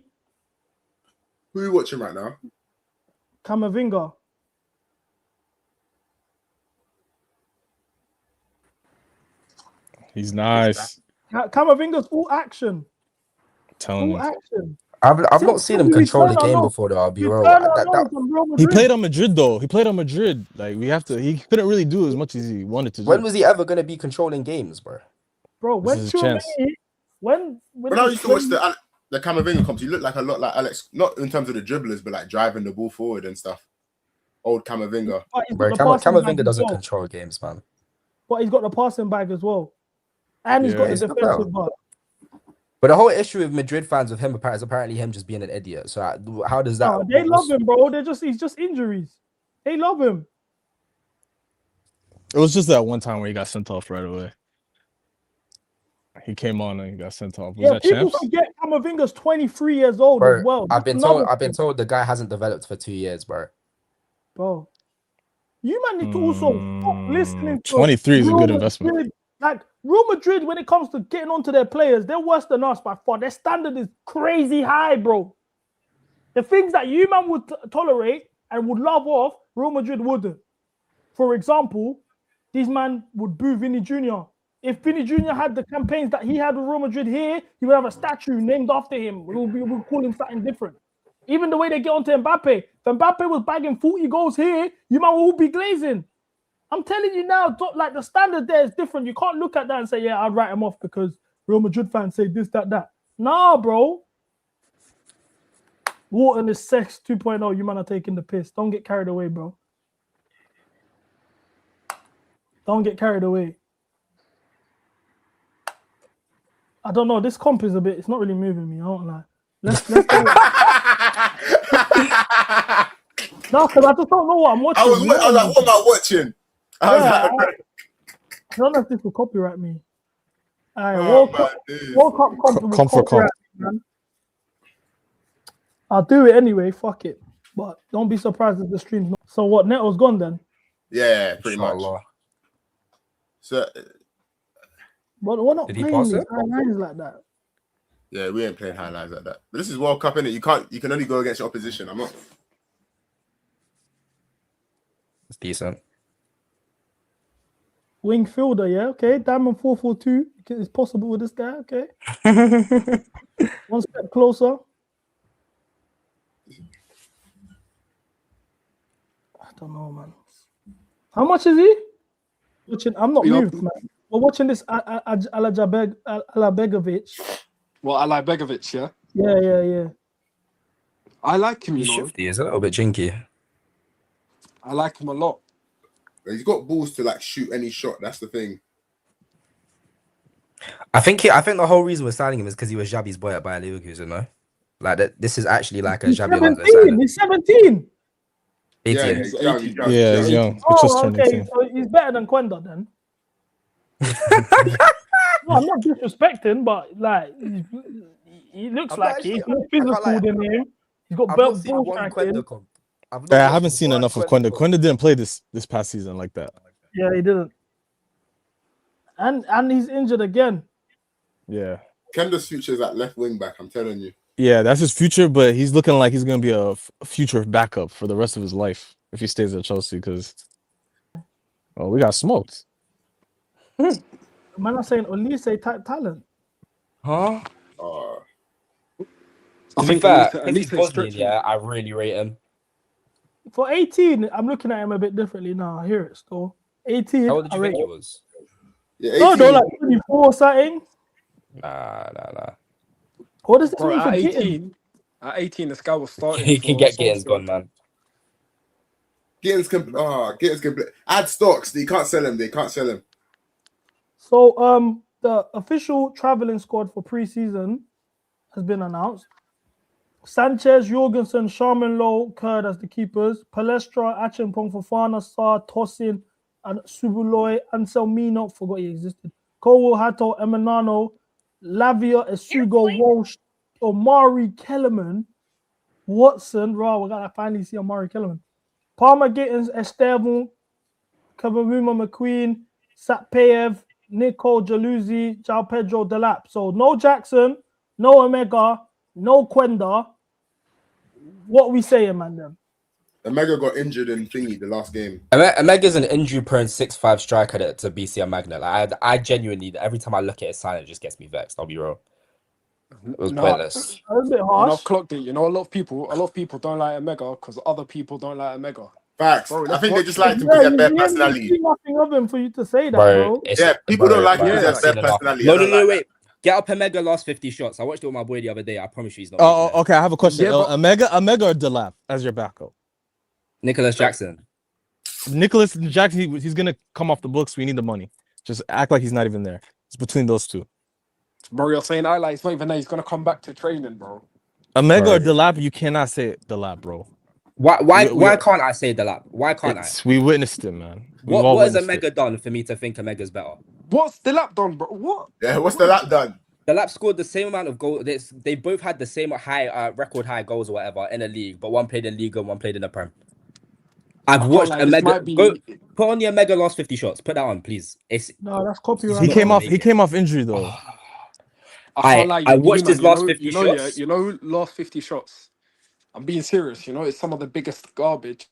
Who are you watching right now? Camavinga. He's nice. Camavinga's all action. I'm telling you. Action. I've not seen him control the game before, though. I'll be real. He played on Madrid, though. He couldn't really do as much as he wanted to do. When was he ever going to be controlling games, bro? Bro, when when I used to watch the Camavinga comps, you look like a lot like Alex, not in terms of the dribblers, but like driving the ball forward and stuff. Old Camavinga. Bro, Camavinga doesn't control games, man. But he's got the passing bag as well. And he's got the defensive bag. But the whole issue with Madrid fans with him is apparently him just being an idiot. So how does that? No, they love him, bro. He's just injuries. They love him. It was just that one time where he got sent off right away. He came on and he got sent off. Was that people Champs? forget Camavinga's 23 years old bro, as well. I've been told the guy hasn't developed for 2 years, bro. Bro, you man need to also stop listening to 23 is a good Real investment. Madrid. Like Real Madrid, when it comes to getting onto their players, they're worse than us by far. Their standard is crazy high, bro. The things that you man would tolerate and would love off, Real Madrid wouldn't. For example, these man would boo Vini Jr. If Vini Jr. had the campaigns that he had with Real Madrid here, he would have a statue named after him. We'll call him something different. Even the way they get onto Mbappe. If Mbappe was bagging 40 goals here, you might all be glazing. I'm telling you now, like the standard there is different. You can't look at that and say, yeah, I'd write him off because Real Madrid fans say this, that. Nah, bro. Wharton is sex 2.0. You man are taking the piss. Don't get carried away, bro. Don't get carried away. I don't know. This comp is it's not really moving me. I don't lie. Let's go. No, because I just don't know what I'm watching. I was like, what am I watching? I don't know if this will copyright me. All right, World Cup comp will copyright me, man. I'll do it anyway. Fuck it. But don't be surprised if the stream's not. So what? Neto's gone then? Yeah, pretty much. So, but we're not Did he playing pass these it? high lines like that. Yeah, we ain't playing high lines like that. But this is World Cup, innit? You can only go against your opposition. I'm not. It's decent. Wing fielder, yeah, okay. Diamond 4-4-2. It's possible with this guy, okay. One step closer. I don't know, man. How much is he? I'm not moved, man. We're watching this Alabegovic. Well, Alabegovic, yeah? Yeah. I like him, He's you know. shifty. He's a little bit jinky. I like him a lot. He's got balls to like shoot any shot. That's the thing. I think the whole reason we're signing him is because he was Xabi's boy at Bayer Leverkusen, no? Like that. This is actually like a Xabi Alonso signing. He's 17. 18. Yeah, he's young. Yeah, he's young. He just turned okay. 18. So he's better than Quenda then. No, I'm not disrespecting, but like he looks like he's more physical than him. He's got ball tracking. I haven't seen enough of Quenda. Quenda didn't play this past season like that. Yeah, he didn't. And he's injured again. Yeah. Kenda's future is at left wing back. I'm telling you. Yeah, that's his future, but he's looking like he's gonna be a future backup for the rest of his life if he stays at Chelsea. Because, we got smoked. Man, I'm saying Olise type talent. Huh? Oh. To be fair, if he's Bosnian, yeah, I really rate him. For 18, I'm looking at him a bit differently now. I hear it still. 18. How old did you think he was? Yeah, 18. No, like 24 or something. Nah. What does this Bro, mean for at Gittins? 18, at 18, this guy was starting. He can get Gittins gone, man. Gittins can play. Add stocks. They can't sell him. So the official traveling squad for preseason has been announced. Sanchez, Jorgensen, Sharman Low, Kurd as the keepers. Palestra, Achimpong, Fofana, Sarr, Tosin, and Subuloy, Anselmino, forgot he existed. Kowo, Hato, Emanano, Lavia, Esugo, Walsh, Omari Kellerman, Watson. We're gonna finally see Omari Kellerman. Palmer Gittins, Esteban, Kavamuma McQueen, Satpayev, Nico Jaluzzi, Jao Pedro Delap. So no Jackson, no Mcga, no Quenda. What we saying, man? Then Mcga got injured in thingy the last game. Mcga's an injury-prone 6'5" striker to BC Magna. Like, I genuinely, every time I look at his sign, it just gets me vexed. I'll be real. It was pointless. That was a bit harsh. I've clocked it. You know, a lot of people don't like Mcga because other people don't like Mcga. Facts. Bro, I think they just like him because he has bad personality. See nothing of him for you to say that, Bro, bro. Yeah, people don't like him because he has bad personality. No, wait. Get up Mcga last 50 shots. I watched it with my boy the other day. I promise you he's not. Oh, okay. I have a question. Yeah, but- Mcga or Delap as your backup? Nicholas Jackson. Nicholas Jackson, he's gonna come off the books. We need the money. Just act like he's not even there. It's between those two. Bro, you're saying I like he's not even there. He's gonna come back to training, bro. Mcga or Right. Delap, you cannot say Delap, bro. Why can't I say Delap? Why can't I? We witnessed it, man. What has Mcga done for me to think Mcga's better? What's the lap done, bro? What? Yeah, what's the lap done? The Lap scored the same amount of goals. They both had the same high record high goals or whatever in the league, but one played in Liga and one played in the Prem. I've watched Mcga. Put on the Mcga last 50 shots. Put that on, please. No, that's copyright. He came off injury though. I watched his last 50 shots. You know, last 50 shots. I'm being serious. You know, it's some of the biggest garbage,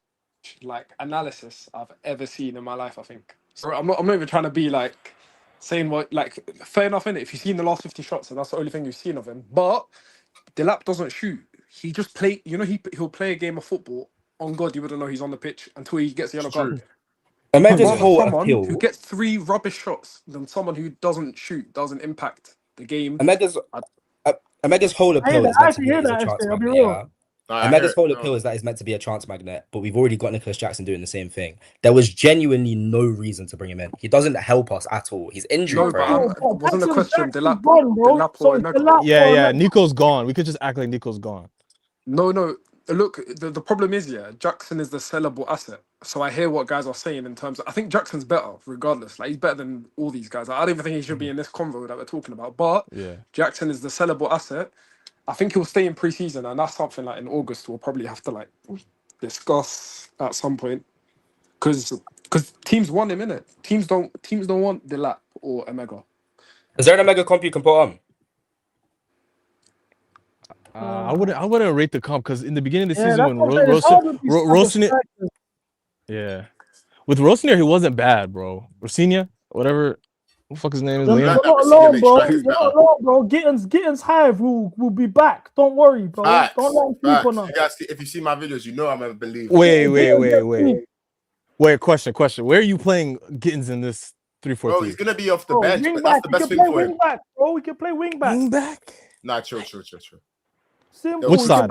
like analysis I've ever seen in my life. I think. So I'm not even trying to be like saying what, like, fair enough, innit? If you've seen the last 50 shots and that's the only thing you've seen of him, but Delap doesn't shoot. He just play. You know, he'll play a game of football. On God, you wouldn't know he's on the pitch until he gets a yellow card. Mcga's whole someone appeal. who gets 3 rubbish shots than someone who doesn't shoot, doesn't impact the game. Mcga's whole appeal is meant to be a chance magnet. Yeah. Mcga's whole appeal is that it's meant to be a chance magnet, but we've already got Nicholas Jackson doing the same thing. There was genuinely no reason to bring him in. He doesn't help us at all. He's injured. No, but wasn't the question Delap or Mcga? Yeah. Nico's gone. We could just act like Nico's gone. No. Look, the problem is, Jackson is the sellable asset. So I hear what guys are saying in terms of, I think Jackson's better, regardless. Like, he's better than all these guys. Like, I don't even think he should be in this convo that we're talking about. But Jackson is the sellable asset. I think he'll stay in preseason, and that's something like in August we'll probably have to like discuss at some point. Because teams want him, innit? Teams don't want Delap or Mcga. Is there an Mcga comp you can put on? I wouldn't rate the comp because in the beginning of the season when roasting it, with Rossinier he wasn't bad, bro. Rossinia, whatever, what the fuck his name is. They're not alone, bro. They're not alone, bro. Gittins Hive will be back. Don't worry, bro. Don't let him sleep on us. If you see my videos, you know I'm a believer. Wait. Question. Where are you playing Gittins in this 3-4-3? Bro, he's gonna be off the bench. But that's the best thing for him. Bro, we can play wing back. Wing back? Nah, true. Simple. Which side?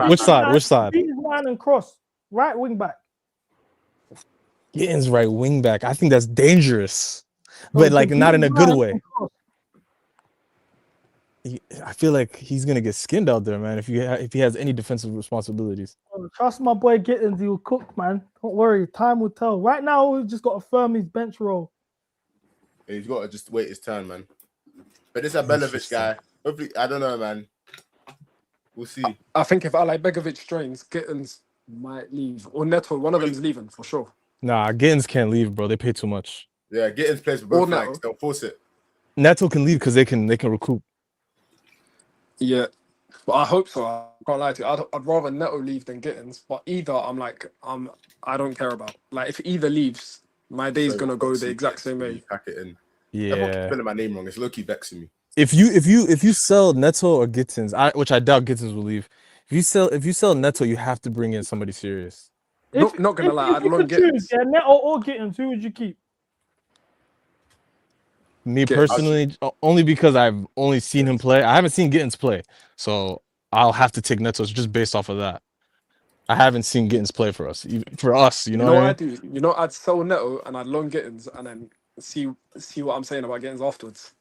Beat man and cross. Right wing back. Gittins right wing back. I think that's dangerous, but like not in a good way. I feel like he's gonna get skinned out there, man. If he has any defensive responsibilities. Trust my boy Gittins, he will cook, man. Don't worry, time will tell. Right now, we just got to firm his bench role. He's got to just wait his turn, man. But this Abelovic guy, hopefully, I don't know, man. We'll see. I think if Alay Begovic joins, Gittins might leave. Or Neto, one of them's leaving for sure. Nah, Gittins can't leave, bro. They pay too much. Yeah, Gittins plays for both flanks. They'll force it. Neto can leave because they can recoup. Yeah, but I hope so. I can't lie to you. I'd rather Neto leave than Gittins. But either I don't care about. Like if either leaves, my day's gonna go the exact same way. Pack it in. Yeah. Everyone spelling my name wrong. It's low-key vexing me. If you sell Neto or Gittins, which I doubt Gittins will leave. If you sell Neto, you have to bring in somebody serious. Not gonna lie, I'd long Gittins. Yeah, Neto or Gittins, who would you keep? Me personally, only because I've only seen him play. I haven't seen Gittins play, so I'll have to take Neto just based off of that. I haven't seen Gittins play for us. You know what I do? You know, I'd sell Neto and I'd long Gittins and then see what I'm saying about Gittins afterwards.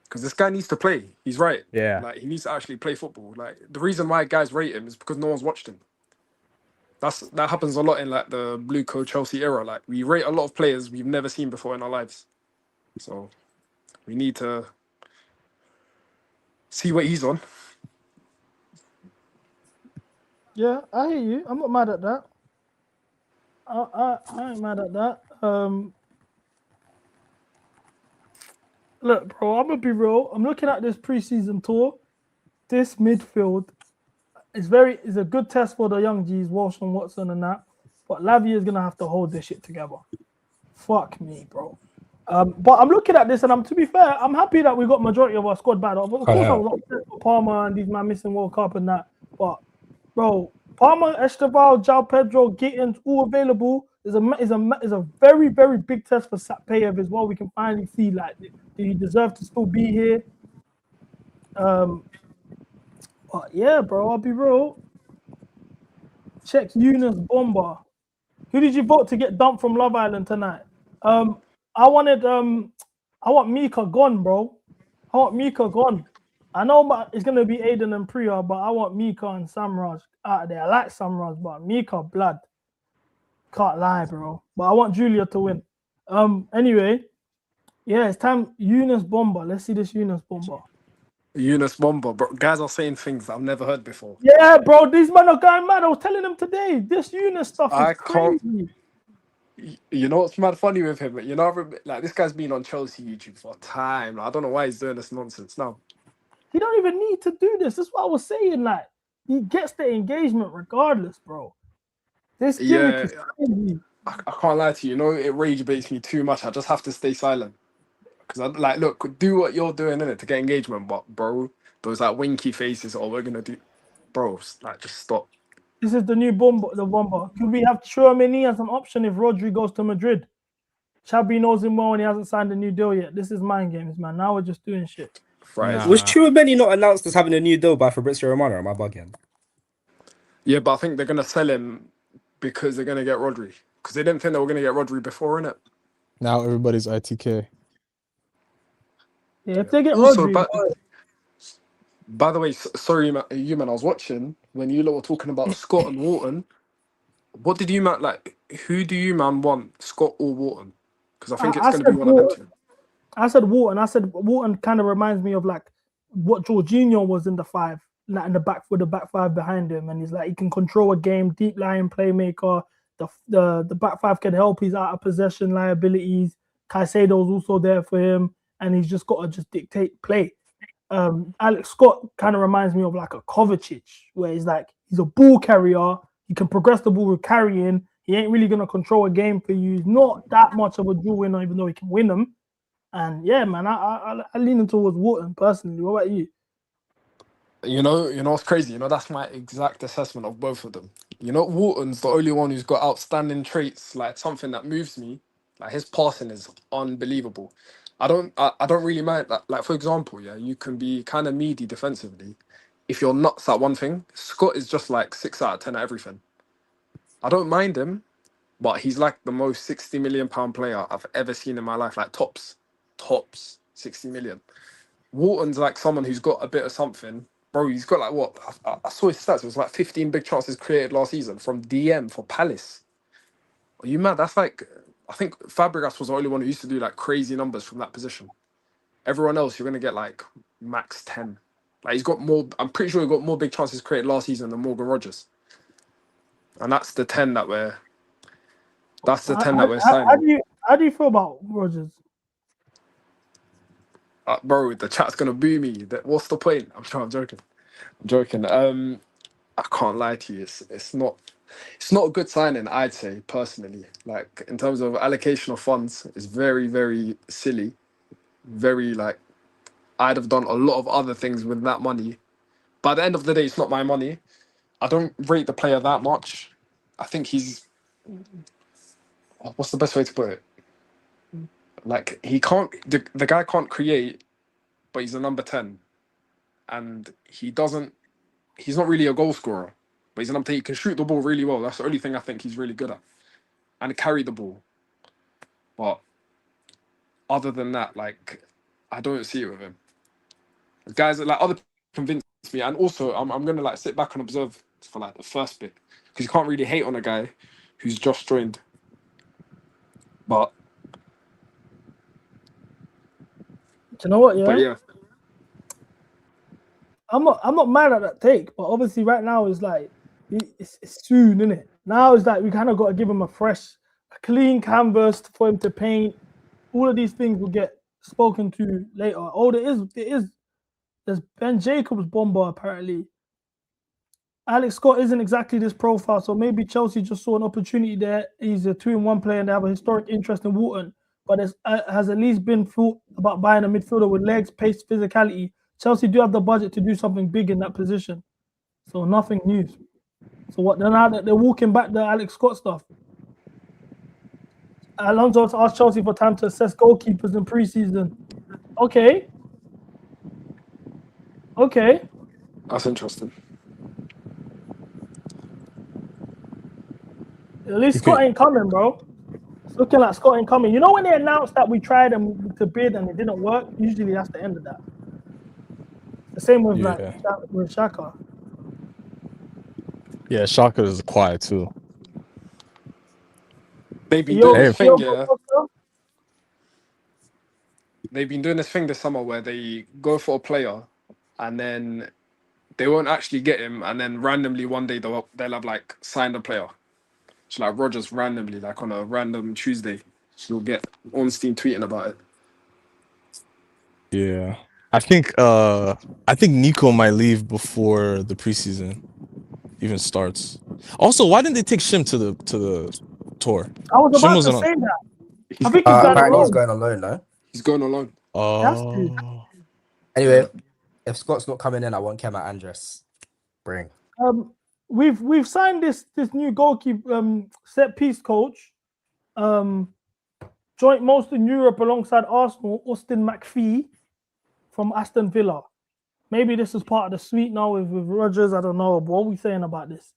Because this guy needs to play. He's right. Yeah. Like he needs to actually play football. Like the reason why guys rate him is because no one's watched him. That happens a lot in like the Blue Coat Chelsea era. Like we rate a lot of players we've never seen before in our lives. So we need to see what he's on. Yeah, I hear you. I'm not mad at that. I ain't mad at that. Look, bro, I'm gonna be real. I'm looking at this preseason tour. This midfield is a good test for the young G's, Walsh and Watson and that. But Lavia is gonna have to hold this shit together. Fuck me, bro. But I'm looking at this, and to be fair, I'm happy that we got majority of our squad back. Of course, I was upset for Palmer and these man missing World Cup and that. But bro, Palmer, Esteval, João Pedro, Gittins, all available is a very, very big test for Satpayev as well. We can finally see like, do he deserve to still be here? But yeah, bro, I'll be real. Check Eunice Bomber. Who did you vote to get dumped from Love Island tonight? I want Mcga gone, bro. I want Mcga gone. I know it's gonna be Aiden and Priya, but I want Mcga and Samraj out of there. I like Samraj, but Mcga blood. Can't lie, bro. But I want Julia to win. Anyway, yeah, it's time. Eunice Bomber. Let's see this Eunice Bomber. Eunice Bomber, bro. Guys are saying things I've never heard before. Yeah, bro, these men are going mad. I was telling them today. This Eunice stuff is crazy. You know what's mad funny with him? You know, like this guy's been on Chelsea YouTube for time. Like, I don't know why he's doing this nonsense now. He don't even need to do this. That's what I was saying. Like, he gets the engagement regardless, bro. This gimmick is crazy. I can't lie to you. You know, it rage baits me too much. I just have to stay silent. Because I like, look, do what you're doing in it to get engagement, but bro, those like winky faces, we're gonna do, bro, like just stop. This is the new bomber. The bomber. Could we have Chouameni as an option if Rodri goes to Madrid? Chabi knows him well and he hasn't signed a new deal yet. This is mind games, man. Now we're just doing shit. Right. Was Chouameni not announced as having a new deal by Fabrizio Romano? Am I bugging? Yeah, but I think they're gonna sell him because they're gonna get Rodri. Because they didn't think they were gonna get Rodri before, innit? Now everybody's ITK. Yeah, if they get also, Rodri. By the way, sorry, you man, I was watching when you lot were talking about Scott and Wharton. What did you man like? Who do you man want, Scott or Wharton? Because I think it's going to be one of them two. I said Wharton. I said Wharton kind of reminds me of like what Jorginho was in the five, like in the back with the back five behind him, and he's like he can control a game, deep lying playmaker. The back five can help. He's out of possession liabilities. Caicedo's also there for him, and he's just got to just dictate play. Alex Scott kind of reminds me of like a Kovacic, where he's like he's a ball carrier. He can progress the ball with carrying. He ain't really gonna control a game for you. He's not that much of a dual winner, even though he can win them. And yeah, man, I lean towards Wharton personally. What about you? You know what's crazy? You know, that's my exact assessment of both of them. You know, Wharton's the only one who's got outstanding traits, like something that moves me. Like his passing is unbelievable. I don't really mind that. Like, for example, yeah, you can be kind of meaty defensively. If you're nuts at one thing, Scott is just like 6 out of 10 at everything. I don't mind him, but he's like the most 60 million pound player I've ever seen in my life. Like tops 60 million. Wharton's like someone who's got a bit of something. Bro, he's got like what? I saw his stats. It was like 15 big chances created last season from DM for Palace. Are you mad? That's like, I think Fabregas was the only one who used to do like crazy numbers from that position. Everyone else, you're going to get like max 10. Like he's got more, I'm pretty sure he got more big chances created last season than Morgan Rogers. And that's the 10 that we're signing. How do you feel about Rogers? Bro, the chat's gonna boo me. What's the point? I'm joking. I can't lie to you. It's not a good signing, I'd say, personally. Like in terms of allocation of funds, it's very, very silly. Very like I'd have done a lot of other things with that money. But at the end of the day, it's not my money. I don't rate the player that much. I think he's what's the best way to put it? Like he can't the guy can't create, but he's a number 10. And he's not really a goal scorer, but he's a number 10. He can shoot the ball really well. That's the only thing I think he's really good at. And carry the ball. But other than that, like I don't see it with him. Guys like other people convince me, and also I'm gonna like sit back and observe for like the first bit. Because you can't really hate on a guy who's just joined. But do you know what? Yeah. But yeah. I'm not mad at that take, but obviously right now it's like it's soon, isn't it? Now it's like we kind of got to give him a clean canvas for him to paint. All of these things will get spoken to later. Oh, there's Ben Jacobs Bomber apparently. Alex Scott isn't exactly this profile, so maybe Chelsea just saw an opportunity there. He's a 2-in-1 player and they have a historic interest in Wharton, but has at least been thought about buying a midfielder with legs, pace, physicality. Chelsea do have the budget to do something big in that position. So nothing new. So what? Now that they're walking back the Alex Scott stuff. Alonso asked Chelsea for time to assess goalkeepers in pre-season. Okay. Okay. That's interesting. At least Scott ain't coming, bro. It's looking like Scott ain't coming. You know when they announced that we tried to bid and it didn't work? Usually that's the end of that. The same with with Shaka. Yeah, Shaka is quiet too. They've been doing this thing, yeah. They've been doing this thing this summer where they go for a player and then they won't actually get him, and then randomly one day they'll have like signed a player. So like Rogers randomly, like on a random Tuesday, you'll get Ornstein tweeting about it. Yeah. I think Nico might leave before the preseason even starts. Also, why didn't they take Shim to the tour? I was about to say that. I think he's going alone. He's going alone, no? He's going alone. Oh. Anyway, if Scott's not coming in, I won't care about Andres. Bring. We've signed this new goalkeeper set piece coach, joint most in Europe alongside Arsenal, Austin McPhee from Aston Villa. Maybe this is part of the suite now with Rogers. I don't know. What are we saying about this?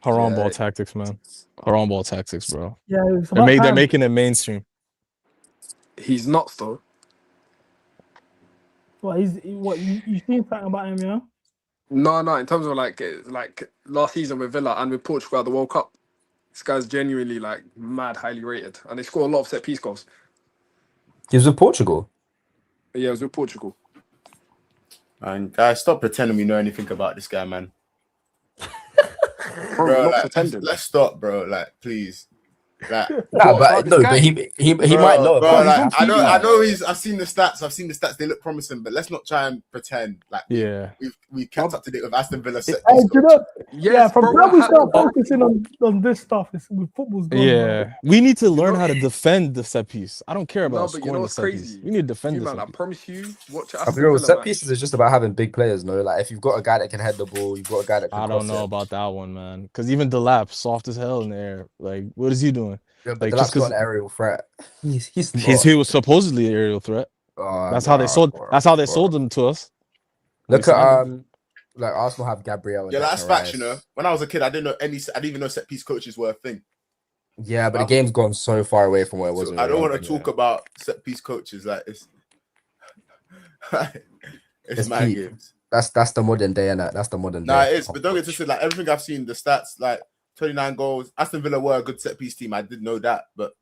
Haram ball tactics, man. Haram ball tactics, bro. Yeah, they're making it mainstream. He's nuts though. What you seen something about him, yeah? No. In terms of like last season with Villa and with Portugal at the World Cup, this guy's genuinely like mad highly rated, and they score a lot of set piece goals. He was with Portugal. Yeah, it was with Portugal. And guys, stop pretending we know anything about this guy, man. Bro, like, let's stop, bro. Like, please. Like, but he might know. Bro, like, I know I've seen the stats. They look promising, but let's not try and pretend like we kept up to date with Aston Villa set piece. From now we start focusing on this stuff. Football's gone. Yeah, we need to learn how to defend the set piece. I don't care about scoring the set crazy? piece. We need to defend the man, set I piece. promise you, watch set pieces is just about having big players, no? Like if you've got a guy that can head the ball, you've got a guy that can I don't know about that one, man. Because even Delap, soft as hell in the air. Like, what is he doing? Yeah, but Delap's got an aerial threat. He was supposedly an aerial threat. That's how they sold him to us. Look at like Arsenal have Gabriel. Yeah, that's facts. You know, when I was a kid, I didn't even know set piece coaches were a thing. Yeah, but the game's gone so far away from where it was. So I don't want to talk about set piece coaches like it's my games. That's the modern day, innit? That's the modern day. Nah, it is. But don't get twisted. Like everything I've seen, the stats, like 29 goals. Aston Villa were a good set piece team. I did know that, but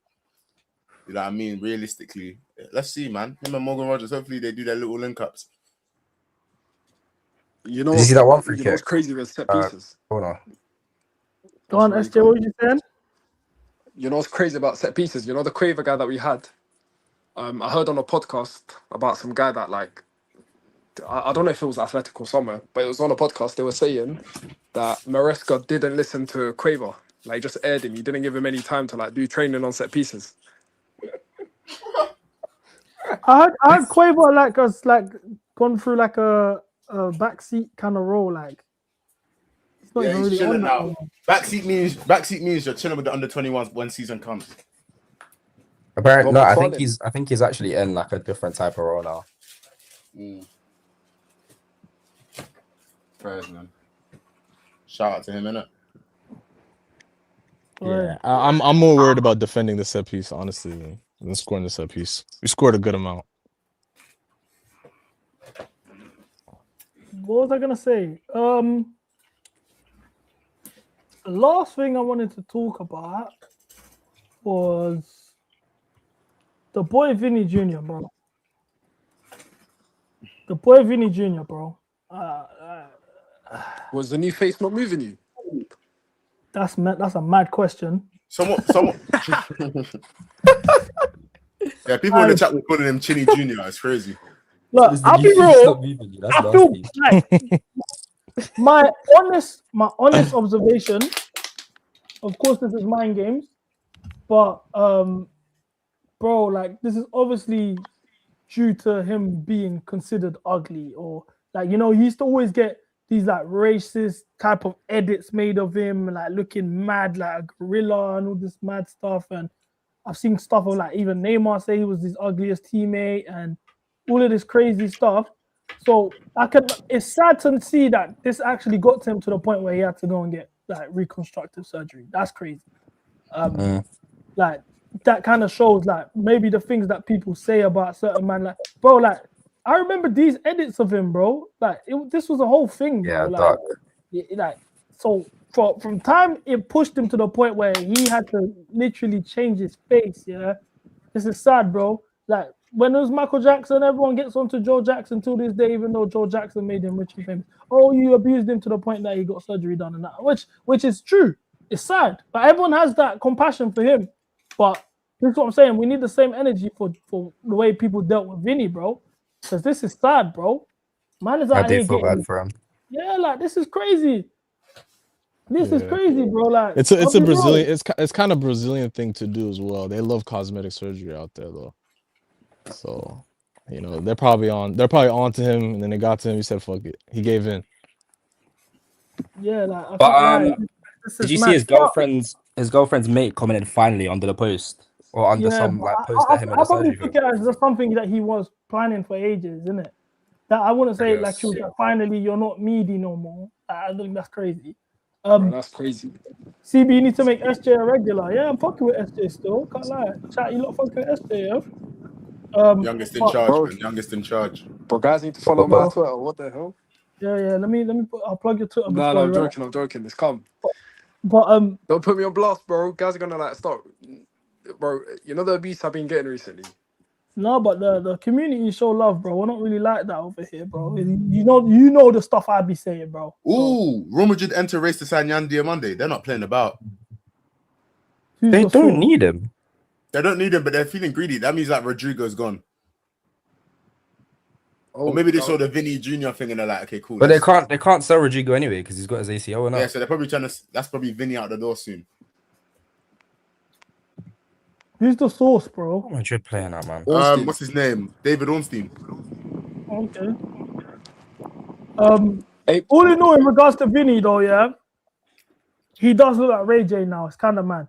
you know what I mean. Realistically, let's see, man. Him and Morgan Rogers. Hopefully, they do their little link ups. You know, did you see that one free kick? What's crazy with set pieces? Hold on. Go on, SJ. What were you saying? You know what's crazy about set pieces? You know the Quaver guy that we had. I heard on a podcast about some guy that like. I don't know if it was Athletic or somewhere, but it was on a podcast. They were saying that Maresca didn't listen to Quaver. Like, just aired him. He didn't give him any time to like do training on set pieces. I heard Quaver like gone through like a backseat kind of role. Like, he's not even really on now. Backseat means you're chilling with the under 21s when season comes. Apparently, no. I think he's actually in like a different type of role now. Prayers, man. Shout out to him, innit? Yeah, I'm more worried about defending the set piece, honestly, than scoring the set piece. We scored a good amount. What was I gonna say? Last thing I wanted to talk about was the boy Vini Jr., bro. The boy Vini Jr., bro. Was the new face not moving you? That's a mad question. Someone. Yeah, people in the chat were calling him Chinny Jr. It's crazy. Look, I'll be real. I feel like my honest observation. Of course, this is mind games, but bro, like this is obviously due to him being considered ugly, or like he used to always get these like racist type of edits made of him, like looking mad like a gorilla and all this mad stuff. And I've seen stuff of like even Neymar say he was his ugliest teammate and all of this crazy stuff. So it's sad to see that this actually got to him to the point where he had to go and get like reconstructive surgery. That's crazy. Like that kind of shows like maybe the things that people say about certain man. Like, bro, like I remember these edits of him, bro. Like this was a whole thing, bro. Yeah, like, dark. like so from time it pushed him to the point where he had to literally change his face. Yeah, this is sad, bro. Like when it was Michael Jackson, everyone gets onto Joe Jackson till this day, even though Joe Jackson made him rich and famous. Oh, you abused him to the point that he got surgery done and that, which is true. It's sad, but everyone has that compassion for him. But this is what I'm saying. We need the same energy for the way people dealt with Vini, bro. Because this is sad, bro. Man is out I do here feel getting, bad for him. yeah, like this is crazy. This is crazy, bro. Like it's a Brazilian. It's kind of Brazilian thing to do as well. They love cosmetic surgery out there, though. So, you know, they're probably on to him, and then they got to him. He said, "Fuck it." He gave in. Yeah, like. But did you see his girlfriend's mate commented finally under the post or under some like post that him at the surgery? I probably took it as just something that he was planning for ages, isn't it? That I wouldn't say like she was like, finally you're not meaty no more. I think that's crazy. Bro, that's crazy. CB, you need to make SJ a regular. Yeah, I'm fucking with SJ still. Can't lie. Chat, you lot fucking with SJ, yeah? Youngest in charge, man. Youngest in charge. But guys need to follow my Twitter. What the hell? Yeah. Let me I'll plug your Twitter. No, I'm joking. It's calm. But don't put me on blast, bro. Guys are gonna like start, bro. You know the abuse I've been getting recently. No, but the community show love, bro. We're not really like that over here, bro. You know the stuff I be saying, bro. Ooh, Real Madrid enter race to sign Yan Diamande. They're not playing about. They don't need him. They don't need him, but they're feeling greedy. That means like Rodrigo's gone. Or maybe they saw the Vini Jr. thing and they're like, okay, cool. But they can't sell Rodrigo anyway because he's got his ACL or not. Yeah, so they're probably trying to. That's probably Vini out the door soon. Who's the source, bro? What Madrid playing now, man? What's his name? David Ornstein. Okay. All in all, in regards to Vini, though, yeah, he does look like Ray J now. It's kind of mad.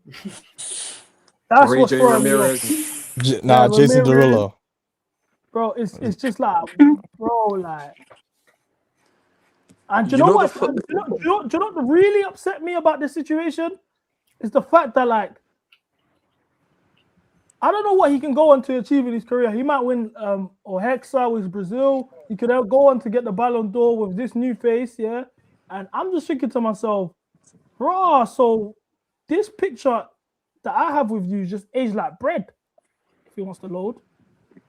That's Ray what's J throwing me Ramirez. off. Jason Derulo. Bro, it's just like, bro, like. And do you know what? Do you know what really upset me about this situation? Is the fact that like. I don't know what he can go on to achieve in his career. He might win or Hexa with Brazil. He could go on to get the Ballon d'Or with this new face, yeah. And I'm just thinking to myself, bro, so this picture that I have with you just aged like bread. If he wants to load.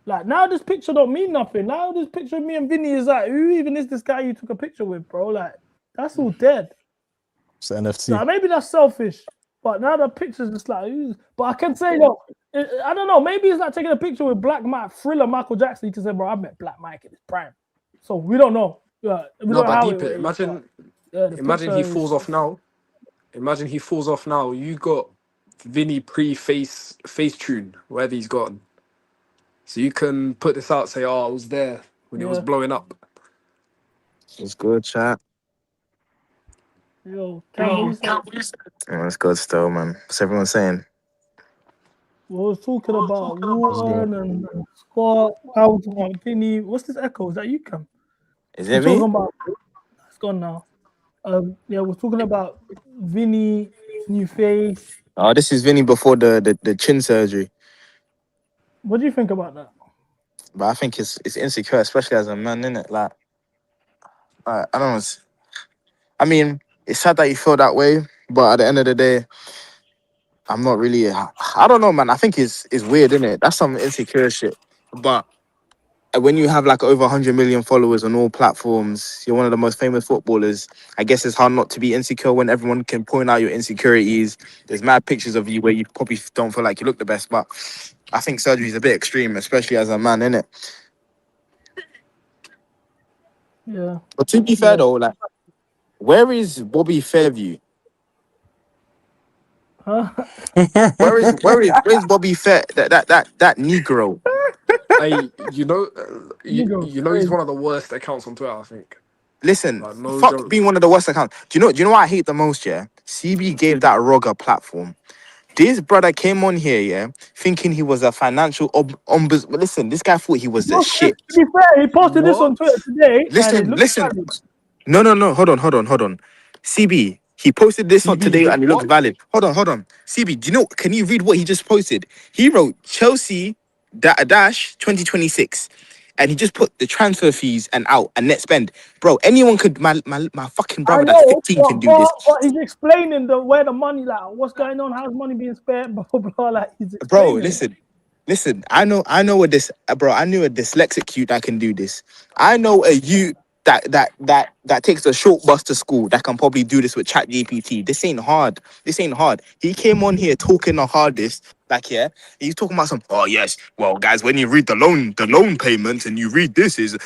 Like now this picture don't mean nothing. Now this picture of me and Vini is like, who even is this guy you took a picture with, bro? Like, that's all dead. It's the NFT. Now, maybe that's selfish. But now the picture's just like, but I can say, look, I don't know. Maybe it's like taking a picture with Black Mike, Thriller, Michael Jackson. You can say, bro, I met Black Mike in his prime. So we don't know. Yeah, imagine he falls off now. Imagine he falls off now. You got Vini pre-face tune, wherever he's gone. So you can put this out, say, oh, I was there when it was blowing up. It's good, chat. Yo, it's good still, man. What's everyone saying? We was talking about Warren and Scott. I was talking about Vinny. What's this echo? Is that you, Cam? Is it me? It's gone now. Yeah, we're talking about Vinny, new face. Oh, this is Vinny before the chin surgery. What do you think about that? But I think it's insecure, especially as a man, innit? Like I don't know. I mean, it's sad that you feel that way, but at the end of the day, I'm not really. I don't know, man. I think it's weird, innit? That's some insecure shit. But when you have like over 100 million followers on all platforms, you're one of the most famous footballers. I guess it's hard not to be insecure when everyone can point out your insecurities. There's mad pictures of you where you probably don't feel like you look the best, but I think surgery is a bit extreme, especially as a man, innit? Yeah. But to be fair though, like, where is Bobby Fairview? Huh? Where's Bobby Fair? That Negro. Hey, you know he's one of the worst accounts on Twitter, I think. Listen, like, no fuck being one of the worst accounts. Do you know what I hate the most? Yeah, CB gave that Rog a platform. This brother came on here, yeah, thinking he was a financial ombudsman. Listen, this guy thought he was the shit. To be fair, he posted this on Twitter today. And it looks Listen. valid. No. Hold on. CB, he posted this on today and it looks valid. Hold on. CB, do you know? Can you read what he just posted? He wrote Chelsea dash 2026, and he just put the transfer fees and out and net spend. Bro, anyone could. My fucking brother that's 15 can do this. But he's explaining where the money, like what's going on, how's money being spent, blah blah. Like he's Bro, explaining. listen. I know a dyslexic youth that can do this. I know a youth that takes a short bus to school that can probably do this with Chat GPT. This ain't hard. He came on here talking the hardest. Like, yeah, he's talking about some. Oh yes, well, guys, when you read the loan payments and you read this is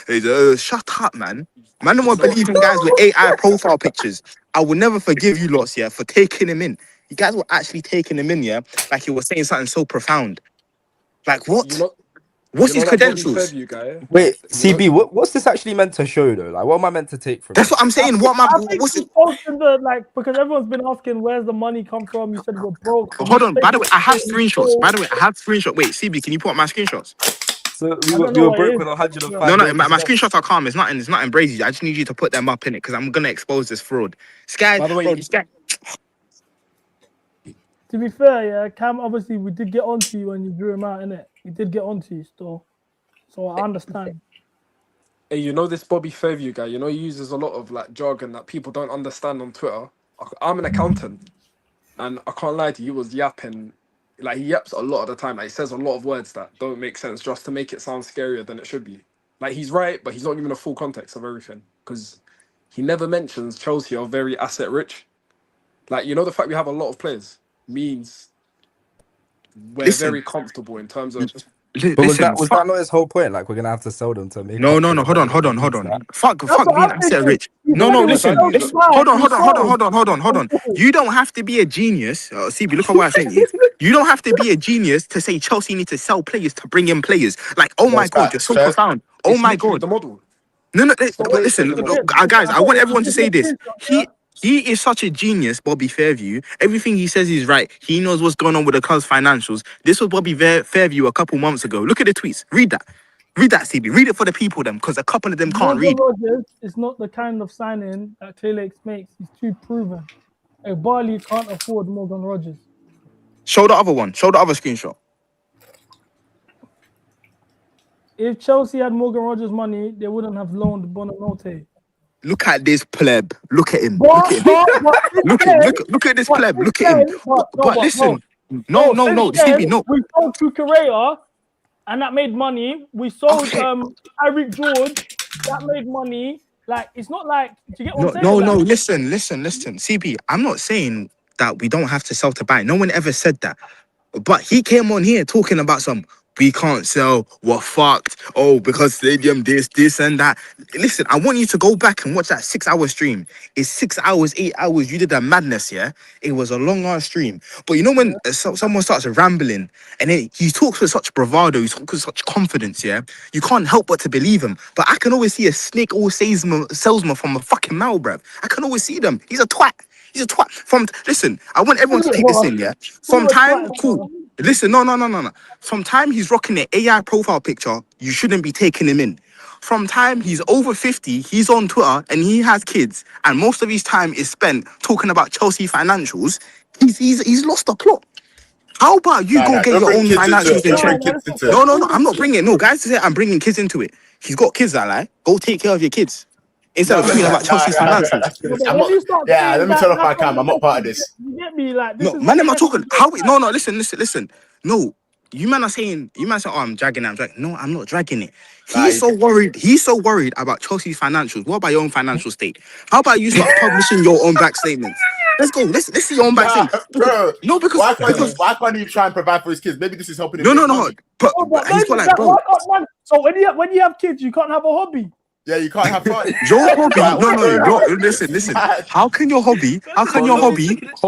shut up, man. Man, don't want to believe in guys with AI profile pictures. I will never forgive you lots, yeah, for taking him in. You guys were actually taking him in, yeah, like he was saying something so profound. Like what? What's his credentials? Wait, CB, what's this actually meant to show though? Like, what am I meant to take from That's what I'm saying. What's it? Because everyone's been asking where's the money come from. You said we're broke. Hold on. By the way, I have screenshots. Wait, CB, can you put up my screenshots? So we were broke with 105. No, my screenshots are calm. It's not in Brazy. I just need you to put them up in it because I'm gonna expose this fraud. Sky. By the way, bro, Sky. To be fair, yeah, Cam, obviously we did get onto you when you drew him out, innit? We did get onto you still. So I understand. Hey, you know this Bobby Fairview guy, you know he uses a lot of like jargon that people don't understand on Twitter. I'm an accountant and I can't lie to you, he was yapping. Like he yaps a lot of the time. Like he says a lot of words that don't make sense just to make it sound scarier than it should be. Like he's right, but he's not giving a full context of everything. Because he never mentions Chelsea are very asset rich. Like, you know, the fact we have a lot of players means we're very comfortable in terms of. But was that not his whole point? Like, we're gonna have to sell them to make. No. Hold on. Fuck being asset rich. No. Listen. Hold on. You don't have to be a genius. CB, look at what I'm saying. You don't have to be a genius to say Chelsea need to sell players to bring in players. Like, oh my god, you're so profound. Oh my god. The model. No. Listen, guys. I want everyone to say this. He is such a genius, Bobby Fairview. Everything he says is right. He knows what's going on with the club's financials. This was Bobby Fairview a couple months ago. Look at the tweets. Read that, CB. Read it for the people, them, because a couple of them can't read. Rodgers is not the kind of signing that Clearlake makes. He's too proven. A Barley can't afford Morgan Rodgers. Show the other one. Show the other screenshot. If Chelsea had Morgan Rodgers' money, they wouldn't have loaned Bonanote. Look at this pleb. Look at him. Look at this pleb. Look at him. But listen. No. CB, no. We sold Cucurella, and that made money. We sold Tyreek George. That made money. Like, it's not like, do you get what I'm saying? No. Listen. CB, I'm not saying that we don't have to sell to buy. No one ever said that. But he came on here talking about we can't sell, we're fucked. Oh, because stadium this and that. Listen, I want you to go back and watch that 6-hour stream. It's 6 hours, 8 hours. You did that madness, yeah? It was a long ass stream. But you know when someone starts rambling and then he talks with such bravado, he talks with such confidence, yeah? You can't help but to believe him. But I can always see a snake or salesman from a fucking mouth, bruv. I can always see them. He's a twat. Listen, I want everyone to take this in, yeah? Cool. Listen, no. From time he's rocking an AI profile picture, you shouldn't be taking him in. From time he's over 50, he's on Twitter and he has kids, and most of his time is spent talking about Chelsea financials. He's lost the plot. How about you go get your own financials in check? No. I'm not bringing it. No, guys say I'm bringing kids into it. He's got kids, that lie. Go take care of your kids. Instead of talking about Chelsea's financials. Let me turn off my cam. I'm not part of this. You get me? Like, man, am I talking? No, listen. No, you man are saying, oh, I'm dragging it. No, I'm not dragging it. He's so worried about Chelsea's financials. What about your own financial state? How about you start publishing your own back statements? Let's go. Let's see your own back statements. Bro, why can't he try and provide for his kids? Maybe this is helping him. No. But he's got like, bro. So when you have kids, you can't have a hobby. Yeah, you can't have fun. Your hobby, no. Listen. How can your hobby?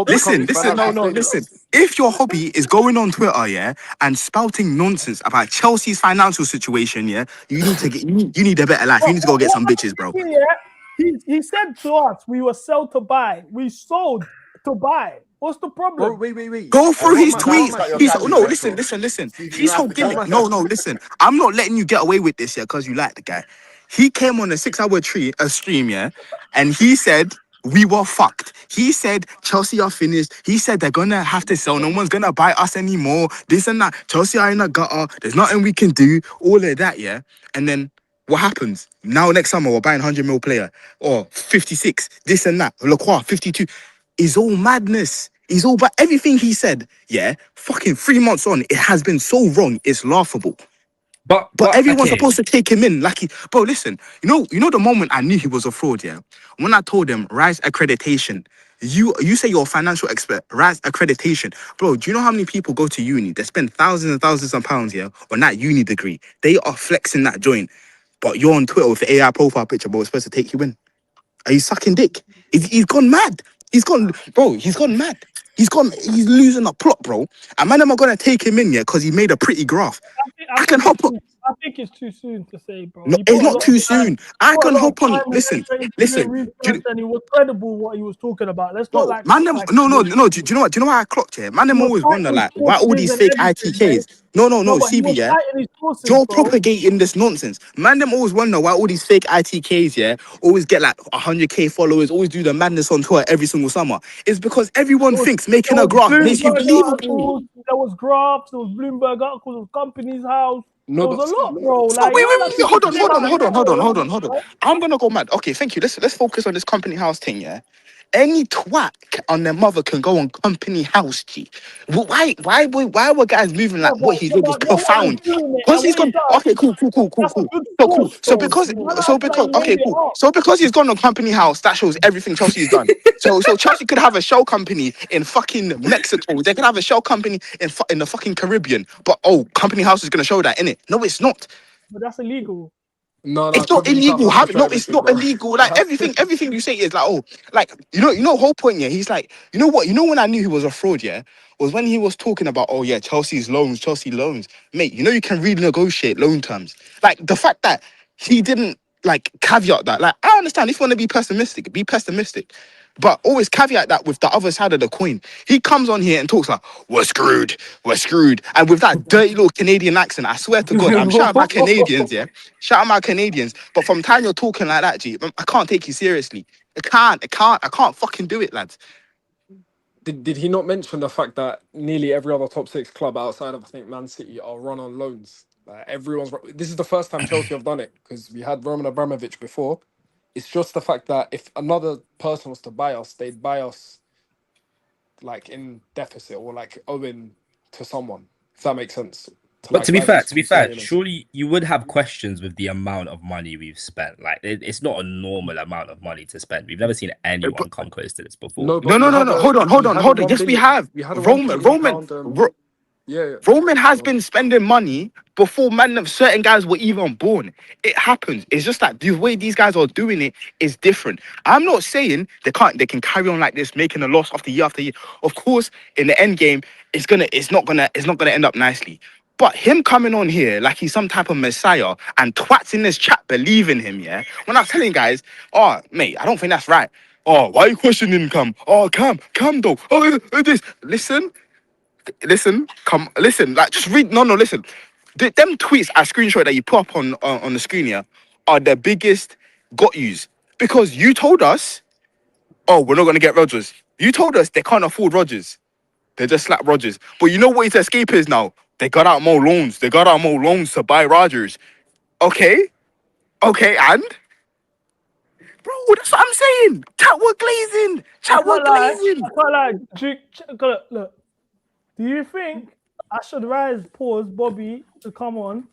Listen. If your hobby is going on Twitter, yeah, and spouting nonsense about Chelsea's financial situation, yeah, you need a better life. You need to go get some bitches, bro. He said to us, we were sold to buy. We sold to buy. What's the problem? Bro, wait. Go through his tweets. No, listen. He's whole gimmick. No, listen. I'm not letting you get away with this, yeah, because you like the guy. He came on a 6-hour stream, yeah, and he said we were fucked. He said Chelsea are finished. He said they're gonna have to sell. No one's gonna buy us anymore. This and that. Chelsea are in a gutter. There's nothing we can do. All of that, yeah. And then what happens? Now next summer we're buying 100 mil player or 56. This and that. Lacroix 52. It's all madness. He's all but everything he said, yeah, fucking 3 months on, it has been so wrong, it's laughable. But everyone's supposed to take him in. Like bro, listen, you know the moment I knew he was a fraud, yeah? When I told him rise accreditation, you say you're a financial expert, rise accreditation. Bro, do you know how many people go to uni? They spend thousands and thousands of pounds, yeah, on that uni degree. They are flexing that joint. But you're on Twitter with the AI profile picture, bro, it's supposed to take you in. Are you sucking dick? He's gone mad. He's gone mad. He's losing a plot, bro. And man, am I gonna take him in yet? Because he made a pretty graph. I can hop on. I think it's too soon to say, bro. No, it's not too soon. I can hop on. Listen. And he was credible what he was talking about. Let's not like. Man, no. Do you know what? Do you know why I clocked here? Man, them always wonder like why all these fake ITKs. No, CB, yeah. You're propagating this nonsense. Man, them always wonder why all these fake ITKs, yeah, always get like 100k followers, always do the madness on Twitter every single summer. It's because everyone thinks making a graph makes you believable. There was graphs, there was Bloomberg articles, there was company's house. No, there was a lot, bro. Like, wait, hold on. I'm gonna go mad. Okay, thank you. Let's focus on this company house thing, yeah. Any twat on their mother can go on company house, G. Why were guys moving like what he did was profound? Because he's gone. Okay, cool. So because he's gone on company house, that shows everything Chelsea's done. So Chelsea could have a shell company in fucking Mexico. They could have a shell company in the fucking Caribbean. But company house is gonna show that, innit? No, it's not. But that's illegal. No, it's not illegal. It's not illegal. Like everything you say is like, like you know, whole point. Yeah, he's like, you know what? You know when I knew he was a fraud, yeah, was when he was talking about, Chelsea loans, mate. You know you can renegotiate loan terms. Like the fact that he didn't like caveat that. Like I understand if you want to be pessimistic. But always caveat that with the other side of the coin. He comes on here and talks like, we're screwed. And with that dirty little Canadian accent, I swear to God, I'm shouting my Canadians, yeah? Shouting my Canadians. But from time you're talking like that, G, I can't take you seriously. I can't fucking do it, lads. Did he not mention the fact that nearly every other top 6 club outside of, I think, Man City are run on loans? Like this is the first time Chelsea have done it, because we had Roman Abramovich before. It's just the fact that if another person was to buy us, they'd buy us like in deficit or like owing to someone. If that makes sense. But to be fair, surely you would have questions with the amount of money we've spent. Like it's not a normal amount of money to spend. We've never seen anyone come close to this before. No. Hold on. Yes, we have. Roman has been spending money before certain guys were even born. It happens. It's just that the way these guys are doing it is different. I'm not saying they can carry on like this, making a loss after year. Of course, in the end game, it's not gonna end up nicely. But him coming on here like he's some type of messiah and twats in this chat believe in him, yeah? When I'm telling guys, mate, I don't think that's right. Why are you questioning Cam? Cam though. This. Listen, like just read. No, listen. Them tweets I screenshot that you put up on the screen here are the biggest got yous. Because you told us, we're not going to get Rodgers. You told us they can't afford Rodgers. They just slapped Rodgers. But you know what his escape is now? They got out more loans. They got out more loans to buy Rodgers. Okay, and? Bro, that's what I'm saying. Chat, we're glazing. Look. Do you think I should Bobby to come on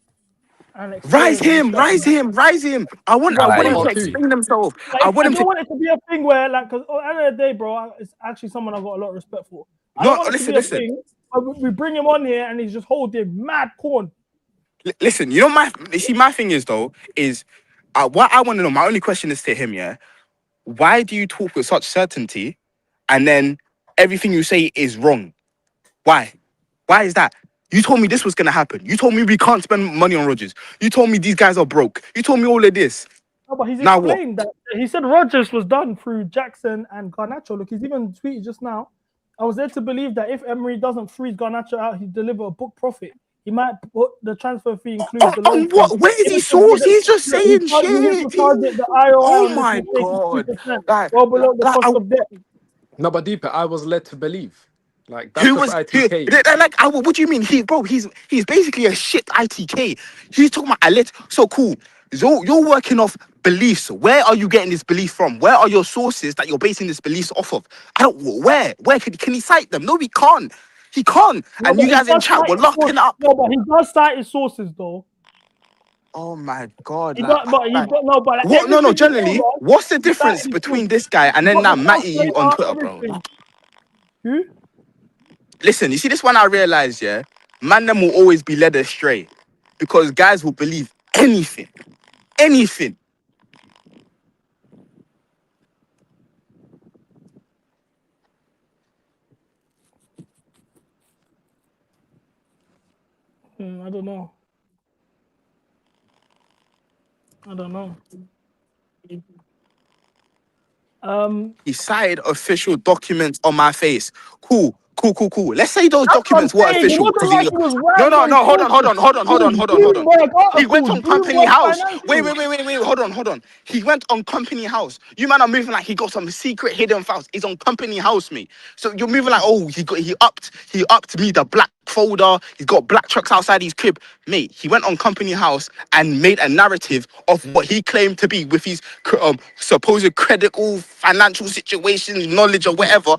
and explain? Rise him. I want him to explain himself. I want it to be a thing where, like, because at the end of the day, bro, it's actually someone I've got a lot of respect for. Listen. We bring him on here and he's just holding mad corn. Listen, my thing is what I want to know. My only question is to him, yeah. Why do you talk with such certainty, and then everything you say is wrong? Why? Why is that? You told me this was going to happen. You told me we can't spend money on Rodgers. You told me these guys are broke. You told me all of this. No, but he's explained that. He said Rodgers was done through Jackson and Garnacho. Look, he's even tweeted just now. I was led to believe that if Emery doesn't freeze Garnacho out, he'd deliver a book profit. He might put the transfer fee includes the loan. What? Where is he source? He's just saying shit. He needs to target the IOI Oh on my this god! 2%, Like, well below the cost of debt. No, but deeper, I was led to believe. Like that's just ITK. What do you mean? He's basically a shit ITK. He's talking about Alet. So cool. So you're working off beliefs. Where are you getting this belief from? Where are your sources that you're basing this beliefs off of? Where can he cite them? No, he can't. He can't. No, and you guys in chat were locking up. No, but he does cite his sources though. Oh my god! Generally, what's the difference between this guy and then that Matty on Twitter, bro? Who? Listen, you see this one I realized, yeah? Man, them will always be led astray because guys will believe anything. Anything. I don't know. He cited official documents on my face. Cool. Let's say those documents were official. No, hold on. He went on company house. Wait, hold on. He went on company house. You man are moving like he got some secret hidden files. He's on company house, mate. So you're moving like, oh, he upped me the black folder. He's got black trucks outside his crib. Mate, he went on company house and made a narrative of what he claimed to be with his supposed critical financial situations, knowledge or whatever.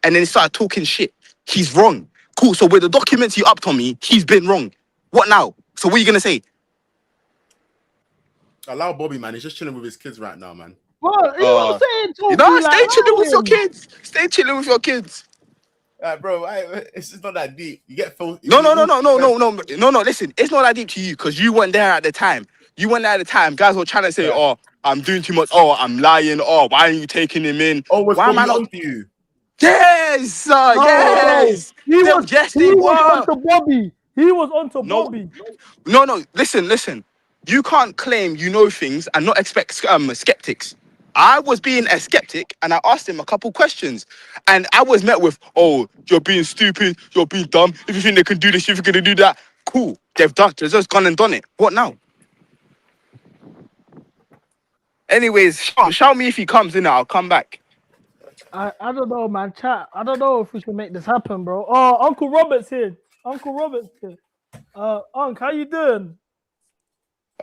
And then he started talking shit. He's wrong. Cool. So with the documents you upped on me, he's been wrong. What now? So what are you gonna say? Allow Bobby, man. He's just chilling with his kids right now, man. What? You know what I'm saying? Stay chilling with your kids. Stay chilling with your kids. Bro, it's just not that deep. You get phone. No. Listen, it's not that deep to you because you weren't there at the time. Guys were trying to say, "Oh, I'm doing too much. Oh, I'm lying. Oh, why aren't you taking him in? Oh, why am I not to you?" Yes, yes. He was onto Bobby. He was onto Bobby. No. Listen. You can't claim you know things and not expect skeptics. I was being a skeptic and I asked him a couple questions and I was met with, "Oh, you're being stupid. You're being dumb. If you think they can do this, if you're gonna do that, cool. They've just gone and done it. What now?" Anyways, shout me if he comes in. I'll come back. I don't know, man. Chat. I don't know if we can make this happen, bro. Oh, Uncle Robert's here. Unc, how you doing?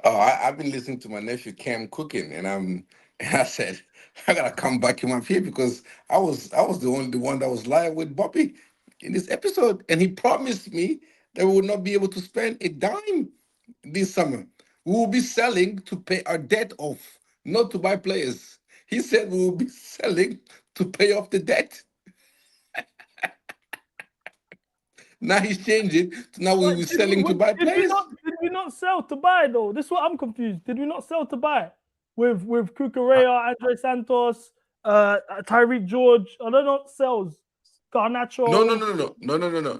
Oh, I've been listening to my nephew Cam cooking, and I said I gotta come back in my fear because I was the only one that was lying with Bobby in this episode, and he promised me that we would not be able to spend a dime this summer. We will be selling to pay our debt off, not to buy players. He said we will be selling to pay off the debt. Now he's changing. Now we were selling to buy players. Did we not sell to buy though? This is what I'm confused. Did we not sell to buy with Cucurella, Andre Santos, Tyreek George? Are they not sales? Garnacho?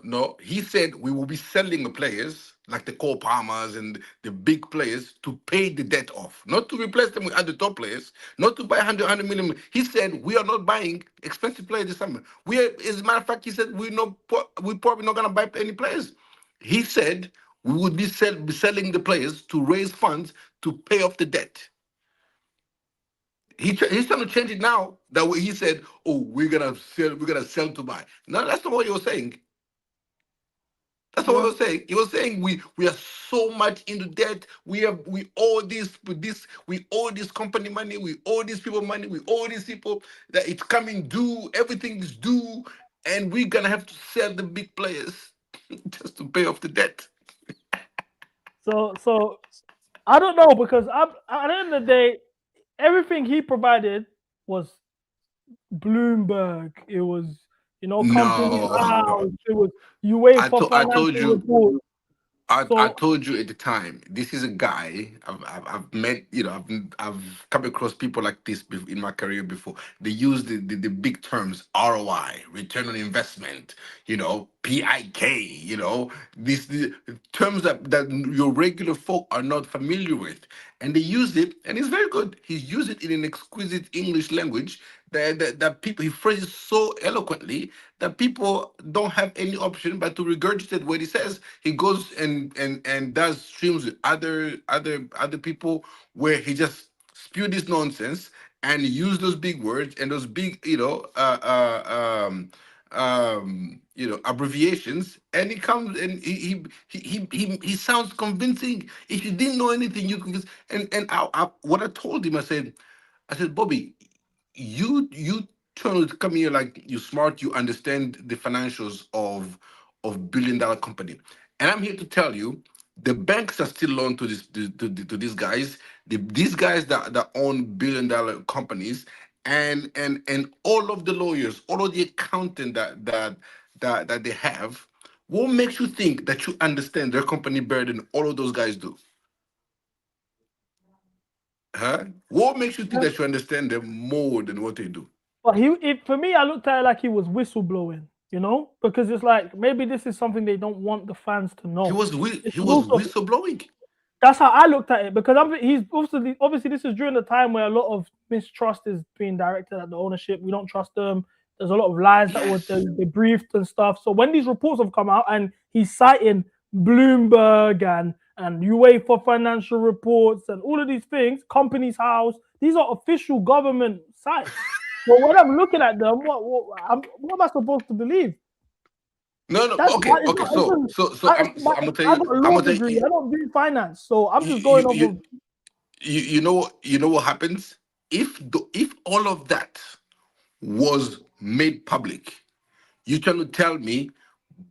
No. He said we will be selling the players like the Cole Palmers and the big players to pay the debt off, not to replace them with other top players, not to buy 100 million. He said we are not buying expensive players this summer. As a matter of fact, he said we're probably not gonna buy any players. He said we would be selling the players to raise funds to pay off the debt. He's trying to change it now. That way he said, "Oh, we're gonna sell to buy." No, that's not what he was saying. That's not what he was saying. He was saying we are so much into debt. We owe this, we owe this company money, we owe these people money, we owe these people that it's coming due, everything is due, and we're gonna have to sell the big players just to pay off the debt. So I don't know because at the end of the day, everything he provided was Bloomberg. It was, company house. It was UEFA financial report. I told you at the time. This is a guy I've met. I've come across people like this in my career before. They use the big terms ROI, return on investment. PIK. These terms that your regular folk are not familiar with, and they use it, and it's very good. He used it in an exquisite English language that people, he phrases so eloquently that people don't have any option but to regurgitate what he says. He goes and does streams with other people where he just spew this nonsense and use those big words and those big, abbreviations, and he comes and he sounds convincing. If you didn't know anything, you can. What I told him, I said, Bobby, you trying to come here like you smart, you understand the financials of billion-dollar company, and I'm here to tell you, the banks are still loan to these guys, these guys that own billion-dollar companies, and all of the lawyers, all of the accountant that they have. What makes you think that you understand their company better than all of those guys do? Huh? What makes you think that you understand them more than what they do? But for me, I looked at it like he was whistleblowing, because it's like maybe this is something they don't want the fans to know. He was whistleblowing. That's how I looked at it, because he's obviously this is during the time where a lot of mistrust is being directed at the ownership. We don't trust them. There's a lot of lies that they briefed and stuff. So when these reports have come out and he's citing Bloomberg and UEFA financial reports and all of these things, Companies House, these are official government sites. So when I'm looking at them, what am I supposed to believe? No. Okay. So I'm gonna tell you. I got a law degree. I don't do finance, so I'm just going over. You know what happens if all of that was made public. You're trying to tell me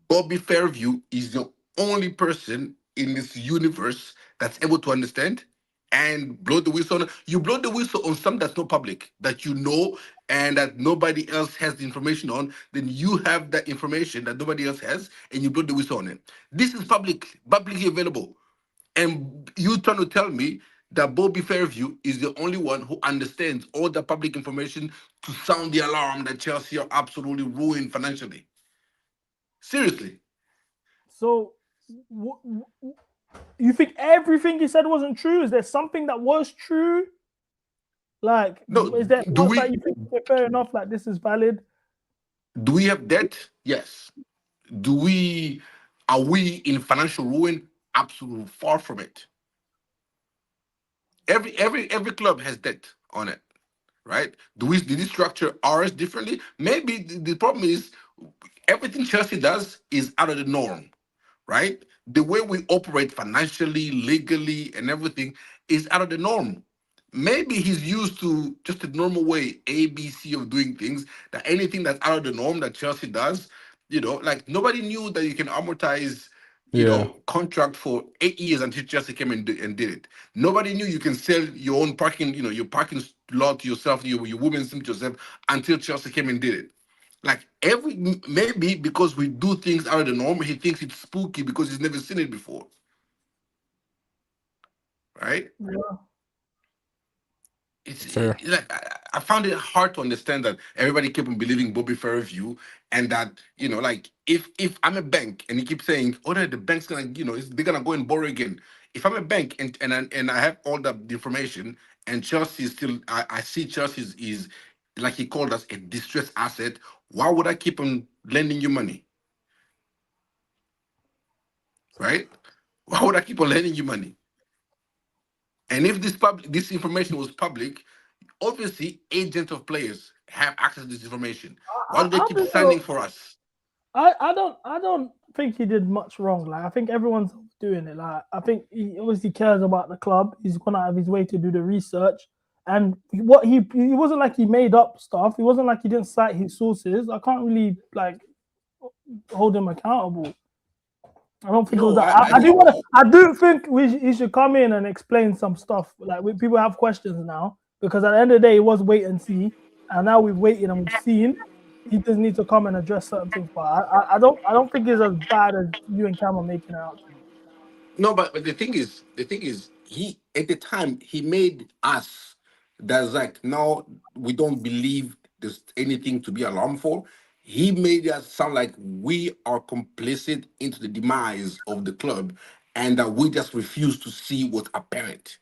Bobby Fairview is the only person in this universe that's able to understand and blow the whistle on. You blow the whistle on something that's not public, that you know, and that nobody else has the information on. Then you have that information that nobody else has, and you blow the whistle on it. This is publicly available. And you trying to tell me that Bobby Fairview is the only one who understands all the public information to sound the alarm that Chelsea are absolutely ruined financially. Seriously. So, you think everything he said wasn't true? Is there something that was true? Like, no, is there that you think fair enough? Like, this is valid? Do we have debt? Yes. Are we in financial ruin? Absolutely far from it. Every club has debt on it, right? Did we structure ours differently? Maybe the problem is everything Chelsea does is out of the norm, right? The way we operate financially, legally, and everything is out of the norm. Maybe he's used to just a normal way, ABC of doing things, that anything that's out of the norm that Chelsea does, like nobody knew that you can amortize, contract for 8 years until Chelsea came and did it. Nobody knew you can sell your own parking, your parking lot to yourself, your women's team to yourself until Chelsea came and did it. Like maybe because we do things out of the norm, he thinks it's spooky because he's never seen it before. Right? Yeah. It's like I found it hard to understand that everybody kept on believing Bobby Fairview, and that like if I'm a bank and he keeps saying, "Oh, the bank's gonna they're gonna go and borrow again." If I'm a bank and I have all the information, and Chelsea is still, I see Chelsea is like he called us a distressed asset. Why would I keep on lending you money? Right? Why would I keep on lending you money? And if this information was public, obviously agents of players have access to this information. Why do they keep signing for us? I don't think he did much wrong. Like, I think everyone's doing it. Like, I think he obviously cares about the club. He's gone out of his way to do the research. And what he wasn't like he made up stuff. It wasn't like he didn't cite his sources. I can't really hold him accountable. I don't think it was that. I do think he should come in and explain some stuff. Like, people have questions now, because at the end of the day, it was wait and see, and now we've waited and we've seen. He just needs to come and address certain things. But I don't think it's as bad as you and Cam are making it out to be. No, but the thing is, he at the time he made us that's like, now we don't believe there's anything to be alarmed for. He made us sound like we are complicit into the demise of the club, and that we just refuse to see what's apparent.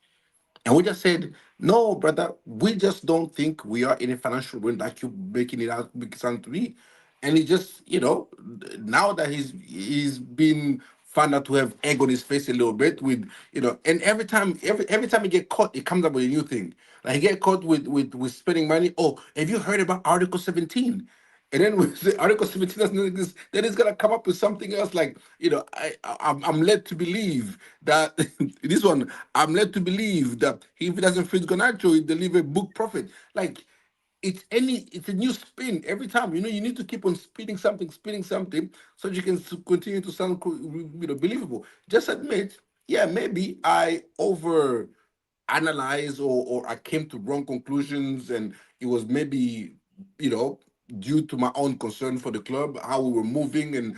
And we just said, no, brother, we just don't think we are in a financial ruin like you making it out, make it sound to me. And he just, now that he's been found out to have egg on his face a little bit with, and every time he get caught, it comes up with a new thing. Like he get caught with spending money. Oh, have you heard about Article 17? And then with the Article 17 doesn't exist, then it's gonna come up with something else like, I'm led to believe that this one, I'm led to believe that if he doesn't fit Ganacho, he deliver book profit. Like it's a new spin every time. You need to keep on spinning something, so you can continue to sound believable. Just admit, yeah, maybe I over analyze or I came to wrong conclusions, and it was maybe due to my own concern for the club, how we were moving, and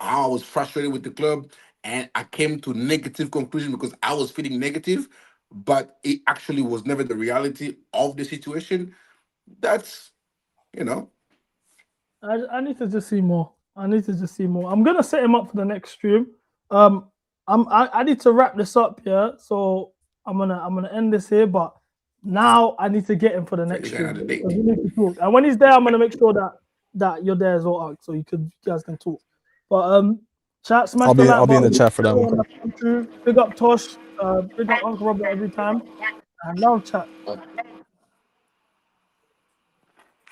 how I was frustrated with the club, and I came to negative conclusion because I was feeling negative, but it actually was never the reality of the situation. That's I need to just see more. I'm gonna set him up for the next stream. I need to wrap this up, yeah. So I'm gonna end this here, but now I need to get him for the next stream. We need to talk. And when he's there, I'm gonna make sure that you're there as well, so you guys can talk. But chat, smash the like I'll be in the button. chat for that one. Big up Tosh, big up Uncle Robert every time. And love chat.